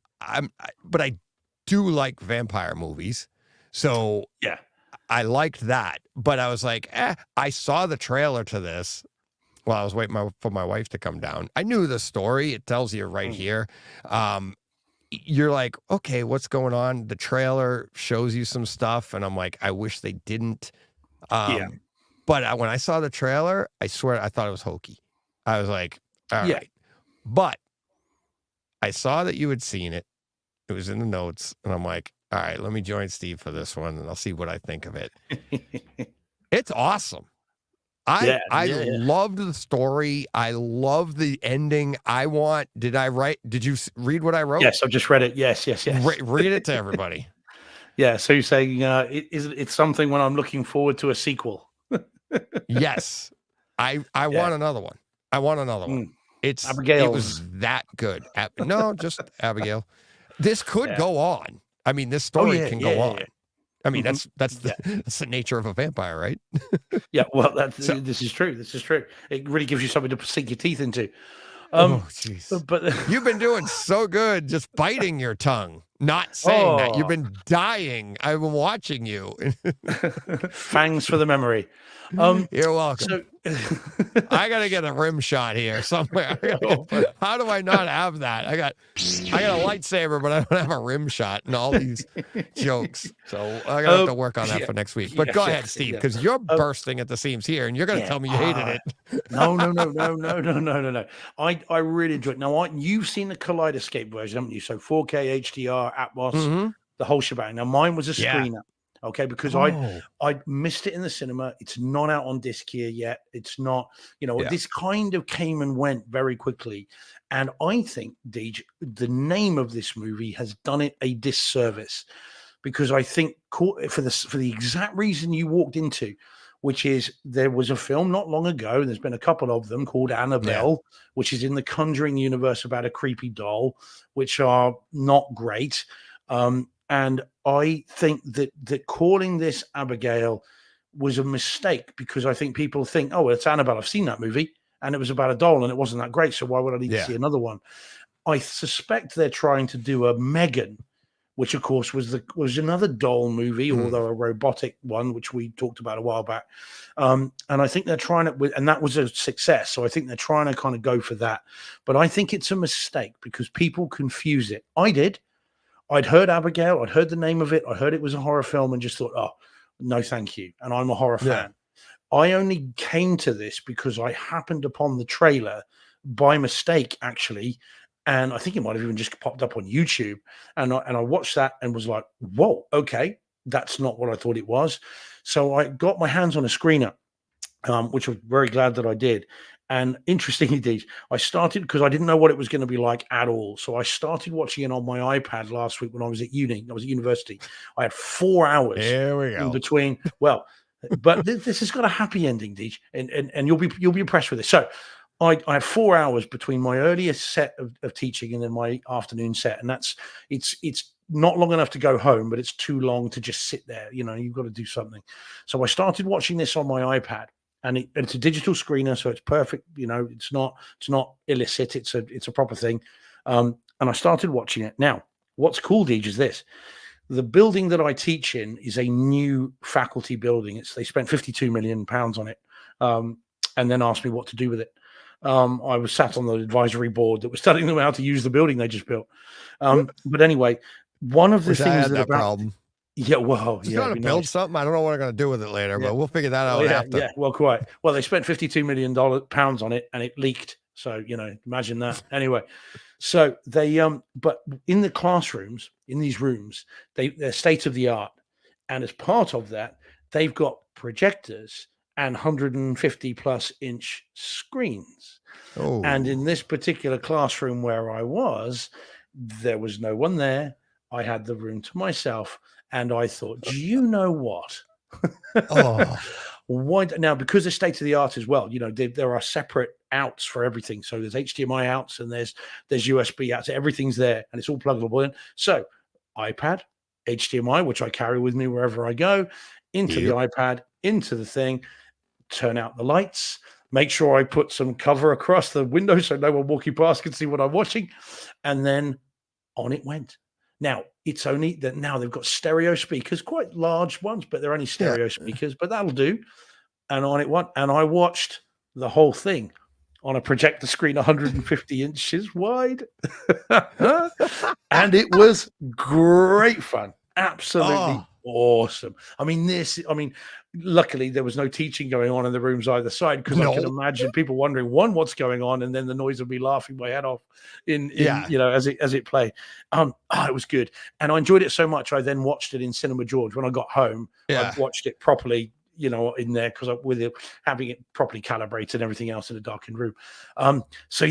Speaker 2: but I do like vampire movies. So
Speaker 3: yeah,
Speaker 2: I liked that, but I was like, I saw the trailer to this while I was waiting for my wife to come down. I knew the story. It tells you right here. You're like, okay, what's going on? The trailer shows you some stuff. And I'm like, I wish they didn't. But when I saw the trailer, I swear I thought it was hokey. I was like, all right. But I saw that you had seen it. It was in the notes. And I'm like, all right, let me join Steve for this one, and I'll see what I think of it. It's awesome. I loved the story. I love the ending. Did you read what I wrote?
Speaker 3: Yes, I've just read it. Yes.
Speaker 2: Read it to everybody.
Speaker 3: Yeah, so you're saying it's something when I'm looking forward to a sequel.
Speaker 2: Yes. I want another one. I want another one. It's
Speaker 3: Abigail.
Speaker 2: It was that good. No, just Abigail. This could go on. I mean, this story can go on. I mean, that's the nature of a vampire, right?
Speaker 3: Yeah, well, this is true. This is true. It really gives you something to sink your teeth into.
Speaker 2: Jeez.
Speaker 3: But
Speaker 2: you've been doing so good just biting your tongue, not saying that. You've been dying. I've been watching you.
Speaker 3: Fangs for the memory.
Speaker 2: You're welcome. I gotta get a rim shot here somewhere. How do I not have that? I got a lightsaber, but I don't have a rim shot and all these jokes. So I'm gonna have to work on that for next week. But go ahead, Steve, because you're bursting at the seams here, and you're gonna tell me you hated it.
Speaker 3: No. I really enjoyed it. Now, you've seen the Kaleidoscape version, haven't you? So 4K, HDR, Atmos, the whole shebang. Now, mine was a screener. Okay, because I missed it in the cinema. It's not out on disc here yet. It's not, this kind of came and went very quickly. And I think, Deej, the name of this movie has done it a disservice, because I think for the exact reason you walked into, which is there was a film not long ago, and there's been a couple of them, called Annabelle, which is in the Conjuring universe about a creepy doll, which are not great. And I think that calling this Abigail was a mistake, because I think people think, oh, it's Annabelle. I've seen that movie, and it was about a doll, and it wasn't that great. So why would I need to see another one? I suspect they're trying to do a Megan, which of course was another doll movie, although a robotic one, which we talked about a while back. And I think they're trying it and that was a success. So I think they're trying to kind of go for that. But I think it's a mistake, because people confuse it. I did. I'd heard Abigail, I'd heard the name of it, I heard it was a horror film, and just thought, oh, no, thank you. And I'm a horror fan. I only came to this because I happened upon the trailer by mistake, actually. And I think it might have even just popped up on YouTube. And I watched that and was like, whoa, okay, that's not what I thought it was. So I got my hands on a screener, which I'm very glad that I did. And interestingly, I started, because I didn't know what it was going to be like at all. So I started watching it on my iPad last week when I was at uni. I was at university. I had 4 hours in between. Well, but this has got a happy ending, Deej, and you'll be impressed with this. So I had 4 hours between my earliest set of teaching and then my afternoon set. And it's not long enough to go home, but it's too long to just sit there. You've got to do something. So I started watching this on my iPad. And it's a digital screener, so it's perfect. It's not illicit. It's a proper thing. And I started watching it. Now, what's cool, Deej, is this: the building that I teach in is a new faculty building. They spent £52 million on it, and then asked me what to do with it. I was sat on the advisory board that was telling them how to use the building they just built. But anyway, one of the things that
Speaker 2: problem.
Speaker 3: Yeah, well,
Speaker 2: just trying to build something. I don't know what I'm going to do with it later, but we'll figure that out after.
Speaker 3: Yeah, well, quite. Well, they spent £52 million on it, and it leaked. So imagine that. Anyway, so they but in the classrooms, in these rooms, they're state of the art, and as part of that, they've got projectors and 150 plus inch screens.
Speaker 2: Oh.
Speaker 3: And in this particular classroom where I was, there was no one there. I had the room to myself. And I thought, do you know what? Why now? Because they're state of the art as well. There are separate outs for everything. So there's HDMI outs and there's USB outs. Everything's there, and it's all pluggable in. So iPad, HDMI, which I carry with me wherever I go, into the iPad, into the thing. Turn out the lights. Make sure I put some cover across the window so no one walking past can see what I'm watching, and then on it went. Now, it's only that now they've got stereo speakers, quite large ones, but they're only stereo speakers, but that'll do. And on it went, and I watched the whole thing on a projector screen 150 inches wide. And it was great fun. Absolutely awesome. Luckily there was no teaching going on in the rooms either side, because I can imagine people wondering, what's going on, and then the noise would be laughing my head off as it played. It was good, and I enjoyed it so much I then watched it in Cinema George when I got home. I watched it properly, in there, because with having it properly calibrated and everything else in a darkened room. So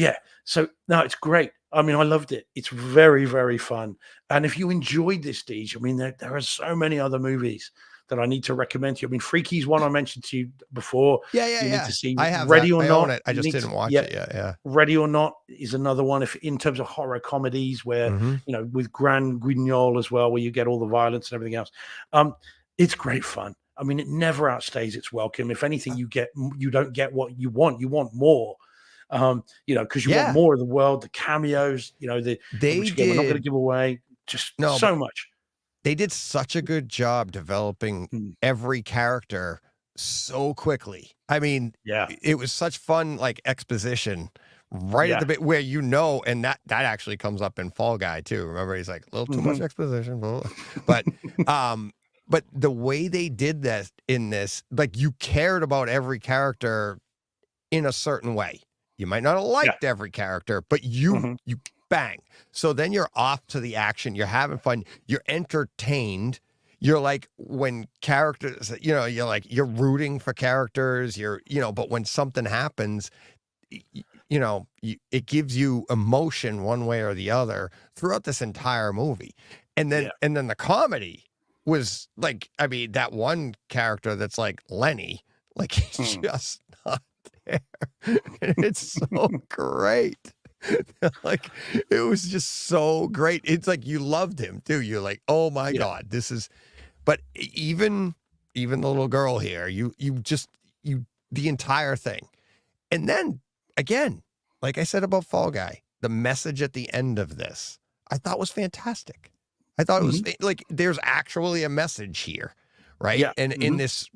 Speaker 3: no, it's great. I loved it. It's very, very fun. And if you enjoyed this, Deej, there are so many other movies that I need to recommend to you. Freaky's one I mentioned to you before. You need to see.
Speaker 2: I have
Speaker 3: Ready
Speaker 2: that.
Speaker 3: or
Speaker 2: I
Speaker 3: Not.
Speaker 2: own it. I just didn't watch it yet. Yeah.
Speaker 3: Ready or Not is another one. If in terms of horror comedies, where with Grand Guignol as well, where you get all the violence and everything else. It's great fun. It never outstays its welcome. If anything, you don't get what you want. You want more. Because you want more of the world, the cameos, which again, we're not going to give away. So much.
Speaker 2: They did such a good job developing every character so quickly. I mean,
Speaker 3: Yeah.
Speaker 2: it was such fun, like exposition right at
Speaker 3: Yeah.
Speaker 2: the bit where and that actually comes up in Fall Guy too. Remember, he's like a little too much exposition, blah, blah. But the way they did this in this, like you cared about every character in a certain way. You might not have liked every character, but you bang. So then you're off to the action. You're having fun. You're entertained. You're like when characters, you're like you're rooting for characters. But when something happens, it gives you emotion one way or the other throughout this entire movie. And then the comedy was like, I mean, that one character that's like Lenny, like he's just not there. And it's so great. Like it was just so great. It's like you loved him too. You're like, oh my God, this is. But even the little girl here, the entire thing, and then again, like I said about Fall Guy, the message at the end of this, I thought was fantastic. I thought it was like there's actually a message here, right?
Speaker 3: Yeah.
Speaker 2: And in this,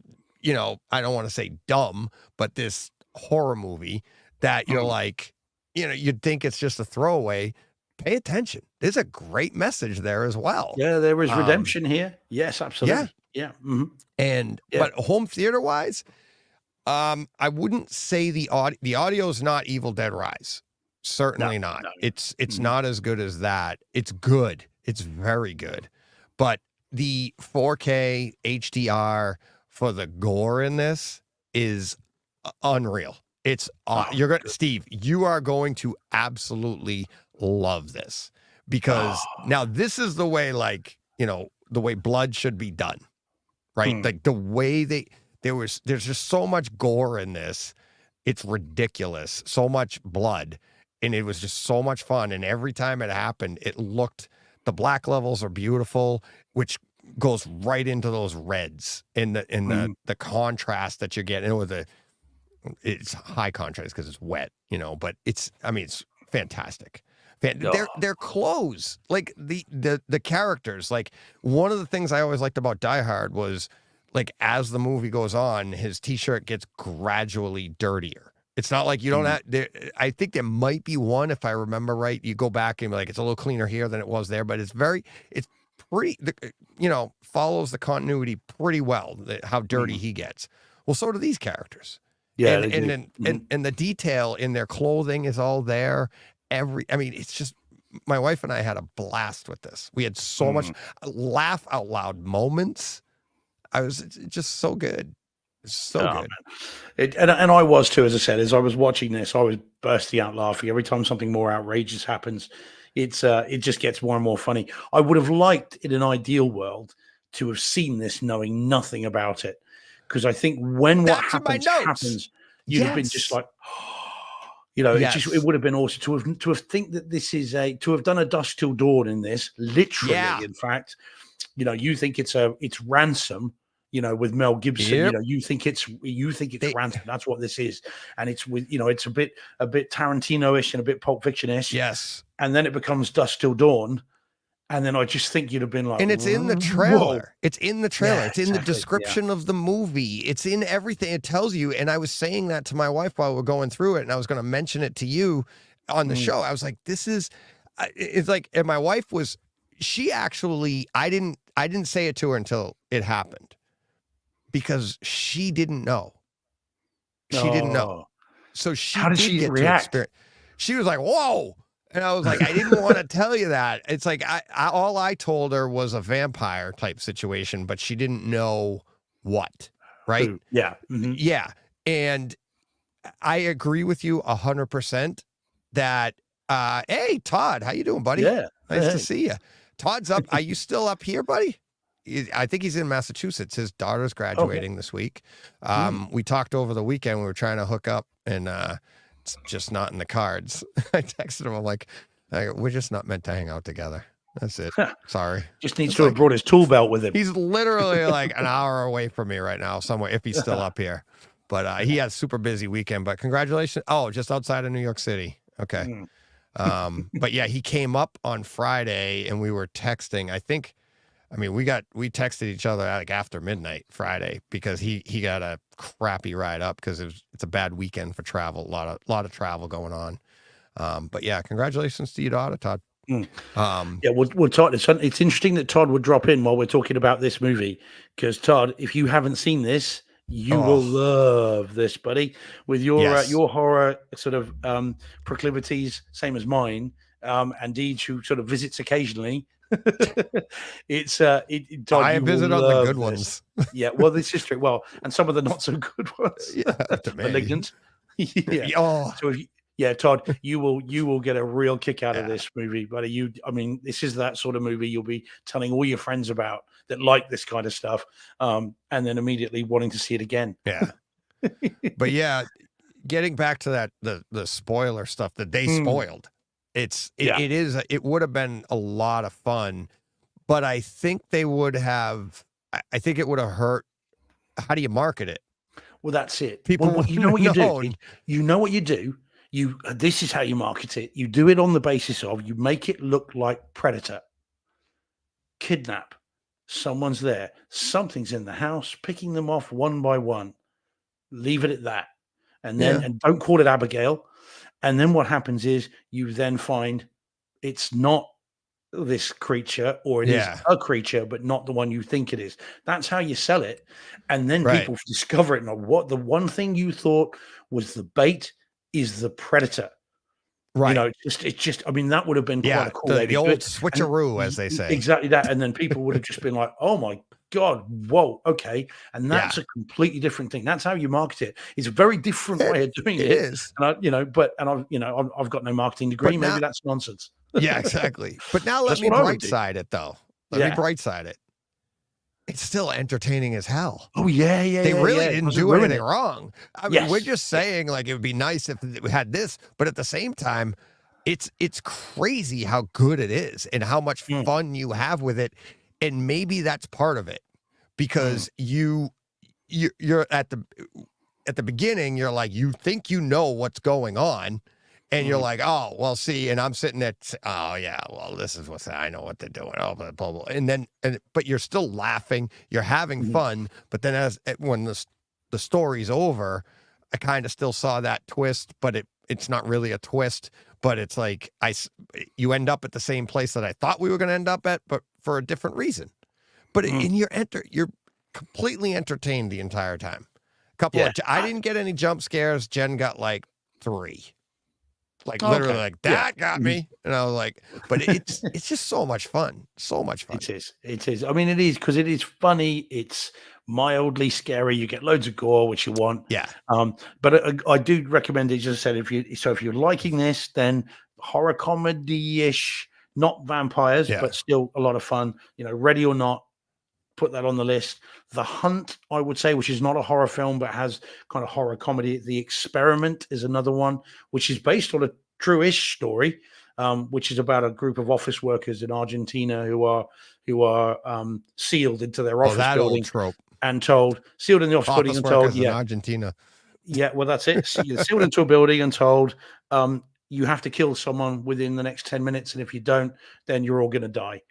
Speaker 2: I don't want to say dumb, but this horror movie that you're like, you'd think it's just a throwaway. Pay attention. There's a great message there as well.
Speaker 3: Yeah, there was redemption here. Yes, absolutely. Yeah.
Speaker 2: But home theater wise, I wouldn't say the audio is not Evil Dead Rise. Certainly not. No. It's not as good as that. It's good. It's very good. But the 4K HDR for the gore in this is unreal. It's Steve, you are going to absolutely love this because now this is the way, like, the way blood should be done, right? Like the way there's just so much gore in this. It's ridiculous. So much blood. And it was just so much fun. And every time it happened, the black levels are beautiful, which goes right into those reds in the contrast that you're getting with it's high contrast because it's wet, but it's fantastic. Their clothes, like the characters, like one of the things I always liked about Die Hard was like, as the movie goes on, his t-shirt gets gradually dirtier. It's not like you don't have I think there might be one, if I remember right, you go back and be like, it's a little cleaner here than it was there, but it's pretty, follows the continuity pretty well, how dirty he gets. Well, so do these characters. Yeah. And the detail in their clothing is all there. It's just, my wife and I had a blast with this. We had so much laugh out loud moments. It's just so good. It's so good.
Speaker 3: And I was too, as I said, as I was watching this, I was bursting out laughing every time something more outrageous happens. It just gets more and more funny. I would have liked, in an ideal world, to have seen this knowing nothing about it, because I think when what happens, you'd have been just like, it would have been awesome to have think that this is to have done a Dusk Till Dawn in this, literally. In fact, you think it's Ransom. With Mel Gibson, you think it's Ransom. That's what this is, and it's with it's a bit Tarantino-ish and a bit Pulp Fiction-ish.
Speaker 2: Yes,
Speaker 3: and then it becomes Dusk Till Dawn, and then I just think you'd have been like,
Speaker 2: and it's in the trailer. Whoa. It's in the trailer. It's in the description of the movie. It's in everything. It tells you. And I was saying that to my wife while we're going through it, and I was going to mention it to you on the show. I was like, this is. It's like, and my wife was. She actually, I didn't say it to her until it happened. Because she didn't know. She didn't know. So how did she react? She was like, whoa. And I was like, I didn't want to tell you that. It's like, all I told her was a vampire type situation, but she didn't know what, right?
Speaker 3: Yeah.
Speaker 2: Yeah. And I agree with you 100% that, hey, Todd, how you doing, buddy?
Speaker 3: Yeah.
Speaker 2: Nice to see you. Todd's up. Are you still up here, buddy? I think he's in Massachusetts. His daughter's graduating this week. We talked over the weekend. We were trying to hook up, and it's just not in the cards. I texted him. I'm like, we're just not meant to hang out together. That's it. Sorry.
Speaker 3: Just needs to have brought his tool belt with him.
Speaker 2: He's literally like an hour away from me right now, somewhere, if he's still up here. But he had a super busy weekend. But congratulations. Oh, just outside of New York City. Okay. But yeah, he came up on Friday, and we were texting. I think I mean, we texted each other like after midnight Friday because he got a crappy ride up because it's a bad weekend for travel. A lot of travel going on. But yeah, congratulations to your daughter, Todd.
Speaker 3: Yeah, well, Todd, it's interesting that Todd would drop in while we're talking about this movie because Todd, if you haven't seen this, you will love this, buddy. With your horror sort of proclivities, same as mine, and Deej, who sort of visits occasionally. It's Todd,
Speaker 2: I
Speaker 3: you
Speaker 2: visit
Speaker 3: will
Speaker 2: on the
Speaker 3: love
Speaker 2: good
Speaker 3: this.
Speaker 2: ones.
Speaker 3: Yeah, well, this is true. Well, and some of the not so good ones.
Speaker 2: Yeah, to me.
Speaker 3: Malignant. Yeah.
Speaker 2: Oh,
Speaker 3: So Todd, you will get a real kick out of this movie, buddy. I mean, this is that sort of movie you'll be telling all your friends about that like this kind of stuff, and then immediately wanting to see it again.
Speaker 2: Yeah. But yeah, getting back to that the spoiler stuff that they spoiled. It would have been a lot of fun, but I think they would have. I think it would have hurt. How do you market it?
Speaker 3: Well, that's it.
Speaker 2: People,
Speaker 3: well, you know what you do. You know what you do. This is how you market it. You do it on the basis of you make it look like Predator. Kidnap. Someone's there. Something's in the house, picking them off one by one. Leave it at that. And then and don't call it Abigail. And then what happens is you then find it's not this creature, or it is a creature, but not the one you think it is. That's how you sell it. And then people discover it. And what the one thing you thought was the bait is the Predator.
Speaker 2: Right.
Speaker 3: You know, it's just, I mean, that would have been quite a cool way
Speaker 2: the old switcheroo, as they say.
Speaker 3: Exactly that. And then people would have just been like, oh my God, whoa, okay. And that's a completely different thing. That's how you market it. It's a very different way of doing it. It
Speaker 2: is.
Speaker 3: And I've got no marketing degree. Maybe that's nonsense.
Speaker 2: Yeah, exactly. But now let me bright side it though. Let me bright side it. It's still entertaining as hell.
Speaker 3: Oh yeah.
Speaker 2: They really didn't do anything wrong. I mean, we're just saying like it would be nice if we had this, but at the same time, it's crazy how good it is and how much fun you have with it. And maybe that's part of it because you're at the beginning, you're like, you think you know what's going on. And you're like, oh, well, see, and I'm sitting there, oh, yeah, well, this is I know what they're doing, oh, blah, blah, blah. But you're still laughing, you're having fun, but then when the story's over, I kind of still saw that twist, but it's not really a twist, but it's like, you end up at the same place that I thought we were going to end up at, but for a different reason. But you're completely entertained the entire time. I didn't get any jump scares, Jen got like 3. Like literally like that got me. And I was like, but it's just so much fun. So much fun.
Speaker 3: It is. I mean, it is because it is funny. It's mildly scary. You get loads of gore, which you want.
Speaker 2: Yeah.
Speaker 3: But I do recommend it. Just said, if you're liking this, then horror comedy-ish, not vampires, but still a lot of fun. You know, Ready or Not, put that on the list. The Hunt, I would say, which is not a horror film but has kind of horror comedy. The Experiment is another one, which is based on a true-ish story, which is about a group of office workers in Argentina who are sealed into their office building and told sealed in the office building and told
Speaker 2: in Argentina.
Speaker 3: Yeah, well, that's it. Sealed into a building and told you have to kill someone within the next 10 minutes, and if you don't, then you're all going to die.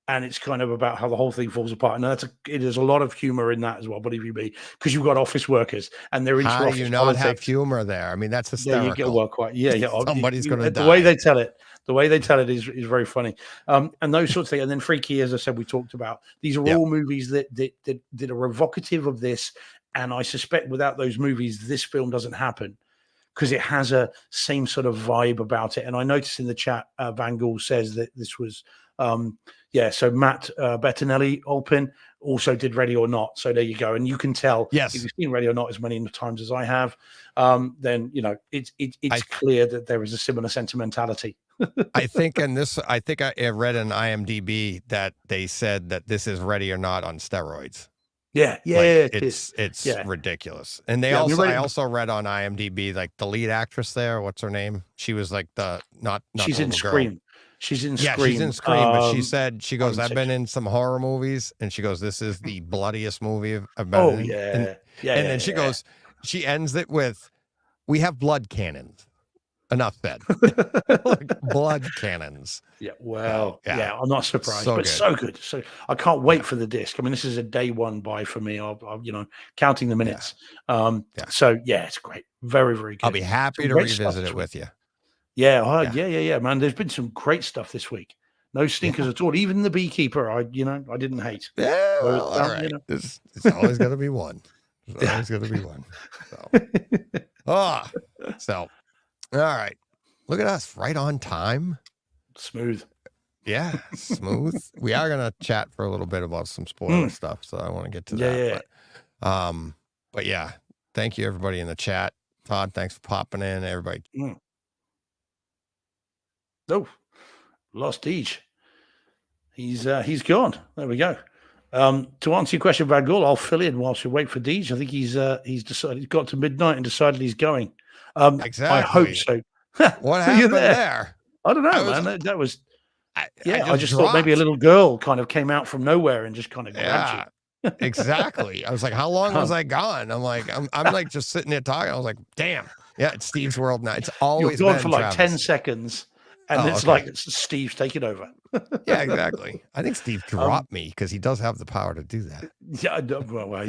Speaker 3: And it's kind of about how the whole thing falls apart. And it is a lot of humor in that as well, believe you me, because you've got office workers and they're into
Speaker 2: how
Speaker 3: office
Speaker 2: do you not
Speaker 3: politics.
Speaker 2: Have humor there? I mean, that's hysterical.
Speaker 3: Yeah, you get well quite. Yeah.
Speaker 2: Somebody's going to die.
Speaker 3: The way they tell it is very funny. And those sorts of things. And then Freaky, as I said, we talked about. These are all movies that are evocative of this. And I suspect without those movies, this film doesn't happen because it has a same sort of vibe about it. And I noticed in the chat, Van Gaal says that this was. So Matt Bettinelli Olpin also did Ready or Not. So there you go. And you can tell if you've seen Ready or Not as many times as I have, then, you know, it's clear that there is a similar sentimentality.
Speaker 2: I think I read in IMDb that they said that this is Ready or Not on steroids.
Speaker 3: Yeah.
Speaker 2: It's ridiculous. And I also read on IMDb, like the lead actress there, what's her name? She was like she's in Scream.
Speaker 3: She's in
Speaker 2: Scream.
Speaker 3: Yeah,
Speaker 2: she's in Scream, but she goes, I've been in some horror movies, and she goes, this is the bloodiest movie I've been in. And then she goes, she ends it with, we have blood cannons. enough said. Like blood cannons.
Speaker 3: Yeah, well,
Speaker 2: Yeah.
Speaker 3: yeah, I'm not surprised,
Speaker 2: So
Speaker 3: but
Speaker 2: good.
Speaker 3: so good. So I can't wait for the disc. I mean, this is a day one buy for me. I'll counting the minutes.
Speaker 2: Yeah.
Speaker 3: So yeah, it's great. Very, very good.
Speaker 2: I'll be happy
Speaker 3: Some
Speaker 2: to
Speaker 3: great stuff
Speaker 2: revisit
Speaker 3: this
Speaker 2: it
Speaker 3: week.
Speaker 2: with you.
Speaker 3: Yeah,
Speaker 2: Yeah.
Speaker 3: yeah, man. There's been some great stuff this week. No stinkers at all. Even the Beekeeper, I didn't hate.
Speaker 2: Yeah,
Speaker 3: So,
Speaker 2: well, all right. It's always going to be one. It's always going to be one. So. So, all right. Look at us, right on time.
Speaker 3: Smooth.
Speaker 2: Yeah, smooth. We are going to chat for a little bit about some spoiler stuff, so I want to get to that.
Speaker 3: Yeah.
Speaker 2: But yeah, thank you everybody in the chat. Todd, thanks for popping in. Everybody.
Speaker 3: Oh, lost Deej. He's gone. There we go. To answer your question about Abigale, I'll fill in whilst we wait for Deej. I think he's decided he's got to midnight and decided he's going.
Speaker 2: Exactly.
Speaker 3: I hope so.
Speaker 2: What happened there?
Speaker 3: I don't know, man. That was
Speaker 2: I
Speaker 3: just thought maybe a little girl kind of came out from nowhere and just kind of grabbed you.
Speaker 2: Exactly. I was like, how long was I gone? I'm like, I'm like just sitting there talking. I was like, damn. Yeah, it's Steve's world now. It's always
Speaker 3: You're gone
Speaker 2: been
Speaker 3: for like
Speaker 2: Travis.
Speaker 3: 10 seconds. And it's like Steve's taking over.
Speaker 2: Yeah, exactly. I think Steve dropped me because he does have the power to do that.
Speaker 3: Yeah, well,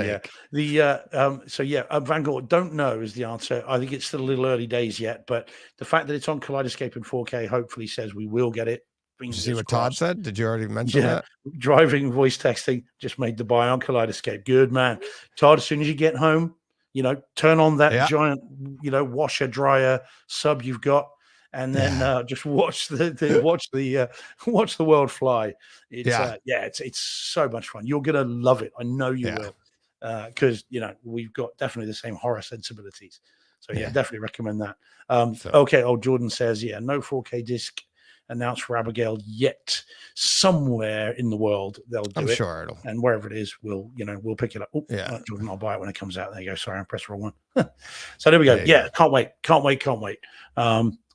Speaker 3: yeah. Vanguard, don't know is the answer. I think it's still a little early days yet, but the fact that it's on Kaleidoscope in 4K hopefully says we will get it.
Speaker 2: Did you see what Todd said? Did you already mention that?
Speaker 3: Driving, voice texting, just made the buy on Kaleidoscope. Good man. Todd, as soon as you get home, turn on that giant, washer dryer sub you've got. And then just watch watch the world fly. It's so much fun. You're gonna love it. I know you will, because we've got definitely the same horror sensibilities. So definitely recommend that. Okay. Oh, Jordan says no 4K disc announced for Abigail yet. Somewhere in the world they'll do it. I'm
Speaker 2: sure it'll.
Speaker 3: And wherever it is, we'll pick it up. Jordan, I'll buy it when it comes out. There you go. Sorry, I pressed the wrong one. So there we go. Can't wait.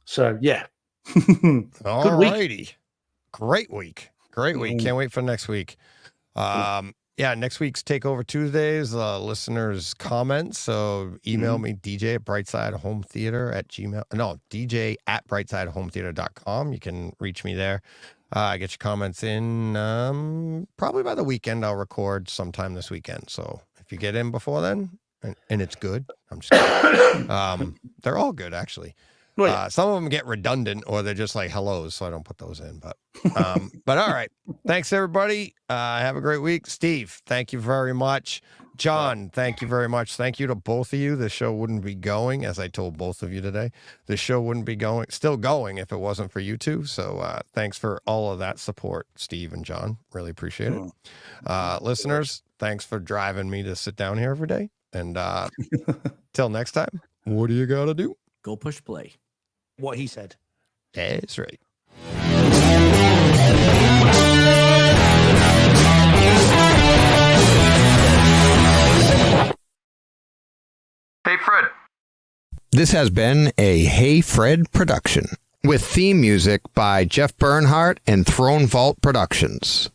Speaker 3: So yeah.
Speaker 2: All righty. Great week. Can't wait for next week. Next week's Takeover Tuesdays, listeners' comments. So email me, DJ at DJ at brightside@hometheater.com. You can reach me there. Get your comments in. Probably by the weekend, I'll record sometime this weekend. So if you get in before then, and it's good, I'm just kidding. They're all good, actually. Some of them get redundant or they're just like hellos, so I don't put those in. But all right. Thanks, everybody. Have a great week. Steve, thank you very much. John, thank you very much. Thank you to both of you. The show wouldn't be going, as I told both of you today. The show wouldn't be still going if it wasn't for you two. So thanks for all of that support, Steve and John. Really appreciate it. Listeners, thanks for driving me to sit down here every day. And till next time, what do you got to do?
Speaker 4: Go push play.
Speaker 3: What he said.
Speaker 2: That's right.
Speaker 5: Hey, Fred.
Speaker 1: This has been a Hey Fred production with theme music by Jeff Bernhardt and Throne Vault Productions.